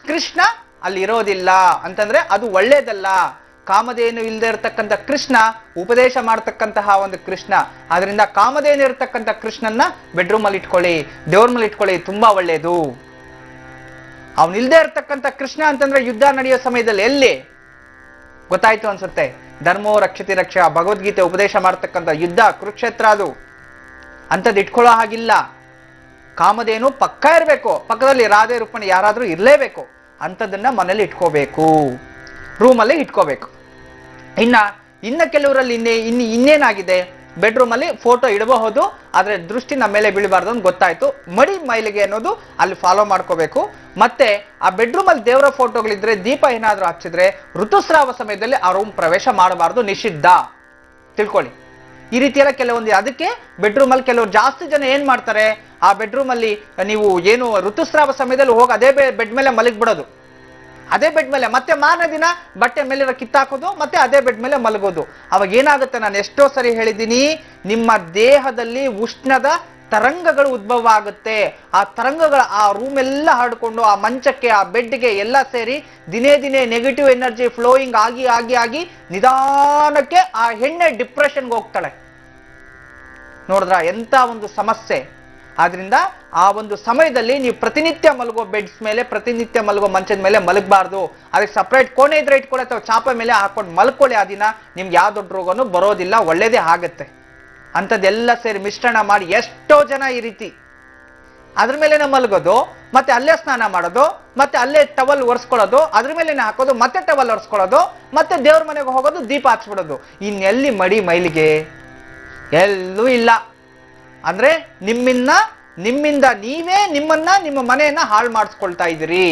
ಕೃಷ್ಣ ಅಲ್ಲಿ ಇರೋದಿಲ್ಲ ಅಂತಂದ್ರೆ ಅದು ಒಳ್ಳೇದಲ್ಲ. ಕಾಮಧೇನು ಇಲ್ಲದೆ ಇರತಕ್ಕಂಥ ಕೃಷ್ಣ ಉಪದೇಶ ಮಾಡತಕ್ಕಂತಹ ಒಂದು ಕೃಷ್ಣ. ಆದ್ರಿಂದ ಕಾಮಧೇನು ಇರತಕ್ಕಂಥ ಕೃಷ್ಣನ್ನ ಬೆಡ್ರೂಮ್ ಅಲ್ಲಿ ಇಟ್ಕೊಳ್ಳಿ, ದೇವ್ರ ಮೇಲೆ ಇಟ್ಕೊಳ್ಳಿ, ತುಂಬಾ ಒಳ್ಳೇದು. ಅವನಿಲ್ದೇ ಇರತಕ್ಕಂಥ ಕೃಷ್ಣ ಅಂತಂದ್ರೆ ಯುದ್ಧ ನಡೆಯೋ ಸಮಯದಲ್ಲಿ ಎಲ್ಲಿ ಗೊತ್ತಾಯ್ತು ಅನ್ಸುತ್ತೆ. ಧರ್ಮೋ ರಕ್ಷತಿ ರಕ್ಷ, ಭಗವದ್ಗೀತೆ ಉಪದೇಶ ಮಾಡತಕ್ಕಂಥ ಯುದ್ಧ, ಕುರುಕ್ಷೇತ್ರ, ಅದು ಅಂಥದ್ದು ಇಟ್ಕೊಳ್ಳೋ ಹಾಗಿಲ್ಲ. ಕಾಮಧೇನು ಪಕ್ಕ ಇರಬೇಕು, ಪಕ್ಕದಲ್ಲಿ ರಾಧೆ ರೂಪಣಿ ಯಾರಾದ್ರೂ ಇರಲೇಬೇಕು. ಅಂಥದ್ದನ್ನ ಮನೇಲಿ ಇಟ್ಕೋಬೇಕು, ರೂಮಲ್ಲಿ ಇಟ್ಕೋಬೇಕು. ಇನ್ನ ಕೆಲವರಲ್ಲಿ ಇನ್ನೇನಾಗಿದೆ, ಬೆಡ್ರೂಮ್ ಅಲ್ಲಿ ಫೋಟೋ ಇಡಬಹುದು, ಆದ್ರೆ ದೃಷ್ಟಿ ನಮ್ಮ ಮೇಲೆ ಬೀಳಬಾರ್ದು ಅಂತ ಗೊತ್ತಾಯ್ತು. ಮಡಿ ಮೈಲಿಗೆ ಅನ್ನೋದು ಅಲ್ಲಿ ಫಾಲೋ ಮಾಡ್ಕೋಬೇಕು. ಮತ್ತೆ ಆ ಬೆಡ್ರೂಮ್ ಅಲ್ಲಿ ದೇವರ ಫೋಟೋಗಳಿದ್ರೆ, ದೀಪ ಏನಾದ್ರೂ ಹಚ್ಚಿದ್ರೆ ಋತುಸ್ರಾವ ಸಮಯದಲ್ಲಿ ಆ ರೂಮ್ ಪ್ರವೇಶ ಮಾಡಬಾರ್ದು, ನಿಷಿದ್ಧ. ತಿಳ್ಕೊಳ್ಳಿ. ಈ ರೀತಿ ಎಲ್ಲ ಕೆಲವೊಂದು, ಅದಕ್ಕೆ ಬೆಡ್ರೂಮ್ ಅಲ್ಲಿ ಕೆಲವರು ಜಾಸ್ತಿ ಜನ ಏನ್ ಮಾಡ್ತಾರೆ, ಆ ಬೆಡ್ರೂಮ್ ಅಲ್ಲಿ ನೀವು ಏನು ಋತುಸ್ರಾವ ಸಮಯದಲ್ಲಿ ಹೋಗಿ ಅದೇ ಬೆಡ್ ಮೇಲೆ ಮಲಗಿ ಬಿಡೋದು, ಅದೇ ಬೆಡ್ ಮೇಲೆ ಮತ್ತೆ ಮಾರನೇ ದಿನ ಬಟ್ಟೆ ಮೇಲೆ ಕಿತ್ತಾಕೋದು, ಮತ್ತೆ ಅದೇ ಬೆಡ್ ಮೇಲೆ ಮಲಗೋದು. ಅವಾಗ ಏನಾಗುತ್ತೆ, ನಾನು ಎಷ್ಟೋ ಸರಿ ಹೇಳಿದ್ದೀನಿ, ನಿಮ್ಮ ದೇಹದಲ್ಲಿ ಉಷ್ಣದ ತರಂಗಗಳು ಉದ್ಭವ ಆಗುತ್ತೆ. ಆ ತರಂಗಗಳ ಆ ರೂಮ್ ಎಲ್ಲ ಹರಡ್ಕೊಂಡು ಆ ಮಂಚಕ್ಕೆ, ಆ ಬೆಡ್ಗೆ ಎಲ್ಲ ಸೇರಿ ದಿನೇ ದಿನೇ ನೆಗೆಟಿವ್ ಎನರ್ಜಿ ಫ್ಲೋಯಿಂಗ್ ಆಗಿ ಆಗಿ ಆಗಿ ನಿಧಾನಕ್ಕೆ ಆ ಹೆಣ್ಣೆ ಡಿಪ್ರೆಷನ್ಗೆ ಹೋಗ್ತಾಳೆ. ನೋಡಿದ್ರ ಎಂತ ಒಂದು ಸಮಸ್ಯೆ. ಆದ್ರಿಂದ ಆ ಒಂದು ಸಮಯದಲ್ಲಿ ನೀವು ಪ್ರತಿನಿತ್ಯ ಮಲಗೋ ಬೆಡ್ಸ್ ಮೇಲೆ, ಪ್ರತಿನಿತ್ಯ ಮಲಗೋ ಮಂಚದ ಮೇಲೆ ಮಲಗಬಾರ್ದು. ಅದಕ್ಕೆ ಸಪ್ರೇಟ್ ಕೋಣೆ ಇದ್ರೆ ಇಟ್ಕೊಳ್ಳಿ, ಅಥವಾ ಚಾಪೆ ಮೇಲೆ ಹಾಕೊಂಡು ಮಲ್ಕೊಳ್ಳಿ. ಆ ದಿನ ನಿಮ್ಗೆ ಯಾವ ದೊಡ್ಡ ರೋಗನೂ ಬರೋದಿಲ್ಲ, ಒಳ್ಳೇದೇ ಆಗುತ್ತೆ. ಅಂಥದ್ದೆಲ್ಲ ಸೇರಿ ಮಿಶ್ರಣ ಮಾಡಿ ಎಷ್ಟೋ ಜನ ಈ ರೀತಿ ಅದ್ರ ಮೇಲೆನೆ ಮಲಗೋದು, ಮತ್ತೆ ಅಲ್ಲೇ ಸ್ನಾನ ಮಾಡೋದು, ಮತ್ತೆ ಅಲ್ಲೇ ಟವಲ್ ಒರೆಸ್ಕೊಳ್ಳೋದು, ಅದ್ರ ಮೇಲೆನೆ ಹಾಕೋದು, ಮತ್ತೆ ಟವಲ್ ಒರೆಸ್ಕೊಳ್ಳೋದು, ಮತ್ತೆ ದೇವ್ರ ಮನೆಗೆ ಹೋಗೋದು, ದೀಪ ಹಚ್ಬಿಡೋದು. ಇನ್ನೆಲ್ಲಿ ಮಡಿ ಮೈಲಿಗೆ? ಎಲ್ಲೂ ಇಲ್ಲ. ಅಂದ್ರೆ ನಿಮ್ಮಿಂದ ನೀವೇ ನಿಮ್ಮ ಮನೆಯನ್ನ ಹಾಳು ಮಾಡಿಸ್ಕೊಳ್ತಾ ಇದ್ದೀರಿ.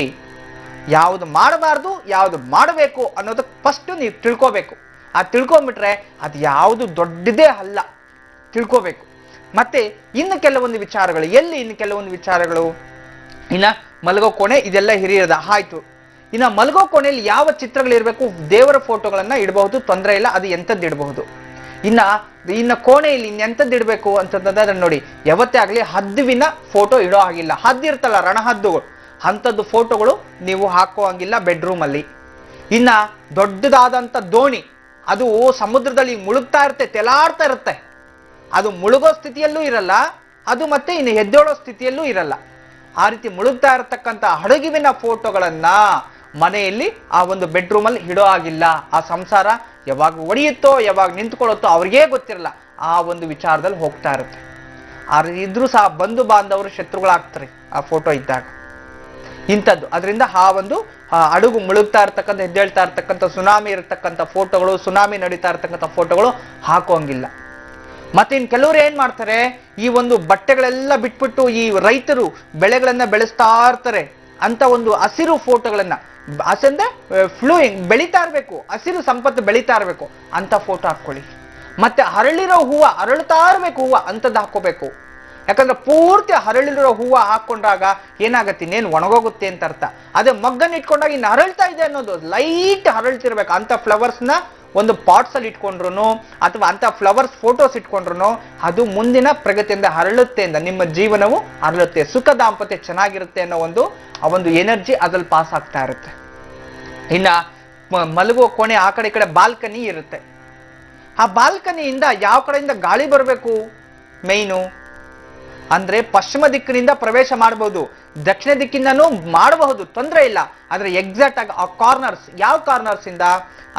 ಯಾವುದು ಮಾಡಬಾರ್ದು, ಯಾವುದು ಮಾಡಬೇಕು ಅನ್ನೋದಕ್ಕೆ ಫಸ್ಟ್ ನೀವು ತಿಳ್ಕೋಬೇಕು. ಅದು ತಿಳ್ಕೊಂಡ್ಬಿಟ್ರೆ ಅದು ಯಾವುದು ದೊಡ್ಡದೇ ಅಲ್ಲ, ತಿಳ್ಕೋಬೇಕು. ಮತ್ತೆ ಇನ್ನು ಕೆಲವೊಂದು ವಿಚಾರಗಳು, ಇನ್ನು ಕೆಲವೊಂದು ವಿಚಾರಗಳು, ಇನ್ನ ಮಲಗೋ ಕೋಣೆ, ಇದೆಲ್ಲ ಹಿರಿಯರದ ಆಯ್ತು. ಇನ್ನು ಮಲಗೋ ಕೋಣೆಯಲ್ಲಿ ಯಾವ ಚಿತ್ರಗಳಿರ್ಬೇಕು? ದೇವರ ಫೋಟೋಗಳನ್ನ ಇಡಬಹುದು, ತೊಂದರೆ ಇಲ್ಲ, ಅದು ಎಂಥದ್ದು ಇಡಬಹುದು. ಇನ್ನ ಕೋಣೆಯಲ್ಲಿ ಇನ್ನೆಂಥದ್ದು ಇಡಬೇಕು ಅಂತಂದ್ರೆ ನೋಡಿ, ಯಾವತ್ತೇ ಆಗಲಿ ಹದ್ದುವಿನ ಫೋಟೋ ಇಡೋ ಹಾಗಿಲ್ಲ. ಹದ್ದು ಇರ್ತಲ್ಲ, ರಣಹದ್ದುಗಳು, ಅಂಥದ್ದು ಫೋಟೋಗಳು ನೀವು ಹಾಕುವಂಗಿಲ್ಲ ಬೆಡ್ರೂಮ್ ಅಲ್ಲಿ. ಇನ್ನ ದೊಡ್ಡದಾದಂಥ ದೋಣಿ, ಅದು ಸಮುದ್ರದಲ್ಲಿ ಮುಳುಗ್ತಾ ಇರುತ್ತೆ, ತೆಲಾಡ್ತಾ ಇರುತ್ತೆ, ಅದು ಮುಳುಗೋ ಸ್ಥಿತಿಯಲ್ಲೂ ಇರಲ್ಲ, ಅದು ಮತ್ತೆ ಇನ್ನು ಎದ್ದೇಳೋ ಸ್ಥಿತಿಯಲ್ಲೂ ಇರಲ್ಲ. ಆ ರೀತಿ ಮುಳುಗ್ತಾ ಇರತಕ್ಕಂಥ ಹಡಗುವಿನ ಫೋಟೋಗಳನ್ನ ಮನೆಯಲ್ಲಿ ಆ ಒಂದು ಬೆಡ್ರೂಮ್ ಅಲ್ಲಿ ಇಡೋ ಆಗಿಲ್ಲ. ಆ ಸಂಸಾರ ಯಾವಾಗ ಒಡೆಯುತ್ತೋ ಯಾವಾಗ ನಿಂತ್ಕೊಳ್ಳುತ್ತೋ ಅವ್ರಿಗೇ ಗೊತ್ತಿರಲ್ಲ, ಆ ಒಂದು ವಿಚಾರದಲ್ಲಿ ಹೋಗ್ತಾ ಇರುತ್ತೆ. ಇದ್ರೂ ಸಹ ಬಂಧು ಬಾಂಧವರು ಶತ್ರುಗಳಾಗ್ತಾರೆ ಆ ಫೋಟೋ ಇದ್ದಾಗ. ಇಂಥದ್ದು ಅದರಿಂದ ಆ ಒಂದು ಹಡಗು ಮುಳುಗ್ತಾ ಇರ್ತಕ್ಕಂಥ, ಎದ್ದೇಳ್ತಾ ಇರ್ತಕ್ಕಂಥ, ಸುನಾಮಿ ಇರತಕ್ಕಂಥ ಫೋಟೋಗಳು, ಸುನಾಮಿ ನಡೀತಾ ಇರ್ತಕ್ಕಂಥ ಫೋಟೋಗಳು ಹಾಕೋಂಗಿಲ್ಲ. ಮತ್ತೆ ಇನ್ ಕೆಲವರು ಏನ್ ಮಾಡ್ತಾರೆ, ಈ ಒಂದು ಬಟ್ಟೆಗಳೆಲ್ಲ ಬಿಟ್ಬಿಟ್ಟು ಈ ರೈತರು ಬೆಳೆಗಳನ್ನ ಬೆಳೆಸ್ತಾ ಇರ್ತಾರೆ ಅಂತ ಒಂದು ಹಸಿರು ಫೋಟೋಗಳನ್ನ, ಅಂದ್ರೆ ಫ್ಲೂಯಿಂಗ್ ಬೆಳೀತಾ ಇರ್ಬೇಕು, ಹಸಿರು ಸಂಪತ್ತು ಬೆಳೀತಾ ಇರ್ಬೇಕು ಅಂತ ಫೋಟೋ ಹಾಕೊಳ್ಳಿ. ಮತ್ತೆ ಹರಳಿರೋ ಹೂವು, ಅರಳುತ್ತಾ ಇರ್ಬೇಕು ಹೂವು, ಅಂಥದ್ದು ಹಾಕೋಬೇಕು. ಯಾಕಂದ್ರೆ ಪೂರ್ತಿ ಹರಳಿರೋ ಹೂವು ಹಾಕೊಂಡಾಗ ಏನಾಗತ್ತೆ, ಇನ್ನೇನು ಒಣಗೋಗುತ್ತೆ ಅಂತ ಅರ್ಥ. ಅದೇ ಮಗ್ಗನ್ನ ಇಟ್ಕೊಂಡಾಗ ಇನ್ನು ಹರಳ್ತಾ ಇದೆ ಅನ್ನೋದು, ಲೈಟ್ ಹರಳ್ತಿರ್ಬೇಕು. ಅಂತ ಫ್ಲವರ್ಸ್ನ ಒಂದು ಪಾಟ್ಸ್ ಅಲ್ಲಿ ಇಟ್ಕೊಂಡ್ರು ಅಥವಾ ಅಂತ ಫ್ಲವರ್ಸ್ ಫೋಟೋಸ್ ಇಟ್ಕೊಂಡ್ರು ಅದು ಮುಂದಿನ ಪ್ರಗತಿಯಿಂದ ಹರಳುತ್ತೆ, ನಿಮ್ಮ ಜೀವನವು ಹರಳುತ್ತೆ, ಸುಖ ದಾಂಪತ್ಯ ಚೆನ್ನಾಗಿರುತ್ತೆ ಅನ್ನೋ ಆ ಒಂದು ಎನರ್ಜಿ ಅದ್ರಲ್ಲಿ ಪಾಸ್ ಆಗ್ತಾ ಇರುತ್ತೆ. ಇನ್ನ ಮಲಗುವ ಕೋಣೆ ಆ ಕಡೆ ಈ ಕಡೆ ಬಾಲ್ಕನಿ ಇರುತ್ತೆ. ಆ ಬಾಲ್ಕನಿಯಿಂದ ಯಾವ ಕಡೆಯಿಂದ ಗಾಳಿ ಬರಬೇಕು ಮೈನು ಅಂದ್ರೆ ಪಶ್ಚಿಮ ದಿಕ್ಕಿನಿಂದ ಪ್ರವೇಶ ಮಾಡಬಹುದು, ದಕ್ಷಿಣ ದಿಕ್ಕಿಂದನೂ ಮಾಡಬಹುದು, ತೊಂದರೆ ಇಲ್ಲ. ಆದ್ರೆ ಎಕ್ಸಾಕ್ಟ್ ಆಗಿ ಆ ಕಾರ್ನರ್ಸ್, ಯಾವ ಕಾರ್ನರ್ಸ್ ಇಂದ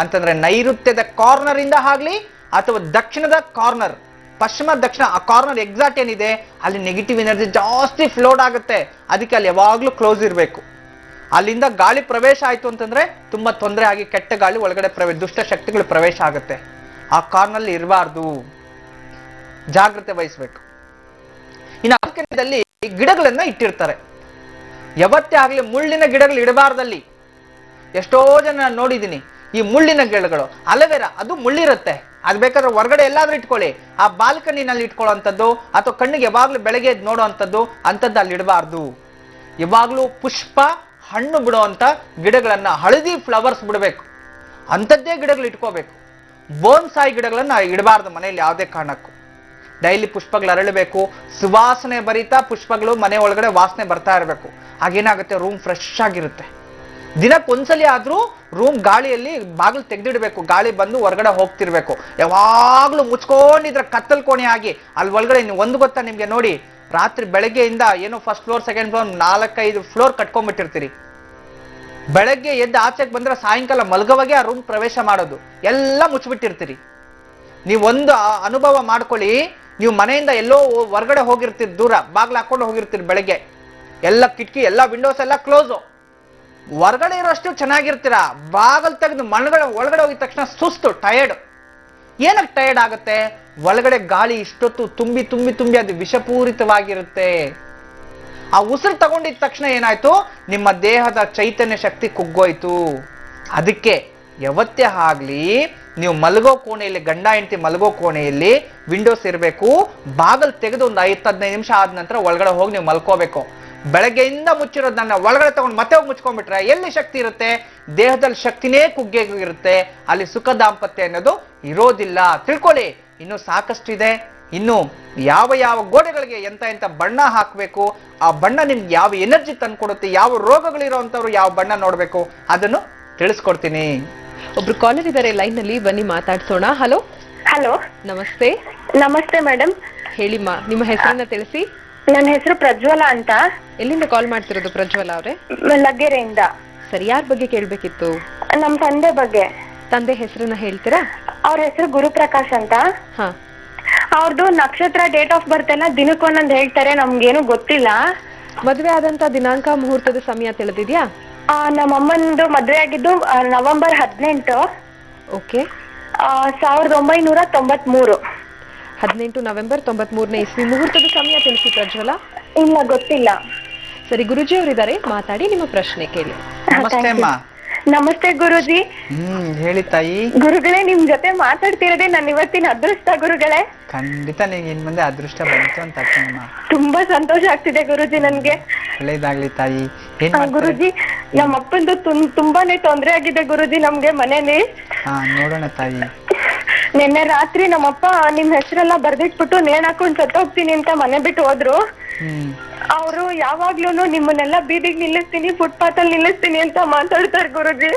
ಅಂತಂದ್ರೆ ನೈಋತ್ಯದ ಕಾರ್ನರ್ ಇಂದ ಆಗ್ಲಿ ಅಥವಾ ದಕ್ಷಿಣದ ಕಾರ್ನರ್, ಪಶ್ಚಿಮ ದಕ್ಷಿಣ ಆ ಕಾರ್ನರ್ ಎಕ್ಸಾಕ್ಟ್ ಏನಿದೆ ಅಲ್ಲಿ ನೆಗೆಟಿವ್ ಎನರ್ಜಿ ಜಾಸ್ತಿ ಫ್ಲೋಡ್ ಆಗುತ್ತೆ. ಅದಕ್ಕೆ ಅಲ್ಲಿ ಯಾವಾಗ್ಲೂ ಕ್ಲೋಸ್ ಇರಬೇಕು. ಅಲ್ಲಿಂದ ಗಾಳಿ ಪ್ರವೇಶ ಆಯ್ತು ಅಂತಂದ್ರೆ ತುಂಬಾ ತೊಂದರೆ ಆಗಿ ಕೆಟ್ಟ ಗಾಳಿ ಒಳಗಡೆ ದುಷ್ಟ ಶಕ್ತಿಗಳು ಪ್ರವೇಶ ಆಗುತ್ತೆ. ಆ ಕಾರ್ನಲ್ಲಿ ಇರಬಾರ್ದು, ಜಾಗ್ರತೆ ವಹಿಸ್ಬೇಕು. ಇನ್ನು ಬಾಲ್ಕನಿಯಲ್ಲಿ ಗಿಡಗಳನ್ನ ಇಟ್ಟಿರ್ತಾರೆ. ಯಾವತ್ತೇ ಆಗ್ಲಿ ಮುಳ್ಳಿನ ಗಿಡಗಳು ಇಡಬಾರ್ದಲ್ಲಿ. ಎಷ್ಟೋ ಜನ ನೋಡಿದೀನಿ, ಈ ಮುಳ್ಳಿನ ಗಿಡಗಳು, ಅಲೋವೆರಾ ಅದು ಮುಳ್ಳಿರುತ್ತೆ, ಅದು ಬೇಕಾದ್ರೆ ಹೊರಗಡೆ ಎಲ್ಲಾದ್ರೂ ಇಟ್ಕೊಳ್ಳಿ, ಆ ಬಾಲ್ಕನಿನಲ್ಲಿ ಇಟ್ಕೊಳ್ಳೋಂಥದ್ದು ಅಥವಾ ಕಣ್ಣಿಗೆ ಯಾವಾಗ್ಲೂ ಬೆಳಗ್ಗೆ ನೋಡೋ ಅಂಥದ್ದು ಅಂಥದ್ದು ಅಲ್ಲಿ ಇಡಬಾರ್ದು. ಯಾವಾಗ್ಲೂ ಪುಷ್ಪ ಹಣ್ಣು ಬಿಡುವಂತ ಗಿಡಗಳನ್ನ, ಹಳದಿ ಫ್ಲವರ್ಸ್ ಬಿಡಬೇಕು, ಅಂಥದ್ದೇ ಗಿಡಗಳು ಇಟ್ಕೋಬೇಕು. ಬೋನ್ಸಾಯಿ ಗಿಡಗಳನ್ನ ಇಡಬಾರ್ದು ಮನೆಯಲ್ಲಿ ಯಾವುದೇ ಕಾರಣಕ್ಕೂ. ಡೈಲಿ ಪುಷ್ಪಗಳು ಅರಳಬೇಕು, ಸುವಾಸನೆ ಭರಿತ ಪುಷ್ಪಗಳು ಮನೆ ಒಳಗಡೆ ವಾಸನೆ ಬರ್ತಾ ಇರಬೇಕು. ಹಾಗೇನಾಗುತ್ತೆ, ರೂಮ್ ಫ್ರೆಶ್ ಆಗಿರುತ್ತೆ. ದಿನಕ್ಕೊಂದ್ಸಲಿ ಆದ್ರೂ ರೂಮ್ ಗಾಳಿಯಲ್ಲಿ ಬಾಗಿಲು ತೆಗೆದಿಡ್ಬೇಕು, ಗಾಳಿ ಬಂದು ಹೊರಗಡೆ ಹೋಗ್ತಿರ್ಬೇಕು. ಯಾವಾಗ್ಲೂ ಮುಚ್ಕೊಂಡಿದ್ರೆ ಕತ್ತಲ್ ಕೋಣೆ ಆಗಿ ಅಲ್ಲಿ ಒಳಗಡೆ ಒಂದು ಗೊತ್ತಾ ನಿಮ್ಗೆ, ನೋಡಿ ರಾತ್ರಿ ಬೆಳಗ್ಗೆಯಿಂದ ಏನೋ first floor second floor 4-5 floor ಕಟ್ಕೊಂಡ್ಬಿಟ್ಟಿರ್ತೀರಿ. ಬೆಳಗ್ಗೆ ಎದ್ದು ಆಚೆಗೆ ಬಂದ್ರೆ ಸಾಯಂಕಾಲ ಮಲ್ಗವಾಗೆ ಆ ರೂಮ್ ಪ್ರವೇಶ ಮಾಡೋದು, ಎಲ್ಲ ಮುಚ್ಚಿಬಿಟ್ಟಿರ್ತೀರಿ. ನೀವೊಂದು ಅನುಭವ ಮಾಡ್ಕೊಳ್ಳಿ, ನೀವು ಮನೆಯಿಂದ ಎಲ್ಲೋ ಹೊರಗಡೆ ಹೋಗಿರ್ತೀರಿ, ದೂರ ಬಾಗ್ಲು ಹಾಕೊಂಡು ಹೋಗಿರ್ತೀರಿ, ಬೆಳಗ್ಗೆ ಎಲ್ಲ ಕಿಟಕಿ ಎಲ್ಲ ವಿಂಡೋಸ್ ಎಲ್ಲ ಕ್ಲೋಸು, ಹೊರಗಡೆ ಇರೋಷ್ಟು ಚೆನ್ನಾಗಿರ್ತೀರಾ, ಬಾಗಲ್ ತೆಗೆದು ಒಳಗಡೆ ಹೋಗಿದ ತಕ್ಷಣ ಸುಸ್ತು, ಟಯರ್ಡ್. ಏನಕ್ಕೆ ಟಯರ್ಡ್ ಆಗುತ್ತೆ, ಒಳಗಡೆ ಗಾಳಿ ಇಷ್ಟೊತ್ತು ತುಂಬಿ ತುಂಬಿ ತುಂಬಿ ಅದು ವಿಷಪೂರಿತವಾಗಿರುತ್ತೆ. ಆ ಉಸಿರು ತಗೊಂಡಿದ ತಕ್ಷಣ ಏನಾಯ್ತು, ನಿಮ್ಮ ದೇಹದ ಚೈತನ್ಯ ಶಕ್ತಿ ಕುಗ್ಗೋಯ್ತು. ಅದಕ್ಕೆ ಯಾವತ್ತೇ ಆಗ್ಲಿ ನೀವು ಮಲಗೋ ಕೋಣೆಯಲ್ಲಿ, ಗಂಡ ಹೆಂಡತಿ ಮಲಗೋ ಕೋಣೆಯಲ್ಲಿ ವಿಂಡೋಸ್ ಇರಬೇಕು, ಬಾಗಲ್ ತೆಗೆದು ಒಂದು 5-15 ನಿಮಿಷ ಆದ ನಂತರ ಒಳಗಡೆ ಹೋಗಿ ನೀವು ಮಲ್ಕೋಬೇಕು. ಬೆಳಗ್ಗೆಯಿಂದ ಮುಚ್ಚಿರೋದನ್ನ ಒಳಗಡೆ ತಗೊಂಡು ಮತ್ತೆ ಹೋಗಿ ಮುಚ್ಕೊಂಡ್ಬಿಟ್ರೆ ಎಲ್ಲಿ ಶಕ್ತಿ ಇರುತ್ತೆ, ದೇಹದಲ್ಲಿ ಶಕ್ತಿನೇ ಕುಗ್ಗಿರುತ್ತೆ, ಅಲ್ಲಿ ಸುಖ ದಾಂಪತ್ಯ ಅನ್ನೋದು ಇರೋದಿಲ್ಲ. ತಿಳ್ಕೊಳ್ಳಿ, ಇನ್ನು ಸಾಕಷ್ಟಿದೆ. ಇನ್ನು ಯಾವ ಯಾವ ಗೋಡೆಗಳಿಗೆ ಎಂತ ಬಣ್ಣ ಹಾಕಬೇಕು, ಆ ಬಣ್ಣ ನಿಮ್ಗೆ ಯಾವ ಎನರ್ಜಿ ತಂದ್ಕೊಡುತ್ತೆ, ಯಾವ ರೋಗಗಳಿರೋಂಥವ್ರು ಯಾವ ಬಣ್ಣ ನೋಡ್ಬೇಕು ಅದನ್ನು ತಿಳಿಸ್ಕೊಡ್ತೀನಿ. ಒಬ್ರು ಕಾಲರ್ ಇದ್ದಾರೆ ಲೈನ್ ನಲ್ಲಿ, ಬನ್ನಿ ಮಾತಾಡ್ಸೋಣ. ಹಲೋ. ಹಲೋ, ನಮಸ್ತೆ. ನಮಸ್ತೆ ಮೇಡಮ್. ಹೇಳಿಮ್ಮ, ನಿಮ್ಮ ಹೆಸರನ್ನ ತಿಳಿಸಿ. ನನ್ನ ಹೆಸರು ಪ್ರಜ್ವಲ ಅಂತ. ಎಲ್ಲಿಂದ ಕಾಲ್ ಮಾಡ್ತಿರೋದು ಪ್ರಜ್ವಲ ಅವರೇ? ಲಗ್ಗೆರೆಯಿಂದ. ಸರಿ, ಯಾರ ಬಗ್ಗೆ ಕೇಳ್ಬೇಕಿತ್ತು? ನಮ್ ತಂದೆ ಬಗ್ಗೆ. ತಂದೆ ಹೆಸರನ್ನ ಹೇಳ್ತೀರಾ? ಅವ್ರ ಹೆಸರು ಗುರುಪ್ರಕಾಶ್ ಅಂತ. ಹಾ. ಅವ್ರದ್ದು ನಕ್ಷತ್ರ, ಡೇಟ್ ಆಫ್ ಬರ್ತ್ ಎಲ್ಲ ದಿನಕ್ಕೊಂದೊಂದು ಹೇಳ್ತಾರೆ, ನಮ್ಗೇನು ಗೊತ್ತಿಲ್ಲ. ಮದುವೆ ಆದಂತ ದಿನಾಂಕ, ಮುಹೂರ್ತದ ಸಮಯ ತಿಳಿದಿದ್ಯಾ? ನಮ್ಮ ಅಮ್ಮಂದು ಮದ್ವೆ ಆಗಿದ್ದು ನವೆಂಬರ್ 18. ಓಕೆ. 1993. 18 ನವೆಂಬರ್ 93ನೇ ಇಸ್ವಿ. ಮುಹೂರ್ತದ ಸಮಯ ತಿಳಿಸಿ ಪ್ರಜ್ವಲ. ಇಲ್ಲ, ಗೊತ್ತಿಲ್ಲ. ಸರಿ, ಗುರುಜಿ ಅವರಿದ್ದಾರೆ, ಮಾತಾಡಿ, ನಿಮ್ಮ ಪ್ರಶ್ನೆ ಕೇಳಿ. ನಮಸ್ತೆ ಅಮ್ಮ. ನಮಸ್ತೆ ಗುರುಜಿ. ಹೇಳಿ ತಾಯಿ. ಗುರುಗಳೇ, ನಿಮ್ ಜೊತೆ ಮಾತಾಡ್ತಿರೋದೇ ನನ್ನ ಇವತ್ತಿನ ಅದೃಷ್ಟ ಗುರುಗಳೇ. ಖಂಡಿತ ನೀವು ಇನ್ ಮುಂದೆ ಅದೃಷ್ಟ ಬಂತು ಅಂತ ಅಮ್ಮ. ತುಂಬಾ ಸಂತೋಷ ಆಗ್ತಿದೆ ಗುರುಜಿ ನನ್ಗೆ. ಒಳ್ಳೇದಾಗ್ಲಿ ತಾಯಿ. ಗುರುಜಿ, ನಮ್ಮ ಅಪ್ಪಂದು ತುಂಬಾನೇ ತೊಂದ್ರೆ ಆಗಿದೆ ಗುರುಜಿ ನಮ್ಗೆ ಮನೇಲಿ. ಹಾ, ನೋಡೋಣ ತಾಯಿ. ನಿನ್ನೆ ರಾತ್ರಿ ನಮ್ಮಪ್ಪ ನಿಮ್ ಹೆಸರೆಲ್ಲ ಬರ್ದಿಟ್ಬಿಟ್ಟು ನೇಣ್ ಹಾಕೊಂಡ್ ಸತ್ತೋಗ್ತೀನಿ ಅಂತ ಮನೆ ಬಿಟ್ಟು ಹೋದ್ರು. ಅವರು ಯಾವಾಗ್ಲೂನು ನಿಮ್ಮನ್ನೆಲ್ಲ ಬೀದಿಗೆ ನಿಲ್ಲಿಸ್ತೀನಿ, ಫುಟ್ಪಾತ್ ಅಲ್ಲಿ ನಿಲ್ಲಿಸ್ತೀನಿ ಅಂತ ಮಾತಾಡ್ತಾರೆ ಗುರುಜಿ.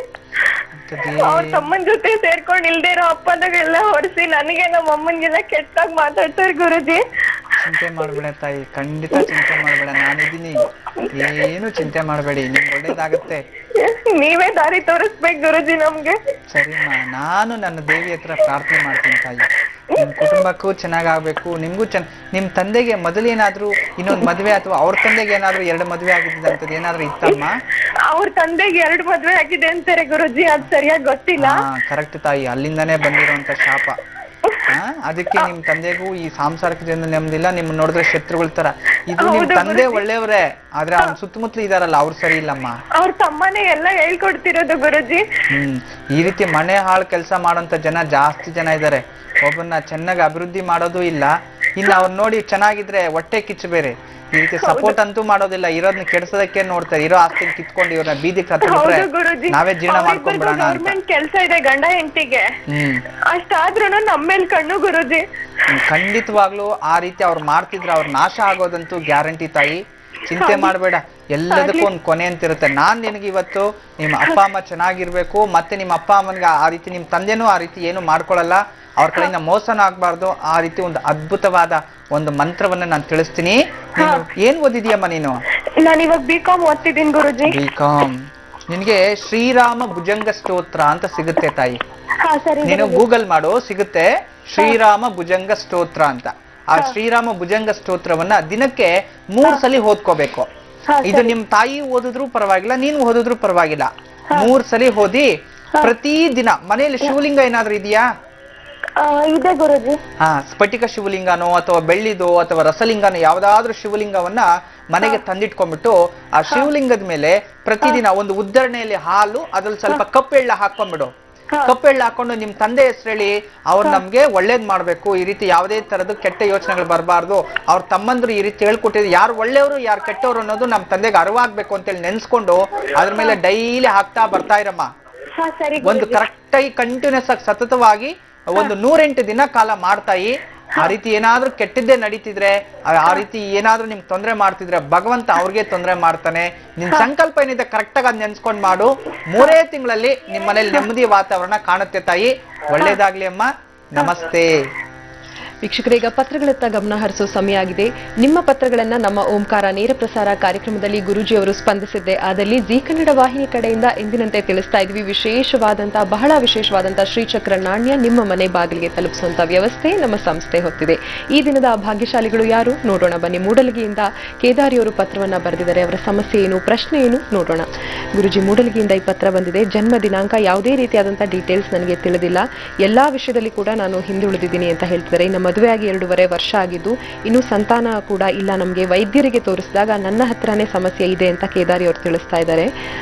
ಅವ್ರ ತಮ್ಮನ್ ಜೊತೆ ಸೇರ್ಕೊಂಡ್ ಇಲ್ದೇ ಇರೋ ಅಪ್ಪದಾಗೆಲ್ಲ ಹೊರಿಸಿ ನನಗೆ ನಮ್ಮ ಅಮ್ಮನ್ಗೆಲ್ಲ ಕೆಟ್ಟಾಗಿ ಮಾತಾಡ್ತಾರೆ ಗುರುಜಿ. ಚಿಂತೆ ಮಾಡ್ಬೇಡ ತಾಯಿ, ಖಂಡಿತ ಚಿಂತೆ ಮಾಡ್ಬೇಡ, ನಾನಿದ್ದೀನಿ, ಏನು ಚಿಂತೆ ಮಾಡಬೇಡಿ, ನಿಮ್ಗೆ ಒಳ್ಳೇದಾಗತ್ತೆ. ನೀವೇ ದಾರಿ ತೋರಿಸ್ಬೇಕು ಗುರುಜಿ ನಮ್ಗೆ. ಸರಿಮ್ಮ, ನಾನು ನನ್ನ ದೇವಿ ಹತ್ರ ಪ್ರಾರ್ಥನೆ ಮಾಡ್ತೀನಿ ತಾಯಿ, ನಿಮ್ ಕುಟುಂಬಕ್ಕೂ ಚೆನ್ನಾಗಾಗ್ಬೇಕು, ನಿಮ್ಗೂ ನಿಮ್ ತಂದೆಗೆ ಮೊದಲೇನಾದ್ರೂ ಇನ್ನೊಂದು ಮದ್ವೆ ಅಥವಾ ಅವ್ರ ತಂದೆಗೆ ಏನಾದ್ರು 2 ಮದ್ವೆ ಆಗಿದ್ದಂತದ್ದು ಏನಾದ್ರು ಇತ್ತಮ್ಮ? ಅವ್ರ ತಂದೆಗೆ 2 ಮದ್ವೆ ಆಗಿದೆ ಅಂತಾರೆ ಗುರುಜಿ, ಅದ್ ಸರಿಯಾಗಿ ಗೊತ್ತಿಲ್ಲ. ಕರೆಕ್ಟ್ ತಾಯಿ, ಅಲ್ಲಿಂದಾನೇ ಬಂದಿರುವಂತ ಶಾಪ. ಅದಕ್ಕೆ ನಿಮ್ ತಂದೆಗೂ ಈ ಸಾಂಸಾರಿಕ ಜೀವನ ನೆಮ್ಮದಿಲ್ಲ, ನಿಮ್ ನೋಡಿದ್ರೆ ಶತ್ರುಗಳ ತರ. ಇದು ನಿಮ್ ತಂದೆ ಒಳ್ಳೆಯವ್ರೆ, ಆದ್ರೆ ಅವ್ನ ಸುತ್ತಮುತ್ತಲು ಇದಾರಲ್ಲ ಅವ್ರು ಸರಿ ಇಲ್ಲಮ್ಮ. ಅವ್ರ ತಮ್ಮನೇ ಎಲ್ಲ ಹೇಳ್ಕೊಡ್ತಿರೋದು ಗುರುಜಿ. ಈ ರೀತಿ ಮನೆ ಹಾಳು ಕೆಲಸ ಮಾಡೋಂತ ಜನ ಜಾಸ್ತಿ ಜನ ಇದಾರೆ. ಒಬ್ಬನ್ನ ಚೆನ್ನಾಗಿ ಅಭಿವೃದ್ಧಿ ಮಾಡೋದು ಇಲ್ಲ, ಇನ್ನು ಅವ್ರು ನೋಡಿ ಚೆನ್ನಾಗಿದ್ರೆ ಹೊಟ್ಟೆ ಕಿಚ್ಚು ಬೇರೆ. ಈ ರೀತಿ ಸಪೋರ್ಟ್ ಅಂತೂ ಮಾಡೋದಿಲ್ಲ, ಇರೋದನ್ನ ಕೆಡ್ಸೋದಕ್ಕೆ ನೋಡ್ತಾರೆ, ಇರೋ ಆಸ್ತಿನ ಕಿತ್ಕೊಂಡು ಇವ್ರನ್ನ ಬೀದಿಗೆ ಹತ್ತಿಬಿಟ್ರೆ ನಾವೇ ಜೀರ್ಣ ಮಾಡ್ಕೊಂಡ್ಬಿಡೋಣ ಅಂತ. ಗೌರ್ಮೆಂಟ್ ಕೆಲಸ ಇದೆ ಗಂಡ ಹೆಂಡತಿಗೆ, ಅಷ್ಟಾದ್ರೂ ನಮ್ಮೇಲ್ ಕಣ್ಣು ಗುರುಜಿ. ಖಂಡಿತವಾಗ್ಲೂ ಆ ರೀತಿ ಅವ್ರು ಮಾಡ್ತಿದ್ರೆ ಅವ್ರ ನಾಶ ಆಗೋದಂತೂ ಗ್ಯಾರಂಟಿ ತಾಯಿ. ಚಿಂತೆ ಮಾಡಬೇಡ, ಎಲ್ಲದಕ್ಕೂ ಒಂದು ಕೊನೆ ಅಂತಿರುತ್ತೆ. ನಾನ್ ನಿನಗೆ ಇವತ್ತು ನಿಮ್ಮ ಅಪ್ಪ ಅಮ್ಮ ಚೆನ್ನಾಗಿರ್ಬೇಕು, ಮತ್ತೆ ನಿಮ್ಮ ಅಪ್ಪ ಅಮ್ಮನ್ಗೆ ಆ ರೀತಿ ನಿಮ್ಮ ತಂದೆನೂ ಆ ರೀತಿ ಏನು ಮಾಡ್ಕೊಳಲ್ಲ, ಅವ್ರ ಕಡೆಯಿಂದ ಮೋಸನ ಆಗ್ಬಾರ್ದು, ಆ ರೀತಿ ಒಂದು ಅದ್ಭುತವಾದ ಒಂದು ಮಂತ್ರವನ್ನ ನಾನು ತಿಳಿಸ್ತೀನಿ. ಏನ್ ಓದಿದೀಯಮ್ಮ ನೀನು? ನಾನು ಇವಾಗ ಬಿಕಾಮ್ ಓದ್ತಿದ್ದೀನಿ ಗುರುಜಿ. ಬಿಕಾಮ್, ನಿನ್ಗೆ ಶ್ರೀರಾಮ ಭುಜಂಗ ಸ್ತೋತ್ರ ಅಂತ ಸಿಗುತ್ತೆ ತಾಯಿ. ಸರಿ, ನೀನು ಗೂಗಲ್ ಮಾಡು, ಸಿಗುತ್ತೆ ಶ್ರೀರಾಮ ಭುಜಂಗ ಸ್ತೋತ್ರ ಅಂತ. ಆ ಶ್ರೀರಾಮ ಭುಜಂಗ ಸ್ತೋತ್ರವನ್ನ ದಿನಕ್ಕೆ 3 ಸಲ ಓದ್ಕೋಬೇಕು. ಇದು ನಿಮ್ ತಾಯಿ ಓದಿದ್ರು ಪರವಾಗಿಲ್ಲ, ನೀನು ಓದಿದ್ರು ಪರವಾಗಿಲ್ಲ, 3 ಸಲ ಓದಿ ಪ್ರತಿ ದಿನ. ಮನೆಯಲ್ಲಿ ಶಿವಲಿಂಗ ಏನಾದ್ರೂ ಇದೆಯಾ? ಇದೆ ಗುರುಜಿ. ಸ್ಫಟಿಕ ಶಿವಲಿಂಗನೋ ಅಥವಾ ಬೆಳ್ಳಿದೋ ಅಥವಾ ರಸಲಿಂಗನೋ ಯಾವ್ದಾದ್ರೂ ಶಿವಲಿಂಗವನ್ನ ಮನೆಗೆ ತಂದಿಟ್ಕೊಂಡ್ಬಿಟ್ಟು ಆ ಶಿವಲಿಂಗದ ಮೇಲೆ ಪ್ರತಿದಿನ ಒಂದು ಉದ್ದರಣೆಯಲ್ಲಿ ಹಾಲು, ಅದ್ರಲ್ಲಿ ಸ್ವಲ್ಪ ಕಪ್ಪೆಳ್ಳ ಹಾಕೊಂಡ್ಬಿಡು. ಕಪ್ಪೆಳ್ಳ ಹಾಕೊಂಡು ನಿಮ್ ತಂದೆ ಹೆಸರು ಹೇಳಿ, ಅವ್ರು ನಮ್ಗೆ ಒಳ್ಳೇದ್ ಮಾಡ್ಬೇಕು, ಈ ರೀತಿ ಯಾವುದೇ ತರದ್ದು ಕೆಟ್ಟ ಯೋಚನೆಗಳು ಬರಬಾರ್ದು, ಅವ್ರ ತಮ್ಮಂದ್ರು ಈ ರೀತಿ ಹೇಳ್ಕೊಟ್ಟಿದ್ರು, ಯಾರು ಒಳ್ಳೆಯವರು ಯಾರು ಕೆಟ್ಟವ್ರು ಅನ್ನೋದು ನಮ್ ತಂದೆಗೆ ಅರಿವಾಗ್ಬೇಕು ಅಂತೇಳಿ ನೆನ್ಸ್ಕೊಂಡು ಅದ್ರ ಮೇಲೆ ಡೈಲಿ ಹಾಕ್ತಾ ಬರ್ತಾ ಇರಮ್ಮ. ಒಂದು ಕರೆಕ್ಟಾಗಿ ಕಂಟಿನ್ಯೂಸ್ ಆಗಿ ಸತತವಾಗಿ ಒಂದು 108 ದಿನ ಕಾಲ ಮಾಡ್ತಾಯಿ. ಆ ರೀತಿ ಏನಾದ್ರೂ ಕೆಟ್ಟದ್ದೇ ನಡೀತಿದ್ರೆ, ಆ ರೀತಿ ಏನಾದ್ರೂ ನಿಮ್ಗೆ ತೊಂದರೆ ಮಾಡ್ತಿದ್ರೆ ಭಗವಂತ ಅವ್ರಿಗೆ ತೊಂದರೆ ಮಾಡ್ತಾನೆ. ನಿನ್ ಸಂಕಲ್ಪ ಏನಿದೆ ಕರೆಕ್ಟ್ ಆಗಿ ಅದ್ ನೆನ್ಸ್ಕೊಂಡ್ ಮಾಡು. 3 ತಿಂಗಳಲ್ಲಿ ನಿಮ್ ಮನೇಲಿ ನೆಮ್ಮದಿ ವಾತಾವರಣ ಕಾಣುತ್ತೆ ತಾಯಿ. ಒಳ್ಳೇದಾಗ್ಲಿ ಅಮ್ಮ, ನಮಸ್ತೆ. ವೀಕ್ಷಕರೇ, ಈಗ ಪತ್ರಗಳತ್ತ ಗಮನ ಹರಿಸೋ ಸಮಯ ಆಗಿದೆ. ನಿಮ್ಮ ಪತ್ರಗಳನ್ನ ನಮ್ಮ ಓಂಕಾರ ನೇರ ಪ್ರಸಾರ ಕಾರ್ಯಕ್ರಮದಲ್ಲಿ ಗುರೂಜಿ ಅವರು ಸ್ಪಂದಿಸಿದ್ದೆ ಆದಲ್ಲಿ ಜಿ ಕನ್ನಡ ವಾಹಿನಿ ಕಡೆಯಿಂದ ಎಂದಿನಂತೆ ತಿಳಿಸ್ತಾ ಇದ್ವಿ, ಬಹಳ ವಿಶೇಷವಾದಂತಹ ಶ್ರೀಚಕ್ರ ನಾಣ್ಯ ನಿಮ್ಮ ಮನೆ ಬಾಗಿಲಿಗೆ ತಲುಪಿಸುವಂತ ವ್ಯವಸ್ಥೆ ನಮ್ಮ ಸಂಸ್ಥೆ ಹೊತ್ತಿದೆ. ಈ ದಿನದ ಭಾಗ್ಯಶಾಲಿಗಳು ಯಾರು ನೋಡೋಣ ಬನ್ನಿ. ಮೂಡಲಗಿಯಿಂದ ಕೇದಾರಿಯವರು ಪತ್ರವನ್ನ ಬರೆದಿದ್ದಾರೆ. ಅವರ ಸಮಸ್ಯೆ ಏನು, ಪ್ರಶ್ನೆ ಏನು ನೋಡೋಣ. ಗುರುಜಿ, ಮೂಡಲಗಿಯಿಂದ ಈ ಪತ್ರ ಬಂದಿದೆ. ಜನ್ಮ ದಿನಾಂಕ ಯಾವುದೇ ರೀತಿಯಾದಂತಹ ಡೀಟೇಲ್ಸ್ ನನಗೆ ತಿಳಿದಿಲ್ಲ, ಎಲ್ಲಾ ವಿಷಯದಲ್ಲಿ ಕೂಡ ನಾನು ಹಿಂದುಳಿದಿದ್ದೀನಿ ಅಂತ ಹೇಳ್ತಿದ್ದಾರೆ. ನಮ್ಮ ಮದುವೆಯಾಗಿ 2.5 ವರ್ಷ ಆಗಿದ್ದು ಇನ್ನೂ ಸಂತಾನ ಕೂಡ ಇಲ್ಲ ನಮಗೆ. ವೈದ್ಯರಿಗೆ ತೋರಿಸಿದಾಗ ನನ್ನ ಹತ್ರನೇ ಸಮಸ್ಯೆ ಇದೆ ಅಂತ ಕೇದಾರಿ ಅವರು ತಿಳಿಸ್ತಾ ಇದ್ದಾರೆ.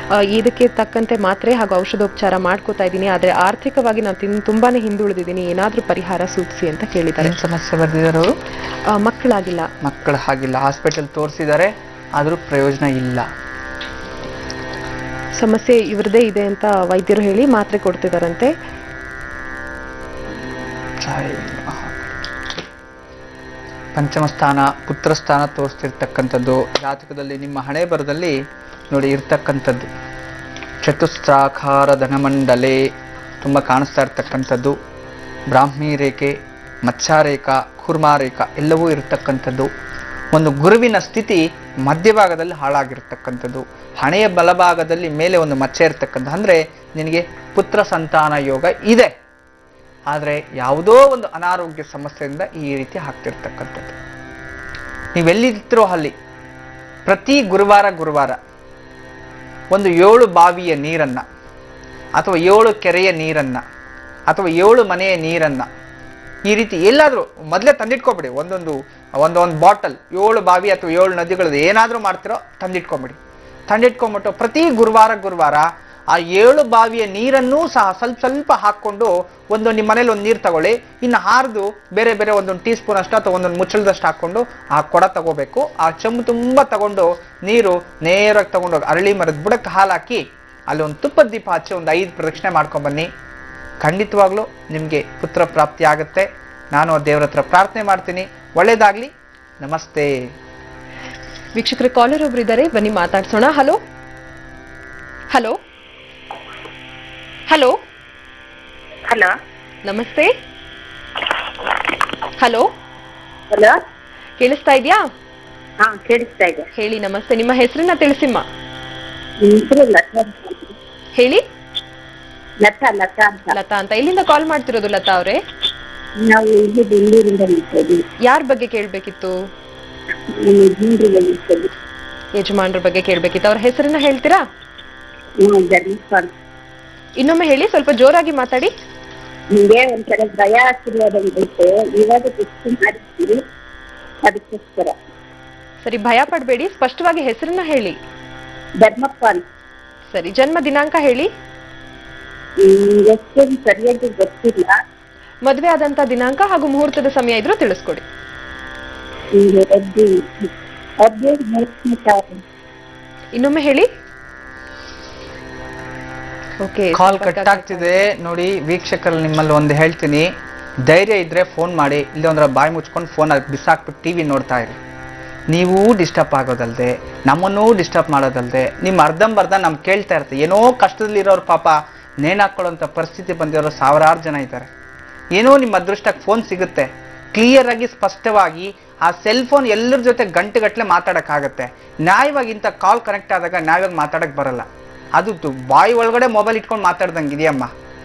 ಇದಕ್ಕೆ ತಕ್ಕಂತೆ ಮಾತ್ರೆ ಹಾಗೂ ಔಷಧೋಪಚಾರ ಮಾಡ್ಕೋತಾ ಇದ್ದೀನಿ, ಆದ್ರೆ ಆರ್ಥಿಕವಾಗಿ ನಾನು ತುಂಬಾನೇ ಹಿಂದುಳಿದಿದ್ದೀನಿ, ಏನಾದ್ರೂ ಪರಿಹಾರ ಸೂಚಿಸಿ ಅಂತ ಕೇಳಿದ್ದಾರೆ. ಸಮಸ್ಯೆ ಬರ್ದಿದ್ದಾರೆ ಅವರು? ಮಕ್ಕಳಾಗಿಲ್ಲ, ಹಾಸ್ಪಿಟಲ್ ತೋರಿಸಿದ್ದಾರೆ, ಆದ್ರೂ ಪ್ರಯೋಜನ ಇಲ್ಲ. ಸಮಸ್ಯೆ ಇವ್ರದೇ ಇದೆ ಅಂತ ವೈದ್ಯರು ಹೇಳಿ ಮಾತ್ರೆ ಕೊಡ್ತಿದಾರಂತೆ. ಪಂಚಮ ಸ್ಥಾನ ಪುತ್ರ ಸ್ಥಾನ ತೋರಿಸ್ತಿರ್ತಕ್ಕಂಥದ್ದು ಜಾತಕದಲ್ಲಿ ನಿಮ್ಮ ಹಣೆ ಬರದಲ್ಲಿ ನೋಡಿ ಇರ್ತಕ್ಕಂಥದ್ದು. ಚತುಸ್ರಾಕಾರ ಧನಮಂಡಲೆ ತುಂಬ ಕಾಣಿಸ್ತಾ ಇರ್ತಕ್ಕಂಥದ್ದು. ಬ್ರಾಹ್ಮಿ ರೇಖೆ, ಮತ್ಸ್ಯರೇಖಾ, ಕೂರ್ಮಾರೇಖಾ ಎಲ್ಲವೂ ಇರತಕ್ಕಂಥದ್ದು. ಒಂದು ಗುರುವಿನ ಸ್ಥಿತಿ ಮಧ್ಯಭಾಗದಲ್ಲಿ ಹಾಳಾಗಿರ್ತಕ್ಕಂಥದ್ದು. ಹಣೆಯ ಬಲಭಾಗದಲ್ಲಿ ಮೇಲೆ ಒಂದು ಮಚ್ಚೆ ಇರ್ತಕ್ಕಂಥ, ಅಂದರೆ ನಿನಗೆ ಪುತ್ರ ಸಂತಾನ ಯೋಗ ಇದೆ, ಆದರೆ ಯಾವುದೋ ಒಂದು ಅನಾರೋಗ್ಯ ಸಮಸ್ಯೆಯಿಂದ ಈ ರೀತಿ ಆಗ್ತಿರ್ತಕ್ಕಂಥದ್ದು. ನೀವೆಲ್ಲಿರ್ತಿರೋ ಅಲ್ಲಿ ಪ್ರತಿ ಗುರುವಾರ ಒಂದು 7 ಬಾವಿಯ ನೀರನ್ನು ಅಥವಾ 7 ಕೆರೆಯ ನೀರನ್ನು ಅಥವಾ 7 ಮನೆಯ ನೀರನ್ನು ಈ ರೀತಿ ಎಲ್ಲಾದರೂ ಮೊದಲೇ ತಂದಿಟ್ಕೊಬಿಡಿ. ಒಂದೊಂದು ಬಾಟಲ್ 7 ಬಾವಿ ಅಥವಾ 7 ನದಿಗಳದ್ದು ಏನಾದರೂ ಮಾಡ್ತಿರೋ ತಂದಿಟ್ಕೊಂಬಿಡಿ. ತಂದಿಟ್ಕೊಂಬಿಟ್ಟು ಪ್ರತಿ ಗುರುವಾರ ಆ 7 ಬಾವಿಯ ನೀರನ್ನೂ ಸಹ ಸ್ವಲ್ಪ ಸ್ವಲ್ಪ ಹಾಕೊಂಡು ನಿಮ್ಮ ಮನೇಲಿ ಒಂದು ನೀರು ತಗೊಳ್ಳಿ, ಇನ್ನು ಹಾರ್ದು ಬೇರೆ ಬೇರೆ ಒಂದೊಂದು ಟೀ ಸ್ಪೂನ್ ಅಷ್ಟು ಅಥವಾ ಒಂದೊಂದು ಮುಚ್ಚಳದಷ್ಟು ಹಾಕೊಂಡು ಆ ಕೊಡ ತಗೋಬೇಕು. ಆ ಚೆಂಬು ತುಂಬ ತಗೊಂಡು ನೀರು ನೇರವಾಗಿ ತಗೊಂಡೋಗಿ ಅರಳಿ ಮರದ ಬುಡಕ್ಕೆ ಹಾಲು ಹಾಕಿ ಅಲ್ಲಿ ಒಂದು ತುಪ್ಪದ ದೀಪ ಹಚ್ಚಿ ಒಂದು 5 ಪ್ರದಕ್ಷಿಣೆ ಮಾಡ್ಕೊಂಡ್ಬನ್ನಿ. ಖಂಡಿತವಾಗ್ಲೂ ನಿಮಗೆ ಪುತ್ರ ಪ್ರಾಪ್ತಿ ಆಗುತ್ತೆ. ನಾನು ದೇವರ ಹತ್ರ ಪ್ರಾರ್ಥನೆ ಮಾಡ್ತೀನಿ, ಒಳ್ಳೇದಾಗ್ಲಿ. ನಮಸ್ತೆ. ವೀಕ್ಷಕರ ಕಾಲರ್ ಒಬ್ರು ಇದ್ದಾರೆ, ಬನ್ನಿ ಮಾತಾಡ್ಸೋಣ. ಹಲೋ ಹಲೋ ಹಲೋ ಹಲೋ ನಮಸ್ತೆ. ಹಲೋ ಹಲೋ, ಕೇಳಿಸ್ತಾ ಇದೆಯಾ? ಹಾ ಕೇಳಿಸ್ತಾ ಇದೆ. ಹೇಳಿ. ನಮಸ್ತೆ. ನಿಮ್ಮ ಹೆಸರನ್ನ ತಿಳಿಸಿಮ್ಮ. ಹೆಸರು ಲತಾ ಅಂತ. ಹೇಳಿ. ಲತಾ ಲತಾ ಅಂತ. ಲತಾ ಅಂತ. ಎಲ್ಲಿಂದ ಕಾಲ್ ಮಾಡ್ತಿರೋದು ಲತಾ ಅವರೇ? ನಾವು ಇಲ್ಲಿ ಬೆಂಗಳೂರಿಂದ ನಿಂತಿದ್ದೀವಿ. ಯಾರ ಬಗ್ಗೆ ಕೇಳ್ಬೇಕಿತ್ತು? ಯಜಮಾನ್ರ ಬಗ್ಗೆ ಕೇಳ್ಬೇಕಿತ್ತು. ಅವ್ರ ಹೆಸರನ್ನ ಹೇಳ್ತೀರಾ? ಧರ್ಮಸ್ಥಳ. ಇನ್ನೊಮ್ಮೆ ಹೇಳಿ, ಸ್ವಲ್ಪ ಜೋರಾಗಿ ಮಾತಾಡಿ. ನಿಮಗೆ ಒಂಥರ ಭಯ ಆಗ್ತಿರೋದಂತೈತೆ, ಇವಾಗ ಟೆಸ್ಟ್ ಮಾಡಿರ್ತೀವಿ ಅದಕ್ಕೋಸ್ಕರ. ಸರಿ, ಭಯ ಪಡಬೇಡಿ, ಸ್ಪಷ್ಟವಾಗಿ ಹೆಸರನ್ನ ಹೇಳಿ. ಧರ್ಮಪ್ಪ ಅಂತ. ಸರಿ, ಜನ್ಮ ದಿನಾಂಕ ಹೇಳಿ. ಎಷ್ಟೊಂದು ಸರಿಯಾಗಿ ಗೊತ್ತಿಲ್ಲ. ಮದುವೆ ಆದಂತ ದಿನಾಂಕ ಹಾಗೂ ಮುಹೂರ್ತದ ಸಮಯ ಇದ್ರೂ ತಿಳಿಸ್ಕೊಡಿ. ಇನ್ನೊಮ್ಮೆ ಹೇಳಿ. ಓಕೆ, ಕಾಲ್ ಕಟ್ ಆಗ್ತಿದೆ ನೋಡಿ. ವೀಕ್ಷಕರಲ್ಲಿ ನಿಮ್ಮಲ್ಲಿ ಒಂದು ಹೇಳ್ತೀನಿ, ಧೈರ್ಯ ಇದ್ರೆ ಫೋನ್ ಮಾಡಿ, ಇಲ್ಲಿ ಒಂದರ ಬಾಯಿ ಮುಚ್ಕೊಂಡು ಫೋನ್ ಬಿಸಾಕ್ಬಿಟ್ಟು ಟಿವಿ ನೋಡ್ತಾ ಇರಿ. ನೀವು ಡಿಸ್ಟರ್ಬ್ ಆಗೋದಲ್ದೆ, ನಮ್ಮನ್ನೂ ಡಿಸ್ಟರ್ಬ್ ಮಾಡೋದಲ್ದೆ, ನಿಮ್ಮ ಅರ್ಧಂಬರ್ಧ ನಮ್ಗೆ ಕೇಳ್ತಾ ಇರ್ತೀವಿ. ಏನೋ ಕಷ್ಟದಲ್ಲಿರೋರು ಪಾಪ ನೇಣಾಕೊಳ್ಳೋಂಥ ಪರಿಸ್ಥಿತಿ ಬಂದಿರೋ ಸಾವಿರಾರು ಜನ ಇದ್ದಾರೆ. ಏನೋ ನಿಮ್ಮ ಅದೃಷ್ಟಕ್ಕೆ ಫೋನ್ ಸಿಗುತ್ತೆ, ಕ್ಲಿಯರ್ ಆಗಿ ಸ್ಪಷ್ಟವಾಗಿ. ಆ ಸೆಲ್ ಫೋನ್ ಎಲ್ಲರ ಜೊತೆ ಗಂಟೆಗಟ್ಟಲೆ ಮಾತಾಡೋಕ್ಕಾಗತ್ತೆ. ನ್ಯಾಯವಾಗಿ ಇಂಥ ಕಾಲ್ ಕನೆಕ್ಟ್ ಆದಾಗ ನ್ಯಾಯವಾಗಿ ಮಾತಾಡೋಕ್ಕೆ ಬರಲ್ಲ. ಅದು ಬಾಯಿ ಒಳಗಡೆ ಮೊಬೈಲ್ ಇಟ್ಕೊಂಡು ಮಾತಾಡ್ದಂಗೆ ಇದೆಯಮ್ಮ.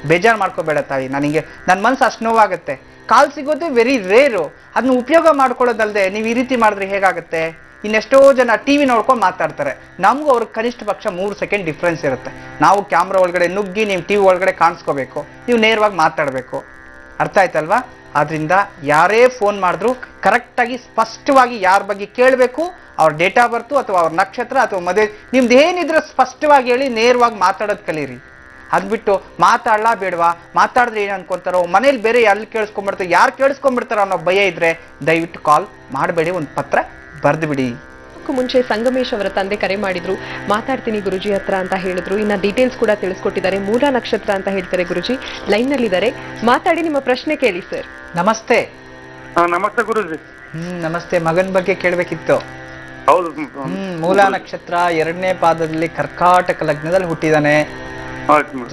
ಬೇಜಾರು ಮಾಡ್ಕೋಬೇಡ ತಾಯಿ. ನನಗೆ ನನ್ನ ಮನಸ್ಸು ಅಷ್ಟು ನೋವಾಗುತ್ತೆ. ಕಾಲ್ ಸಿಗೋದೇ ವೆರಿ ರೇರು. ಅದನ್ನ ಉಪಯೋಗ ಮಾಡ್ಕೊಳ್ಳೋದಲ್ಲದೆ ನೀವು ಈ ರೀತಿ ಮಾಡಿದ್ರೆ ಹೇಗಾಗುತ್ತೆ? ಇನ್ನೆಷ್ಟೋ ಜನ ಟಿವಿ ನೋಡ್ಕೊಂಡು ಮಾತಾಡ್ತಾರೆ. ನಮಗೂ ಅವ್ರಿಗೆ ಕನಿಷ್ಠ ಪಕ್ಷ 3 ಸೆಕೆಂಡ್ ಡಿಫ್ರೆನ್ಸ್ ಇರುತ್ತೆ. ನಾವು ಕ್ಯಾಮ್ರಾ ಒಳಗಡೆ ನುಗ್ಗಿ, ನೀವು ಟಿವಿ ಒಳಗಡೆ ಕಾಣಿಸ್ಕೋಬೇಕು, ನೀವು ನೇರವಾಗಿ ಮಾತಾಡಬೇಕು. ಅರ್ಥ ಆಯ್ತಲ್ವಾ? ಆದ್ರಿಂದ ಯಾರೇ ಫೋನ್ ಮಾಡಿದ್ರು ಕರೆಕ್ಟಾಗಿ ಸ್ಪಷ್ಟವಾಗಿ ಯಾರ ಬಗ್ಗೆ ಕೇಳಬೇಕು, ಅವ್ರ ಡೇಟ್ ಆಫ್ ಬರ್ತು ಅಥವಾ ಅವ್ರ ನಕ್ಷತ್ರ ಅಥವಾ ಮದುವೆ ನಿಮ್ದು ಏನಿದ್ರೆ ಸ್ಪಷ್ಟವಾಗಿ ಹೇಳಿ, ನೇರವಾಗಿ ಮಾತಾಡೋದು ಕಲೀರಿ. ಅದ್ಬಿಟ್ಟು ಮಾತಾಡ್ಲಾ ಬೇಡವಾ, ಮಾತಾಡಿದ್ರೆ ಏನು ಅನ್ಕೊಂತಾರೋ, ಮನೇಲಿ ಬೇರೆ ಎಲ್ಲಿ ಕೇಳಿಸ್ಕೊಂಡ್ಬಿಡ್ತಾರೆ, ಯಾರು ಕೇಳಿಸ್ಕೊಂಡ್ಬಿಡ್ತಾರೋ ಅನ್ನೋ ಭಯ ಇದ್ರೆ ದಯವಿಟ್ಟು ಕಾಲ್ ಮಾಡಬೇಡಿ, ಒಂದು ಪತ್ರ ಬರೆದು ಬಿಡಿ. ಮುಂಚೆ ಸಂಗಮೇಶ್ ಅವರ ತಂದೆ ಕರೆ ಮಾಡಿದ್ರು, ಮಾತಾಡ್ತೀನಿ ಗುರುಜಿ ಹತ್ರ ಅಂತ ಹೇಳಿದ್ರು. ಇನ್ನ ಡೀಟೇಲ್ಸ್ ಕೂಡ ತಿಳಿಸ್ಕೊಟ್ಟಿದ್ದಾರೆ. ಮೂಲ ನಕ್ಷತ್ರ ಅಂತ ಹೇಳ್ತಾರೆ ಗುರುಜಿ. ಲೈನ್ ನಲ್ಲಿ ಇದ್ದಾರೆ, ಮಾತಾಡಿ, ನಿಮ್ಮ ಪ್ರಶ್ನೆ ಕೇಳಿ ಸರ್. ನಮಸ್ತೆ. ನಮಸ್ತೆ ಗುರುಜಿ. ನಮಸ್ತೆ. ಮಗನ ಬಗ್ಗೆ ಕೇಳಬೇಕಿತ್ತು. ಹೌದು. ಮೂಲ ನಕ್ಷತ್ರ 2ನೇ ಪಾದದಲ್ಲಿ ಕರ್ಕಾಟಕ ಲಗ್ನದಲ್ಲಿ ಹುಟ್ಟಿದಾನೆ.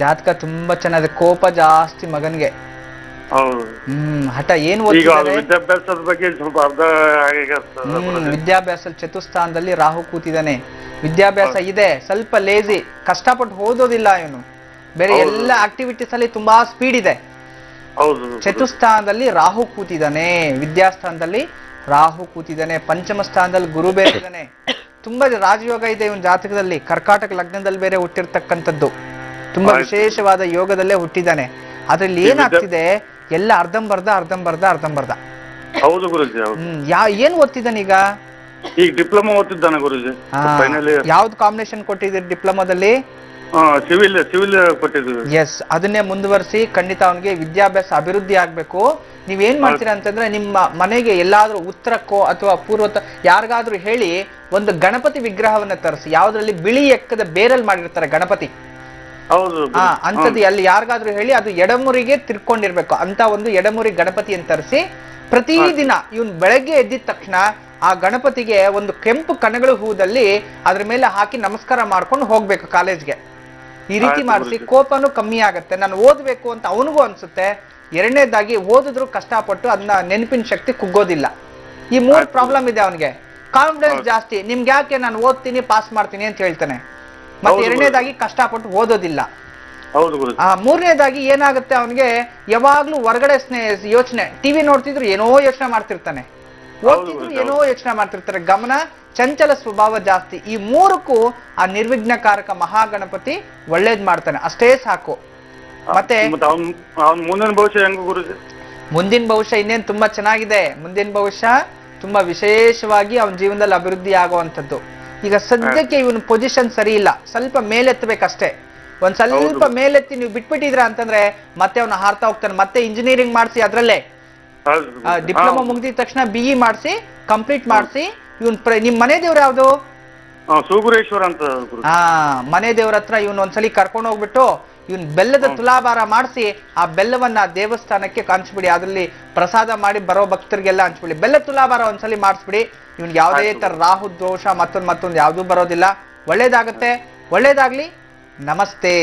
ಜಾತಕ ತುಂಬಾ ಚೆನ್ನಾಗಿದೆ. ಕೋಪ ಜಾಸ್ತಿ ಮಗನ್ಗೆ. ಹೌದು. ಹಠ ಏನು ಓದ್ತಿದ್ದಾರೆ? ವಿದ್ಯಾಭ್ಯಾಸದ ಬಗ್ಗೆ ಸ್ವಲ್ಪ ಅರ್ಧ ವಿದ್ಯಾಭ್ಯಾಸ ಚತುಸ್ಥಾನದಲ್ಲಿ ರಾಹು ಕೂತಿದ್ದಾನೆ. ವಿದ್ಯಾಭ್ಯಾಸ ಇದೆ, ಸ್ವಲ್ಪ ಲೇಜಿ, ಕಷ್ಟಪಟ್ಟು ಓದೋದಿಲ್ಲ ಇವನು. ಬೇರೆ ಎಲ್ಲ ಆಕ್ಟಿವಿಟೀಸ್ ಅಲ್ಲಿ ತುಂಬಾ ಸ್ಪೀಡ್ ಇದೆ. ಚತುಸ್ಥಾನದಲ್ಲಿ ರಾಹು ಕೂತಿದ್ದಾನೆ, ವಿದ್ಯಾಸ್ಥಾನದಲ್ಲಿ ರಾಹು ಕೂತಿದ್ದಾನೆ, ಪಂಚಮ ಸ್ಥಾನದಲ್ಲಿ ಗುರು ಬೇರೆ ಇದ್ದಾನೆ. ತುಂಬಾ ರಾಜಯೋಗ ಇದೆ ಇವನ್ ಜಾತಕದಲ್ಲಿ. ಕರ್ಕಾಟಕ ಲಗ್ನದಲ್ಲಿ ಬೇರೆ ಹುಟ್ಟಿರ್ತಕ್ಕಂಥದ್ದು. ತುಂಬಾ ವಿಶೇಷವಾದ ಯೋಗದಲ್ಲೇ ಹುಟ್ಟಿದ್ದಾನೆ. ಅದ್ರಲ್ಲಿ ಏನಾಗ್ತಿದೆ, ಎಲ್ಲ ಅರ್ಧಂಬರ್ಧ. ಹೌದು ಗುರುಜಿ. ಏನ್ ಓದ್ತಿದ್ದಾನೆ ಈಗ? ಡಿಪ್ಲೊಮಾ ಓದ್ತಿದ್ದಾನೆ ಗುರುಜಿ. ಯಾವ್ದು ಕಾಂಬಿನೇಷನ್ ಕೊಟ್ಟಿದ್ದೀರಿ ಡಿಪ್ಲೊಮಾದಲ್ಲಿ? ಸಿವಿಲ್ ಕೊಟ್ಟಿದ್ದೀವಿ. ಎಸ್, ಅದನ್ನೇ ಮುಂದುವರಿಸಿ. ಖಂಡಿತ ಅವನಿಗೆ ವಿದ್ಯಾಭ್ಯಾಸ ಅಭಿವೃದ್ಧಿ ಆಗ್ಬೇಕು. ನೀವೇನ್ ಮಾಡ್ತೀರಾ ಅಂತಂದ್ರೆ, ನಿಮ್ಮ ಮನೆಗೆ ಎಲ್ಲಾದ್ರೂ ಉತ್ತರಕ್ಕೋ ಅಥವಾ ಪೂರ್ವ ಯಾರಿಗಾದ್ರೂ ಹೇಳಿ ಒಂದು ಗಣಪತಿ ವಿಗ್ರಹವನ್ನ ತರಿಸಿ. ಯಾವ್ದ್ರಲ್ಲಿ ಬಿಳಿ ಎಕ್ಕದ ಬೇರಲ್ಲಿ ಮಾಡಿರ್ತಾರೆ ಗಣಪತಿ. ಅಂತದ್ದು ಅಲ್ಲಿ ಯಾರಿಗಾದ್ರೂ ಹೇಳಿ, ಅದು ಎಡಮುರಿಗೆ ತಿರ್ಕೊಂಡಿರ್ಬೇಕು ಅಂತ ಒಂದು ಎಡಮುರಿ ಗಣಪತಿಯನ್ನು ತರಿಸಿ ಪ್ರತಿದಿನ ಇವನ್ ಬೆಳಗ್ಗೆ ಎದ್ದಿದ ತಕ್ಷಣ ಆ ಗಣಪತಿಗೆ ಒಂದು ಕೆಂಪು ಕಣಗಳ ಹೂದಲ್ಲಿ ಅದ್ರ ಮೇಲೆ ಹಾಕಿ ನಮಸ್ಕಾರ ಮಾಡ್ಕೊಂಡು ಹೋಗ್ಬೇಕು ಕಾಲೇಜ್ಗೆ. ಈ ರೀತಿ ಮಾಡಿಸಿ ಕೋಪನೂ ಕಮ್ಮಿ ಆಗತ್ತೆ. ನಾನು ಓದ್ಬೇಕು ಅಂತ ಅವನಿಗೂ ಅನ್ಸುತ್ತೆ. ಎರಡನೇದಾಗಿ ಓದಿದ್ರು ಕಷ್ಟಪಟ್ಟು ಅದನ್ನ ನೆನಪಿನ ಶಕ್ತಿ ಕುಗ್ಗೋದಿಲ್ಲ. ಈ 3 ಪ್ರಾಬ್ಲಮ್ ಇದೆ ಅವನಿಗೆ. ಕಾನ್ಫಿಡೆನ್ಸ್ ಜಾಸ್ತಿ. ನಿಮ್ಗೆ ಯಾಕೆ ನಾನು ಓದ್ತೀನಿ ಪಾಸ್ ಮಾಡ್ತೀನಿ ಅಂತ ಹೇಳ್ತಾನೆ. ಮತ್ತೆ ಎರಡನೇದಾಗಿ ಕಷ್ಟಪಟ್ಟು ಓದೋದಿಲ್ಲ. ಮೂರನೇದಾಗಿ ಏನಾಗುತ್ತೆ, ಅವನಿಗೆ ಯಾವಾಗ್ಲೂ ಹೊರಗಡೆ ಯೋಚನೆ. ಟಿವಿ ನೋಡ್ತಿದ್ರು ಏನೋ ಯೋಚನೆ ಮಾಡ್ತಿರ್ತಾನೆ, ಓದ್ತಿದ್ರು ಏನೋ ಯೋಚನೆ ಮಾಡ್ತಿರ್ತಾರೆ. ಗಮನ ಚಂಚಲ ಸ್ವಭಾವ ಜಾಸ್ತಿ. ಈ 3ಕ್ಕೂ ಆ ನಿರ್ವಿಘ್ನಕಾರಕ ಮಹಾಗಣಪತಿ ಒಳ್ಳೇದ್ ಮಾಡ್ತಾನೆ, ಅಷ್ಟೇ ಸಾಕು. ಮತ್ತೆ ಮುಂದಿನ ಭವಿಷ್ಯ ಇನ್ನೇನ್ ತುಂಬಾ ಚೆನ್ನಾಗಿದೆ. ಮುಂದಿನ ಭವಿಷ್ಯ ತುಂಬಾ ವಿಶೇಷವಾಗಿ ಅವನ ಜೀವನದಲ್ಲಿ ಅಭಿವೃದ್ಧಿ ಆಗುವಂಥದ್ದು. ಈಗ ಸದ್ಯಕ್ಕೆ ಇವನ ಪೊಸಿಷನ್ ಸರಿ ಇಲ್ಲ, ಸ್ವಲ್ಪ ಮೇಲೆತ್ತಬೇಕಷ್ಟೇ. ಒಂದ್ ಸ್ವಲ್ಪ ಮೇಲೆತ್ತಿ ನೀವು ಬಿಟ್ಬಿಟ್ಟಿದ್ರ ಅಂತಂದ್ರೆ ಮತ್ತೆ ಅವನ ಹಾರ್ತಾ ಹೋಗ್ತಾನೆ. ಮತ್ತೆ ಇಂಜಿನಿಯರಿಂಗ್ ಮಾಡಿಸಿ ಅದ್ರಲ್ಲೇ ಡಿಪ್ಲೊಮಾ ಮುಗಿದ ತಕ್ಷಣ BE ಮಾಡಿಸಿ ಕಂಪ್ಲೀಟ್ ಮಾಡಿಸಿ. ಇವನ್ ನಿಮ್ ಮನೆ ದೇವ್ರು ಯಾವ್ದು? ಸೂಗುರೇಶ್ವರ ಅಂತ. ಮನೆ ದೇವ್ರ ಹತ್ರ ಇವನ್ ಒಂದ್ಸಲಿ ಕರ್ಕೊಂಡು ಹೋಗ್ಬಿಟ್ಟು ಇವನ್ ಬೆಲ್ಲದ ತುಲಾಭಾರ ಮಾಡಿಸಿ ಆ ಬೆಲ್ಲವನ್ನ ದೇವಸ್ಥಾನಕ್ಕೆ ಹಂಚ್ಬಿಡಿ. ಅದ್ರಲ್ಲಿ ಪ್ರಸಾದ ಮಾಡಿ ಬರೋ ಭಕ್ತರಿಗೆಲ್ಲ ಹಂಚ್ಬಿಡಿ. ಬೆಲ್ಲ ತುಲಾಭಾರ ಒಂದ್ಸಲಿ ಮಾಡಿಸ್ಬಿಡಿ. ಇವನ್ ಯಾವುದೇ ತರ ರಾಹು ದೋಷ ಮತ್ತೊಂದು ಯಾವ್ದೂ ಬರೋದಿಲ್ಲ. ಒಳ್ಳೇದಾಗತ್ತೆ. ಒಳ್ಳೇದಾಗ್ಲಿ. ನಮಸ್ತೆ.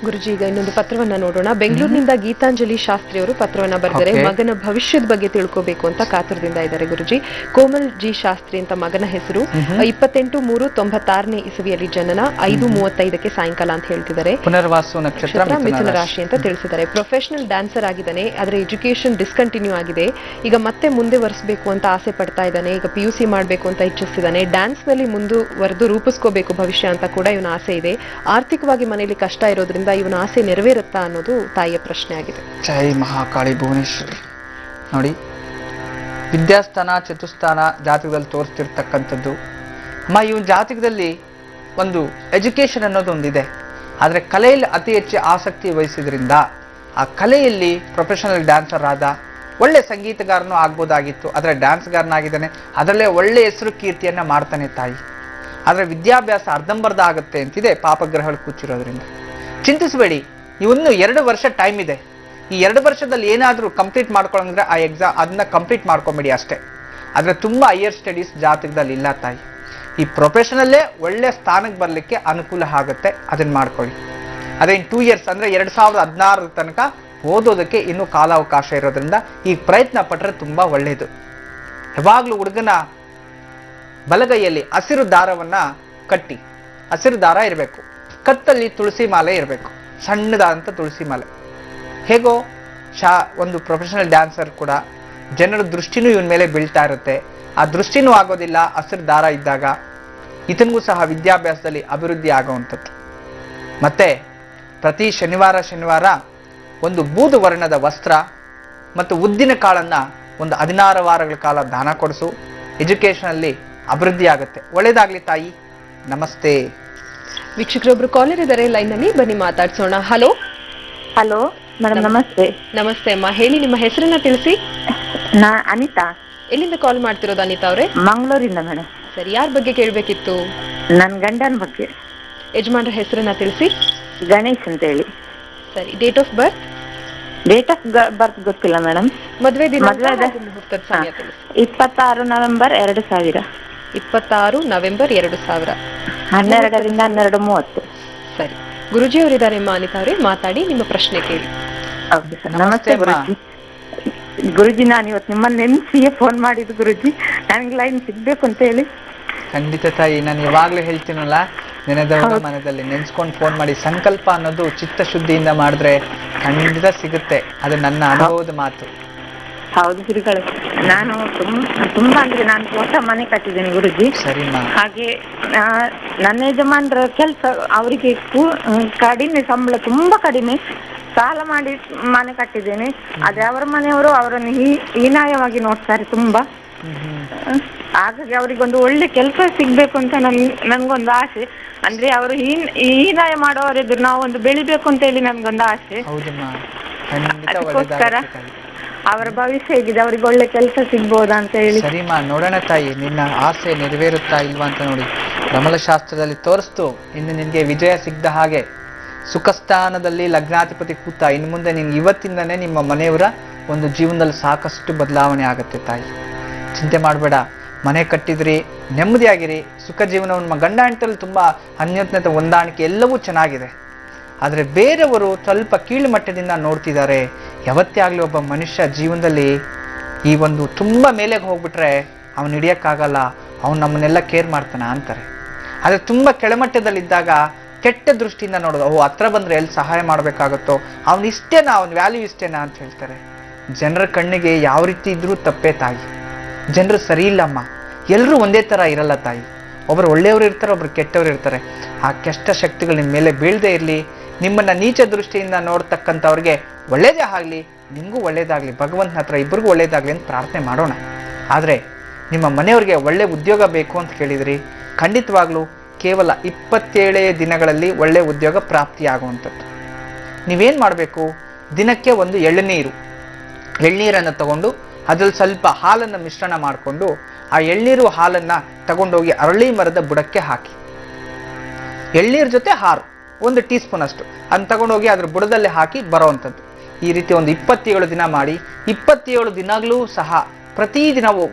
ಗುರುಜಿ, ಈಗ ಇನ್ನೊಂದು ಪತ್ರವನ್ನ ನೋಡೋಣ. ಬೆಂಗಳೂರಿನಿಂದ ಗೀತಾಂಜಲಿ ಶಾಸ್ತ್ರಿ ಅವರು ಪತ್ರವನ್ನ ಬರೆದರೆ ಮಗನ ಭವಿಷ್ಯದ ಬಗ್ಗೆ ತಿಳ್ಕೋಬೇಕು ಅಂತ ಕಾತುರದಿಂದ ಇದ್ದಾರೆ ಗುರುಜಿ. ಕೋಮಲ್ ಜಿ ಶಾಸ್ತ್ರಿ ಅಂತ ಮಗನ ಹೆಸರು. 28/3/96ನೇ ಇಸವಿಯಲ್ಲಿ ಜನನ. 5:35ಕ್ಕೆ ಸಾಯಂಕಾಲ ಅಂತ ಹೇಳ್ತಿದ್ದಾರೆ. ಪುನರ್ವಾಸು ನಕ್ಷತ್ರ ಮಿಥುನ ರಾಶಿ ಅಂತ ತಿಳಿಸಿದ್ದಾರೆ. ಪ್ರೊಫೆಷನಲ್ ಡ್ಯಾನ್ಸರ್ ಆಗಿದ್ದಾನೆ. ಆದ್ರೆ ಎಜುಕೇಶನ್ ಡಿಸ್ಕಂಟಿನ್ಯೂ ಆಗಿದೆ. ಈಗ ಮತ್ತೆ ಮುಂದೆ ವರೆಸಬೇಕು ಅಂತ ಆಸೆ ಪಡ್ತಾ ಇದ್ದಾನೆ. ಈಗ PUC ಮಾಡ್ಬೇಕು ಅಂತ ಇಚ್ಛಿಸಿದ್ದಾನೆ. ಡ್ಯಾನ್ಸ್ ನಲ್ಲಿ ಮುಂದುವರೆದು ರೂಪಿಸ್ಕೋಬೇಕು ಭವಿಷ್ಯ ಅಂತ ಕೂಡ ಇವನ ಆಸೆ ಇದೆ. ಆರ್ಥಿಕವಾಗಿ ಮನೆಯಲ್ಲಿ ಕಷ್ಟ ಇರೋದ್ರಿಂದ ಇವನ ಆಸೆ ನೆರವೇರುತ್ತಾ ಅನ್ನೋದು ತಾಯಿಯ ಪ್ರಶ್ನೆ ಆಗಿದೆ. ಜೈ ಮಹಾಕಾಳಿ ಭುವನೇಶ್ವರಿ. ನೋಡಿ, ವಿದ್ಯಾಸ್ಥಾನ ಚತುಸ್ಥಾನ ಜಾತಕದಲ್ಲಿ ತೋರಿಸ್ತಿರ್ತಕ್ಕಂಥದ್ದು. ಇವನ್ ಜಾತಕದಲ್ಲಿ ಒಂದು ಎಜುಕೇಶನ್ ಅನ್ನೋದು ಒಂದಿದೆ. ಆದ್ರೆ ಕಲೆಯಲ್ಲಿ ಅತಿ ಹೆಚ್ಚು ಆಸಕ್ತಿ ವಹಿಸಿದ್ರಿಂದ ಆ ಕಲೆಯಲ್ಲಿ ಪ್ರೊಫೆಷನಲ್ ಡ್ಯಾನ್ಸರ್ ಆದ. ಒಳ್ಳೆ ಸಂಗೀತಗಾರನೂ ಆಗ್ಬೋದಾಗಿತ್ತು, ಆದ್ರೆ ಡ್ಯಾನ್ಸ್ಗಾರನಾಗಿದ್ದಾನೆ. ಅದರಲ್ಲೇ ಒಳ್ಳೆ ಹೆಸರು ಕೀರ್ತಿಯನ್ನ ಮಾಡ್ತಾನೆ ತಾಯಿ. ಆದ್ರೆ ವಿದ್ಯಾಭ್ಯಾಸ ಅರ್ಧಂಬರ್ಧ ಆಗುತ್ತೆ ಅಂತಿದೆ ಪಾಪಗ್ರಹಗಳು ಕೂಚಿರೋದ್ರಿಂದ. ಚಿಂತಿಸಬೇಡಿ, ಇನ್ನು 2 ವರ್ಷ ಟೈಮ್ ಇದೆ. ಈ 2 ವರ್ಷದಲ್ಲಿ ಏನಾದರೂ ಕಂಪ್ಲೀಟ್ ಮಾಡ್ಕೊಳ್ಳಂದ್ರೆ ಆ ಅದನ್ನ ಕಂಪ್ಲೀಟ್ ಮಾಡ್ಕೊಂಬಿಡಿ ಅಷ್ಟೇ. ಆದ್ರೆ ತುಂಬಾ ಹೈಯರ್ ಸ್ಟಡೀಸ್ ಜಾತಕದಲ್ಲಿ ಇಲ್ಲ ತಾಯಿ. ಈ ಪ್ರೊಫೆಷನಲ್ಲೇ ಒಳ್ಳೆ ಸ್ಥಾನಕ್ಕೆ ಬರಲಿಕ್ಕೆ ಅನುಕೂಲ ಆಗುತ್ತೆ. ಅದನ್ನ ಮಾಡ್ಕೊಳ್ಳಿ. ಅದೇ 2 ಇಯರ್ಸ್ ಅಂದ್ರೆ 2016 ತನಕ ಓದೋದಕ್ಕೆ ಇನ್ನೂ ಕಾಲಾವಕಾಶ ಇರೋದ್ರಿಂದ ಈ ಪ್ರಯತ್ನ ಪಟ್ಟರೆ ತುಂಬಾ ಒಳ್ಳೆಯದು. ಯಾವಾಗ್ಲೂ ಹುಡುಗನ ಬಲಗೈಯಲ್ಲಿ ಹಸಿರು ದಾರವನ್ನ ಕಟ್ಟಿ, ಹಸಿರು ದಾರ ಇರಬೇಕು. ಕತ್ತಲ್ಲಿ ತುಳಸಿ ಮಾಲೆ ಇರಬೇಕು, ಸಣ್ಣದಾದಂಥ ತುಳಸಿ ಮಾಲೆ. ಹೇಗೋ ಒಂದು ಪ್ರೊಫೆಷನಲ್ ಡ್ಯಾನ್ಸರ್ ಕೂಡ ಜನರ ದೃಷ್ಟಿನೂ ಇವನ ಮೇಲೆ ಬೀಳ್ತಾ ಇರುತ್ತೆ. ಆ ದೃಷ್ಟಿನೂ ಆಗೋದಿಲ್ಲ ಹಸಿರು ದಾರ ಇದ್ದಾಗ. ಇದನ್ಗೂ ಸಹ ವಿದ್ಯಾಭ್ಯಾಸದಲ್ಲಿ ಅಭಿವೃದ್ಧಿ ಆಗುವಂಥದ್ದು. ಮತ್ತೆ ಪ್ರತಿ ಶನಿವಾರ ಒಂದು ಬೂದು ವರ್ಣದ ವಸ್ತ್ರ ಮತ್ತು ಉದ್ದಿನ ಕಾಳನ್ನ ಒಂದು 16 ವಾರಗಳ ಕಾಲ ದಾನ ಕೊಡಿಸು. ಎಜುಕೇಶನಲ್ಲಿ ಅಭಿವೃದ್ಧಿ ಆಗುತ್ತೆ. ಒಳ್ಳೇದಾಗ್ಲಿ ತಾಯಿ. ನಮಸ್ತೆ. ವೀಕ್ಷಕರೊಬ್ರು ಕಾಲರ್ ಇದ್ದಾರೆ ಲೈನ್ ನಲ್ಲಿ, ಬನ್ನಿ ಮಾತಾಡ್ಸೋಣ. ಹಲೋ ಹಲೋ ಮೇಡಮ್, ನಮಸ್ತೆ. ನಮಸ್ತೆ ಅಮ್ಮ, ಹೇಳಿ ನಿಮ್ಮ ಹೆಸರನ್ನ ತಿಳಿಸಿ. ಅನಿತಾ. ಎಲ್ಲಿಂದ ಕಾಲ್ ಮಾಡ್ತಿರೋದು ಅನಿತಾ ಅವರೇ? ಮಂಗಳೂರಿಂದ ಮೇಡಮ್. ಸರಿ, ಯಾರ ಬಗ್ಗೆ ಕೇಳ್ಬೇಕಿತ್ತು? ನನ್ ಗಂಡನ ಬಗ್ಗೆ. ಯಜಮಾನ್ರ ಹೆಸರನ್ನ ತಿಳಿಸಿ. ಗಣೇಶ್ ಅಂತ ಹೇಳಿ. ಸರಿ, date of birth? Date of birth ಗೊತ್ತಿಲ್ಲ ಮೇಡಮ್. ಮದುವೆ ದಿನ? ಮದುವೆ 26 ನವೆಂಬರ್ 2000. 26 ನವೆಂಬರ್ 2000. 12ರಿಂದ 12:30. ಸರಿ, ಗುರುಜಿ ಅವರಿದ್ದಾರೆ ಅನಿತಾ ಅವರೇ, ಮಾತಾಡಿ, ನಿಮ್ಮ ಪ್ರಶ್ನೆ ಕೇಳಿ. ಹೌದು ಸರ್. ನಮಸ್ತೆ ಗುರುಜಿ. ಗುರುಜಿ, ನಾನು ಇವತ್ತು ನಿಮ್ಮನ್ನ ನೆನ್ಸಿಯೇ ಫೋನ್ ಮಾಡಿದ್ದು ಗುರುಜಿ. ನನಗೆ ಲೈನ್ ಸಿಗ್ಬೇಕು ಅಂತ ಹೇಳಿ. ಖಂಡಿತ ತಾಯಿ, ನಾನು ಯಾವಾಗ್ಲೂ ಹೇಳ್ತೀನಲ್ಲ, ನೆನೆದವರ ಮನದಲ್ಲಿ ನೆನ್ಸ್ಕೊಂಡು ಫೋನ್ ಮಾಡಿ. ಸಂಕಲ್ಪ ಅನ್ನೋದು ಚಿತ್ತಶುದ್ಧಿಯಿಂದ ಮಾಡಿದ್ರೆ ಖಂಡಿತ ಸಿಗುತ್ತೆ. ಅದು ನನ್ನ ಅನುಭವದ ಮಾತು. ಹೌದು ಗುರುಗಳೇ, ನಾನು ತುಂಬಾ ಅಂದ್ರೆ ನಾನು ಹೊಸ ಮನೆ ಕಟ್ಟಿದ್ದೇನೆ ಗುರುಜಿ. ಸರಿಮಾ. ಹಾಗೆ ನನ್ನ ಯಜಮಾನ್ರ ಕೆಲಸ, ಅವರಿಗೆ ಕಡಿಮೆ ಸಂಬಳ, ತುಂಬಾ ಕಡಿಮೆ. ಸಾಲ ಮಾಡಿ ಮನೆ ಕಟ್ಟಿದ್ದೇನೆ. ಆದ್ರೆ ಅವರ ಮನೆಯವರು ಅವರನ್ನು ಹೀನಾಯವಾಗಿ ನೋಡ್ತಾರೆ ತುಂಬಾ. ಹಾಗಾಗಿ ಅವರಿಗೊಂದು ಒಳ್ಳೆ ಕೆಲಸ ಸಿಗ್ಬೇಕು ಅಂತ ನನ್ಗೊಂದು ಆಸೆ. ಅಂದ್ರೆ ಅವರು ಹೀನಾಯ ಮಾಡೋರೆದುರು ನಾವು ಒಂದು ಬೆಳಿಬೇಕು ಅಂತ ಹೇಳಿ ನನ್ಗೊಂದು ಆಸೆ. ಅದಕ್ಕೋಸ್ಕರ ಅವರ ಭವಿಷ್ಯ ಹೇಗಿದೆ, ಅವ್ರಿಗೆ ಒಳ್ಳೆ ಕೆಲಸ ಸಿಗ್ಬೋದಾ ಅಂತ ಹೇಳಿ. ಸರಿಮಾ, ನೋಡೋಣ ತಾಯಿ, ನಿನ್ನ ಆಸೆ ನೆರವೇರುತ್ತಾ ಇಲ್ವಾ ಅಂತ ನೋಡಿ. ರಮಲಶಾಸ್ತ್ರದಲ್ಲಿ ತೋರಿಸ್ತು. ಇನ್ನು ನಿನ್ಗೆ ವಿಜಯ ಸಿಗ್ದ ಹಾಗೆ ಸುಖಸ್ಥಾನದಲ್ಲಿ ಲಗ್ನಾಧಿಪತಿ ಕೂತ. ಇನ್ನು ಮುಂದೆ ನಿನ್ಗೆ ಇವತ್ತಿಂದನೇ ನಿಮ್ಮ ಮನೆಯವರ ಒಂದು ಜೀವನದಲ್ಲಿ ಸಾಕಷ್ಟು ಬದಲಾವಣೆ ಆಗುತ್ತೆ ತಾಯಿ. ಚಿಂತೆ ಮಾಡಬೇಡ. ಮನೆ ಕಟ್ಟಿದ್ರಿ, ನೆಮ್ಮದಿಯಾಗಿರಿ, ಸುಖ ಜೀವನವನ್ನು ಗಂಡ ಹೆಂಡತಿಯಲ್ಲಿ ತುಂಬ ಅನ್ಯೋನ್ಯತೆ, ಹೊಂದಾಣಿಕೆ ಎಲ್ಲವೂ ಚೆನ್ನಾಗಿದೆ. ಆದರೆ ಬೇರೆಯವರು ಸ್ವಲ್ಪ ಕೀಳು ಮಟ್ಟದಿಂದ ನೋಡ್ತಿದ್ದಾರೆ. ಯಾವತ್ತೇ ಆಗಲಿ ಒಬ್ಬ ಮನುಷ್ಯ ಜೀವನದಲ್ಲಿ ಈ ಒಂದು ತುಂಬ ಮೇಲೆಗೆ ಹೋಗ್ಬಿಟ್ರೆ ಅವನು ಹಿಡಿಯೋಕ್ಕಾಗಲ್ಲ, ಅವನು ನಮ್ಮನ್ನೆಲ್ಲ ಕೇರ್ ಮಾಡ್ತಾನೆ ಅಂತಾರೆ. ಆದರೆ ತುಂಬ ಕೆಳಮಟ್ಟದಲ್ಲಿದ್ದಾಗ ಕೆಟ್ಟ ದೃಷ್ಟಿಯಿಂದ ನೋಡೋದು, ಹತ್ರ ಬಂದರೆ ಎಲ್ಲಿ ಸಹಾಯ ಮಾಡಬೇಕಾಗುತ್ತೋ, ಅವನು ಇಷ್ಟೇನಾ, ಅವನ ವ್ಯಾಲ್ಯೂ ಇಷ್ಟೇನಾ ಅಂತ ಹೇಳ್ತಾರೆ. ಜನರ ಕಣ್ಣಿಗೆ ಯಾವ ರೀತಿ ಇದ್ರೂ ತಪ್ಪೇ ತಾಯಿ. ಜನರು ಸರಿ ಇಲ್ಲಮ್ಮ, ಎಲ್ಲರೂ ಒಂದೇ ಥರ ಇರಲ್ಲ ತಾಯಿ. ಒಬ್ಬರು ಒಳ್ಳೆಯವರು ಇರ್ತಾರೆ, ಒಬ್ರು ಕೆಟ್ಟವರು ಇರ್ತಾರೆ. ಆ ಕೆಟ್ಟ ಶಕ್ತಿಗಳು ನಿಮ್ಮ ಮೇಲೆ ಬೀಳದೇ ಇರಲಿ. ನಿಮ್ಮನ್ನ ನೀಚ ದೃಷ್ಟಿಯಿಂದ ನೋಡ್ತಕ್ಕಂಥವ್ರಿಗೆ ಒಳ್ಳೇದೇ ಆಗಲಿ, ನಿಮಗೂ ಒಳ್ಳೇದಾಗಲಿ, ಭಗವಂತನ ಹತ್ರ ಇಬ್ಬರಿಗೂ ಒಳ್ಳೇದಾಗಲಿ ಅಂತ ಪ್ರಾರ್ಥನೆ ಮಾಡೋಣ. ಆದರೆ ನಿಮ್ಮ ಮನೆಯವ್ರಿಗೆ ಒಳ್ಳೆ ಉದ್ಯೋಗ ಬೇಕು ಅಂತ ಕೇಳಿದ್ರಿ. ಖಂಡಿತವಾಗ್ಲೂ ಕೇವಲ 27 ದಿನಗಳಲ್ಲಿ ಒಳ್ಳೆ ಉದ್ಯೋಗ ಪ್ರಾಪ್ತಿಯಾಗುವಂಥದ್ದು. ನೀವೇನು ಮಾಡಬೇಕು, ದಿನಕ್ಕೆ ಒಂದು ಎಳ್ನೀರನ್ನು ತಗೊಂಡು ಅದ್ರಲ್ಲಿ ಸ್ವಲ್ಪ ಹಾಲನ್ನು ಮಿಶ್ರಣ ಮಾಡಿಕೊಂಡು ಆ ಎಳ್ನೀರು ಹಾಲನ್ನು ತಗೊಂಡೋಗಿ ಅರಳಿ ಮರದ ಬುಡಕ್ಕೆ ಹಾಕಿ, ಎಳ್ನೀರು ಜೊತೆ ಹಾಲು 1 ಟೀ ಸ್ಪೂನ್ ಅಷ್ಟು ಅದನ್ನು ತಗೊಂಡೋಗಿ ಅದ್ರ ಬುಡದಲ್ಲಿ ಹಾಕಿ ಬರೋವಂಥದ್ದು. ಈ ರೀತಿ ಒಂದು 27 ದಿನ ಮಾಡಿ, 27 ದಿನಗಳೂ ಸಹ ಪ್ರತಿದಿನವೂ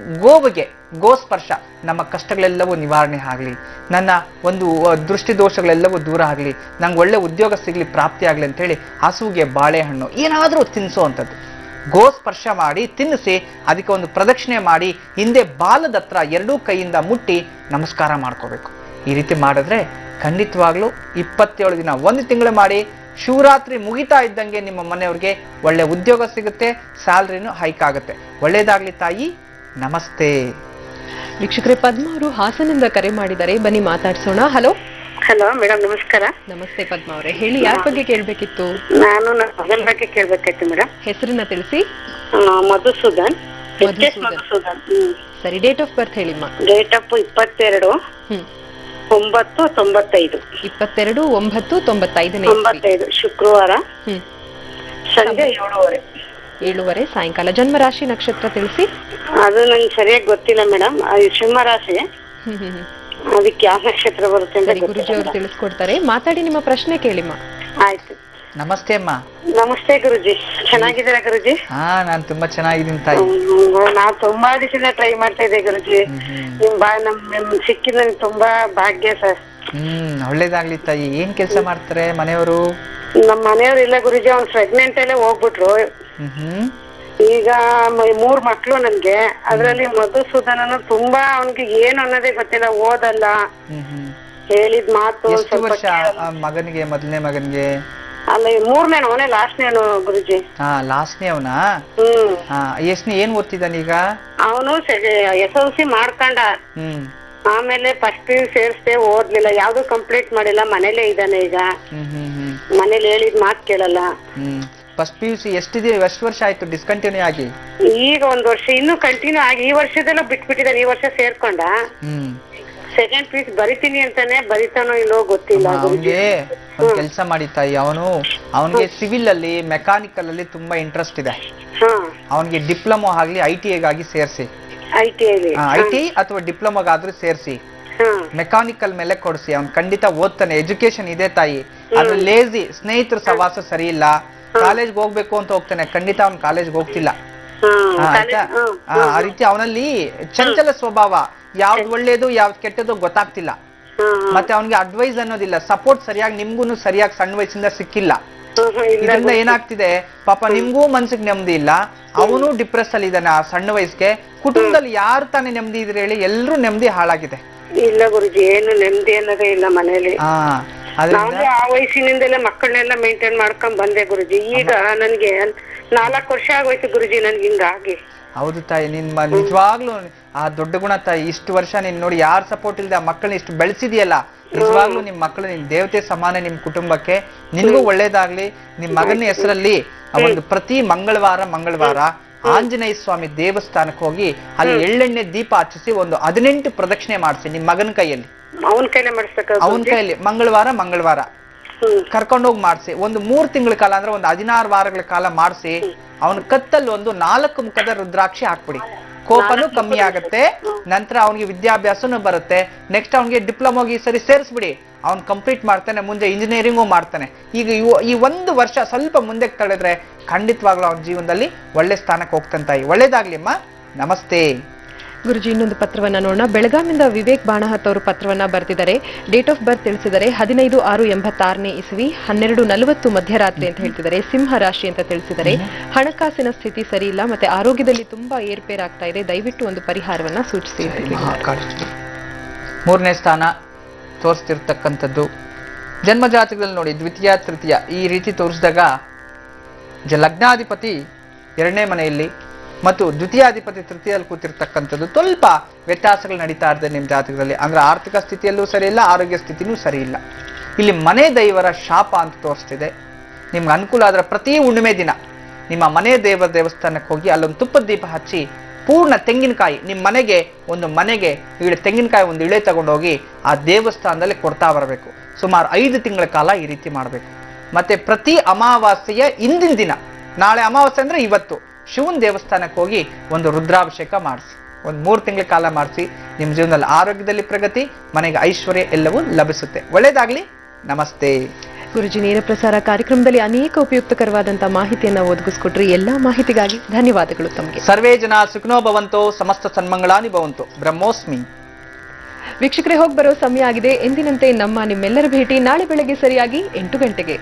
ಗೋಸ್ಪರ್ಶ, ನಮ್ಮ ಕಷ್ಟಗಳೆಲ್ಲವೂ ನಿವಾರಣೆ ಆಗಲಿ, ನನ್ನ ಒಂದು ದೃಷ್ಟಿ ದೋಷಗಳೆಲ್ಲವೂ ದೂರ ಆಗಲಿ, ನಂಗೆ ಒಳ್ಳೆ ಉದ್ಯೋಗ ಸಿಗಲಿ, ಪ್ರಾಪ್ತಿ ಆಗಲಿ ಅಂತೇಳಿ ಹಸುವಿಗೆ ಬಾಳೆಹಣ್ಣು ಏನಾದರೂ ತಿನ್ನಿಸೋವಂಥದ್ದು, ಗೋಸ್ಪರ್ಶ ಮಾಡಿ ತಿನ್ನಿಸಿ ಅದಕ್ಕೆ ಒಂದು ಪ್ರದಕ್ಷಿಣೆ ಮಾಡಿ ಹಿಂದೆ ಬಾಲದ ಹತ್ರ 2 ಕೈಯಿಂದ ಮುಟ್ಟಿ ನಮಸ್ಕಾರ ಮಾಡ್ಕೋಬೇಕು. ಈ ರೀತಿ ಮಾಡಿದ್ರೆ ಖಂಡಿತವಾಗ್ಲೂ 27 ದಿನ 1 ತಿಂಗಳು ಮಾಡಿ, ಶಿವರಾತ್ರಿ ಮುಗಿತಾ ಇದ್ದಂಗೆ ನಿಮ್ಮ ಮನೆಯವ್ರಿಗೆ ಒಳ್ಳೆ ಉದ್ಯೋಗ ಸಿಗುತ್ತೆ, ಸ್ಯಾಲ್ರಿನೂ ಹೈಕ್ ಆಗುತ್ತೆ. ಒಳ್ಳೇದಾಗ್ಲಿ ತಾಯಿ, ನಮಸ್ತೆ. ವೀಕ್ಷಕರೇ, ಪದ್ಮ ಅವರು ಹಾಸನಿಂದ ಕರೆ ಮಾಡಿದ್ದಾರೆ, ಬನ್ನಿ ಮಾತಾಡ್ಸೋಣ. ಹಲೋ ಹಲೋ ಮೇಡಮ್, ನಮಸ್ಕಾರ. ನಮಸ್ತೆ ಪದ್ಮ ಅವರೇ, ಹೇಳಿ, ಯಾರ ಬಗ್ಗೆ ಕೇಳ್ಬೇಕಿತ್ತು? ನಾನು ನನ್ನ ಮಗನ ಬಗ್ಗೆ ಕೇಳ್ಬೇಕಾಯ್ತು ಮೇಡಮ್. ಹೆಸರನ್ನ ತಿಳಿಸಿ. ಮಧುಸೂದನ್. ಮಧುಸೂದನ್. ಸರಿ, ಡೇಟ್ ಆಫ್ ಬರ್ತ್ ಹೇಳಿಮ್ಮ. Date of 22/9/95. 22/9/95 ಶುಕ್ರವಾರ ಸಂಜೆ 7:30 ಸಾಯಂಕಾಲ. ಜನ್ಮರಾಶಿ ನಕ್ಷತ್ರ ತಿಳಿಸಿ. ಅದು ನಂಗೆ ಸರಿಯಾಗಿ ಗೊತ್ತಿಲ್ಲ ಮೇಡಮ್. ಸಿಂಹರಾಶಿ. ಅದಕ್ಕೆ ಯಾವ ನಕ್ಷತ್ರ ಬರುತ್ತೆ ಅಂತ ಗುರುಜಿ ಅವರು ತಿಳಿಸ್ಕೊಡ್ತಾರೆ. ಮಾತಾಡಿ, ನಿಮ್ಮ ಪ್ರಶ್ನೆ ಕೇಳಿಮ್ಮ. ಆಯ್ತು. ನಮಸ್ತೆ ಅಮ್ಮ. ನಮಸ್ತೆ ಗುರುಜಿ, ಚೆನ್ನಾಗಿದ್ದೀರಾ ಗುರುಜಿ? ನಾನು ತುಂಬಾ ಚೆನ್ನಾಗಿದ್ದೀನಿ ತಾಯಿ. ನಾವು ತುಂಬಾ ದಿವಸದಿಂದ ಟ್ರೈ ಮಾಡ್ತಾ ಇದ್ದೆ ಗುರುಜಿ. ನಮ್ ಸಿಕ್ಕಿದ ನನ್ಗೆ ತುಂಬಾ ಭಾಗ್ಯ ಸರ್. ಒಳ್ಳೇದಾಗ್ಲಿ ತಾಯಿ. ಏನ್ ಕೆಲಸ ಮಾಡ್ತಾರೆ ಮನೆಯವರು? ನಮ್ ಮನೆಯವ್ರು ಇಲ್ಲ ಗುರುಜಿ, ಅವ್ನು ಪ್ರೆಗ್ನೆಂಟ್ ಅಲ್ಲೇ ಹೋಗ್ಬಿಟ್ರು. ಈಗ 3 ಮಕ್ಳು ನನ್ಗೆ. ಅದ್ರಲ್ಲಿ ಮಧುಸೂದನನು ತುಂಬಾ ಅವನ್ಗೆ ಏನು ಅನ್ನೋದೇ ಗೊತ್ತಿಲ್ಲ, ಓದಲ್ಲ, ಹೇಳಿದ್ ಮಾತು ಸ್ವಲ್ಪ ಮಗನಿಗೆ, ಮೊದಲನೇ ಮಗನಿಗೆ ಅಲ್ಲ, 3ನೇನು, ಅವನೇ ಲಾಸ್ಟ್ನೇನು ಗುರುಜಿ. ಲಾಸ್ಟ್ನೇ ಅವನಾ? ಎಷ್ಟನೇ ಏನ್ ಓದ್ತಿದ್ದಾನ ಈಗ? ಅವನು SLC ಮಾಡ್ಕೊಂಡ. ಆಮೇಲೆ ಫಸ್ಟ್ PU ಸೇರ್ಸ್ದೆ, ಓದ್ಲಿಲ್ಲ, ಯಾವ್ದು ಕಂಪ್ಲೀಟ್ ಮಾಡಿಲ್ಲ, ಮನೇಲೇ ಇದ್ದಾನೆ ಈಗ. ಮನೇಲಿ ಹೇಳಿದ್ ಮಾತ್ ಕೇಳಲ್ಲ. ಫಸ್ಟ್ PUC ಎಷ್ಟು ವರ್ಷ ಆಯ್ತು ಡಿಸ್ಕಂಟಿನ್ಯೂ ಆಗಿ? ಈಗ 1 ವರ್ಷ ಇನ್ನು ಕಂಟಿನ್ಯೂ ಆಗಿ. ಈ ವರ್ಷದೆಲ್ಲ ಬಿಟ್ಬಿಟ್ಟಿದ್ದಾನೆ, ಈ ವರ್ಷ ಸೇರ್ಕೊಂಡ. ಸೆಕೆಂಡ್ PUC ಬರಿತೀನಿ ಅಂತಾನೆ, ಬರಿತಾನೋ ಇಲ್ಲೋ ಗೊತ್ತಿಲ್ಲ. ಅವನಿಗೆ ಒಂದ್ ಕೆಲಸ ಮಾಡಿ ತಾಯಿ, ಅವನಿಗೆ ಸಿವಿಲ್ ಅಲ್ಲಿ, ಮೆಕ್ಯಾನಿಕಲ್ ಅಲ್ಲಿ ತುಂಬಾ ಇಂಟ್ರೆಸ್ಟ್ ಇದೆ. ಅವನಿಗೆ ಡಿಪ್ಲೊಮಾ ಆಗ್ಲಿ ITI ಗಾಗಿ ಸೇರಿಸಿ. ITI ಅಥವಾ ಡಿಪ್ಲೊಮಾಗಾದ್ರೂ ಸೇರಿಸಿ, ಮೆಕ್ಯಾನಿಕಲ್ ಮೇಲೆ ಕೊಡಿಸಿ. ಅವ್ನು ಖಂಡಿತ ಓದ್ತಾನೆ. ಎಜುಕೇಶನ್ ಇದೆ ತಾಯಿ. ಅದು ಲೇಜಿ, ಸ್ನೇಹಿತರ ಸವಾಸ ಸರಿ ಇಲ್ಲ. ಕಾಲೇಜ್ಗೆ ಹೋಗ್ಬೇಕು ಅಂತ ಹೋಗ್ತಾನೆ, ಖಂಡಿತ ಅವ್ನು ಕಾಲೇಜ್ಗೆ ಹೋಗ್ತಿಲ್ಲ. ಆಯ್ತಾ? ಆ ರೀತಿ ಅವನಲ್ಲಿ ಚಂಚಲ ಸ್ವಭಾವ, ಯಾವ್ದು ಒಳ್ಳೇದು ಯಾವ್ದು ಕೆಟ್ಟದ್ದು ಗೊತ್ತಾಗ್ತಿಲ್ಲ. ಮತ್ತೆ ಅವನಿಗೆ ಅಡ್ವೈಸ್ ಅನ್ನೋದಿಲ್ಲ, ಸಪೋರ್ಟ್ ಸರಿಯಾಗಿ ನಿಮ್ಗೂ ಸರಿಯಾಗಿ ಸಣ್ಣ ವಯಸ್ಸಿಂದ ಸಿಕ್ಕಿಲ್ಲ. ಇದರಿಂದ ಏನಾಗ್ತಿದೆ, ಪಾಪ ನಿಮ್ಗೂ ಮನ್ಸಿಗೆ ನೆಮ್ಮದಿ ಇಲ್ಲ, ಅವನು ಡಿಪ್ರೆಸ್ ಅಲ್ಲಿ ಇದ್ದಾನೆ ಆ ಸಣ್ಣ ವಯಸ್ಸಿಗೆ. ಕುಟುಂಬದಲ್ಲಿ ಯಾರು ತಾನೇ ನೆಮ್ಮದಿ ಇದ್ರೆ ಹೇಳಿ? ಎಲ್ರೂ ನೆಮ್ಮದಿ ಹಾಳಾಗಿದೆ. ಇಲ್ಲ ಗುರುಜಿ, ಏನು ನೆಮ್ಮದಿ ಅನ್ನೋದೇ ಇಲ್ಲ ಮನೇಲಿ. ನಾನು ಆ ವಯಸ್ಸಿನಿಂದಲೇ ಮಕ್ಕಳನ್ನೆಲ್ಲ ಮೇಂಟೈನ್ ಮಾಡ್ಕೊಂಡ್ ಬಂದೆ ಗುರುಜಿ. ಈಗ ನನ್ಗೆ 4 ವರ್ಷ ಆಗೋಯ್ತು ಗುರುಜಿ ನನ್ಗೆ ಹಿಂಗಾಗಿ. ಹೌದು ತಾಯಿ, ನಿಜವಾಗ್ಲೂ ಆ ದೊಡ್ಡ ಗುಣ ತಾಯಿ. ಇಷ್ಟು ವರ್ಷ ನೀನ್ ನೋಡಿ, ಯಾರು ಸಪೋರ್ಟ್ ಇಲ್ಲದೆ ಆ ಮಕ್ಕಳನ್ನ ಇಷ್ಟು ಬೆಳೆಸಿದೆಯಲ್ಲ, ನಿಜವಾಗ್ಲೂ ನಿಮ್ ಮಕ್ಕಳು ನಿನ್ ದೇವತೆ ಸಮಾನ. ನಿಮ್ ಕುಟುಂಬಕ್ಕೆ ನಿನ್ಗೂ ಒಳ್ಳೇದಾಗ್ಲಿ. ನಿಮ್ ಮಗನ ಹೆಸರಲ್ಲಿ ಒಂದು ಪ್ರತಿ ಮಂಗಳವಾರ ಆಂಜನೇಯ ಸ್ವಾಮಿ ದೇವಸ್ಥಾನಕ್ಕೆ ಹೋಗಿ ಅಲ್ಲಿ ಎಳ್ಳೆಣ್ಣೆ ದೀಪ ಹಚ್ಚಿಸಿ ಒಂದು 18 ಪ್ರದಕ್ಷಿಣೆ ಮಾಡಿಸಿ ನಿಮ್ ಮಗನ ಕೈಯಲ್ಲಿ. ಅವನ ಕೈಯಲ್ಲಿ ಮಂಗಳವಾರ ಕರ್ಕೊಂಡೋಗಿ ಮಾಡಿಸಿ. ಒಂದು 3 ತಿಂಗಳ ಕಾಲ, ಅಂದ್ರೆ ಒಂದು 16 ವಾರಗಳ ಕಾಲ ಮಾಡಿಸಿ. ಅವನ ಕತ್ತಲ್ಲಿ ಒಂದು 4 ಮುಖದ ರುದ್ರಾಕ್ಷಿ ಹಾಕ್ಬಿಡಿ. ಕೋಪನೂ ಕಮ್ಮಿ ಆಗುತ್ತೆ. ನಂತರ ಅವನಿಗೆ ವಿದ್ಯಾಭ್ಯಾಸನೂ ಬರುತ್ತೆ. ನೆಕ್ಸ್ಟ್ ಅವನಿಗೆ ಡಿಪ್ಲೊಮಾಗಿ ಸರಿ ಸೇರಿಸ್ಬಿಡಿ. ಅವ್ನು ಕಂಪ್ಲೀಟ್ ಮಾಡ್ತಾನೆ, ಮುಂದೆ ಇಂಜಿನಿಯರಿಂಗು ಮಾಡ್ತಾನೆ. ಈಗ ಈ 1 ವರ್ಷ ಸ್ವಲ್ಪ ಮುಂದೆ ತಳೆದ್ರೆ ಖಂಡಿತವಾಗ್ಲೂ ಅವನ ಜೀವನದಲ್ಲಿ ಒಳ್ಳೆ ಸ್ಥಾನಕ್ಕೆ ಹೋಗ್ತಾನೆ ತಾಯಿ. ಒಳ್ಳೇದಾಗ್ಲಿ ಅಮ್ಮ. ನಮಸ್ತೆ ಗುರುಜಿ. ಇನ್ನೊಂದು ಪತ್ರವನ್ನ ನೋಡೋಣ. ಬೆಳಗಾವಿಂದ ವಿವೇಕ್ ಬಾಣಹತ್ ಅವರು ಪತ್ರವನ್ನ ಬರ್ತಿದ್ದಾರೆ. ಡೇಟ್ ಆಫ್ ಬರ್ತ್ ತಿಳಿಸಿದರೆ 15/6/86ನೇ ಇಸ್ವಿ 12:40 ಮಧ್ಯರಾತ್ರಿ ಅಂತ ಹೇಳ್ತಿದ್ದಾರೆ. ಸಿಂಹ ರಾಶಿ ಅಂತ ತಿಳಿಸಿದ್ದಾರೆ. ಹಣಕಾಸಿನ ಸ್ಥಿತಿ ಸರಿ ಇಲ್ಲ, ಮತ್ತೆ ಆರೋಗ್ಯದಲ್ಲಿ ತುಂಬಾ ಏರ್ಪೇರಾಗ್ತಾ ಇದೆ. ದಯವಿಟ್ಟು ಒಂದು ಪರಿಹಾರವನ್ನ ಸೂಚಿಸಿ. 3ನೇ ಸ್ಥಾನ ತೋರಿಸ್ತಿರ್ತಕ್ಕಂಥದ್ದು ಜನ್ಮ ಜಾತಕದಲ್ಲಿ ನೋಡಿ, ದ್ವಿತೀಯ ತೃತೀಯ ಈ ರೀತಿ ತೋರಿಸಿದಾಗ ಲಗ್ನಾಧಿಪತಿ 2ನೇ ಮನೆಯಲ್ಲಿ ಮತ್ತು ದ್ವಿತೀಯಾಧಿಪತಿ ತೃತೀಯಲ್ಲಿ ಕೂತಿರ್ತಕ್ಕಂಥದ್ದು ಸ್ವಲ್ಪ ವ್ಯತ್ಯಾಸಗಳು ನಡೀತಾ ಇರ್ತದೆ ನಿಮ್ಮ ಜಾತಕದಲ್ಲಿ. ಅಂದ್ರೆ ಆರ್ಥಿಕ ಸ್ಥಿತಿಯಲ್ಲೂ ಸರಿ ಇಲ್ಲ, ಆರೋಗ್ಯ ಸ್ಥಿತಿನೂ ಸರಿ ಇಲ್ಲ. ಇಲ್ಲಿ ಮನೆ ದೈವರ ಶಾಪ ಅಂತ ತೋರಿಸ್ತಿದೆ. ನಿಮ್ಗೆ ಅನುಕೂಲ ಆದ್ರೆ ಪ್ರತಿ ಹುಣ್ಣಿಮೆ ದಿನ ನಿಮ್ಮ ಮನೆ ದೇವಸ್ಥಾನಕ್ಕೆ ಹೋಗಿ ಅಲ್ಲೊಂದು ತುಪ್ಪದ ದೀಪ ಹಚ್ಚಿ ಪೂರ್ಣ ತೆಂಗಿನಕಾಯಿ ನಿಮ್ಮ ಮನೆಗೆ ತೆಂಗಿನಕಾಯಿ ಒಂದು ಇಳೆ ತಗೊಂಡೋಗಿ ಆ ದೇವಸ್ಥಾನದಲ್ಲಿ ಕೊಡ್ತಾ ಬರಬೇಕು. ಸುಮಾರು 5 ತಿಂಗಳ ಕಾಲ ಈ ರೀತಿ ಮಾಡಬೇಕು. ಮತ್ತೆ ಪ್ರತಿ ಅಮಾವಾಸ್ಯೆಯ ಹಿಂದಿನ ದಿನ, ನಾಳೆ ಅಮಾವಾಸ್ಯೆ ಅಂದ್ರೆ ಇವತ್ತು, ಶಿವನ ದೇವಸ್ಥಾನಕ್ಕೆ ಹೋಗಿ ಒಂದು ರುದ್ರಾಭಿಷೇಕ ಮಾಡಿಸಿ, ಒಂದು 3 ತಿಂಗಳ ಕಾಲ ಮಾಡಿಸಿ. ನಿಮ್ಮ ಜೀವನದಲ್ಲಿ ಆರೋಗ್ಯದಲ್ಲಿ ಪ್ರಗತಿ, ಮನೆಗೆ ಐಶ್ವರ್ಯ ಎಲ್ಲವೂ ಲಭಿಸುತ್ತೆ. ಒಳ್ಳೇದಾಗ್ಲಿ. ನಮಸ್ತೆ. ಗುರುಜಿ, ನೇರ ಪ್ರಸಾರ ಕಾರ್ಯಕ್ರಮದಲ್ಲಿ ಅನೇಕ ಉಪಯುಕ್ತಕರವಾದಂತಹ ಮಾಹಿತಿಯನ್ನ ಒದಗಿಸ್ಕೊಟ್ರಿ. ಎಲ್ಲಾ ಮಾಹಿತಿಗಾಗಿ ಧನ್ಯವಾದಗಳು ತಮಗೆ. ಸರ್ವೇ ಜನ ಸುಖಿನೋ ಭವಂತೋ, ಸಮಸ್ತ ಸನ್ಮಂಗಳಾನಿ ಭವಂತೋ. ಬ್ರಹ್ಮೋಸ್ಮಿ. ವೀಕ್ಷಕರೇ, ಹೋಗಿ ಬರೋ ಸಮಯ ಆಗಿದೆ. ಎಂದಿನಂತೆ ನಿಮ್ಮೆಲ್ಲರ ಭೇಟಿ ನಾಳೆ ಬೆಳಗ್ಗೆ ಸರಿಯಾಗಿ 8 ಗಂಟೆಗೆ.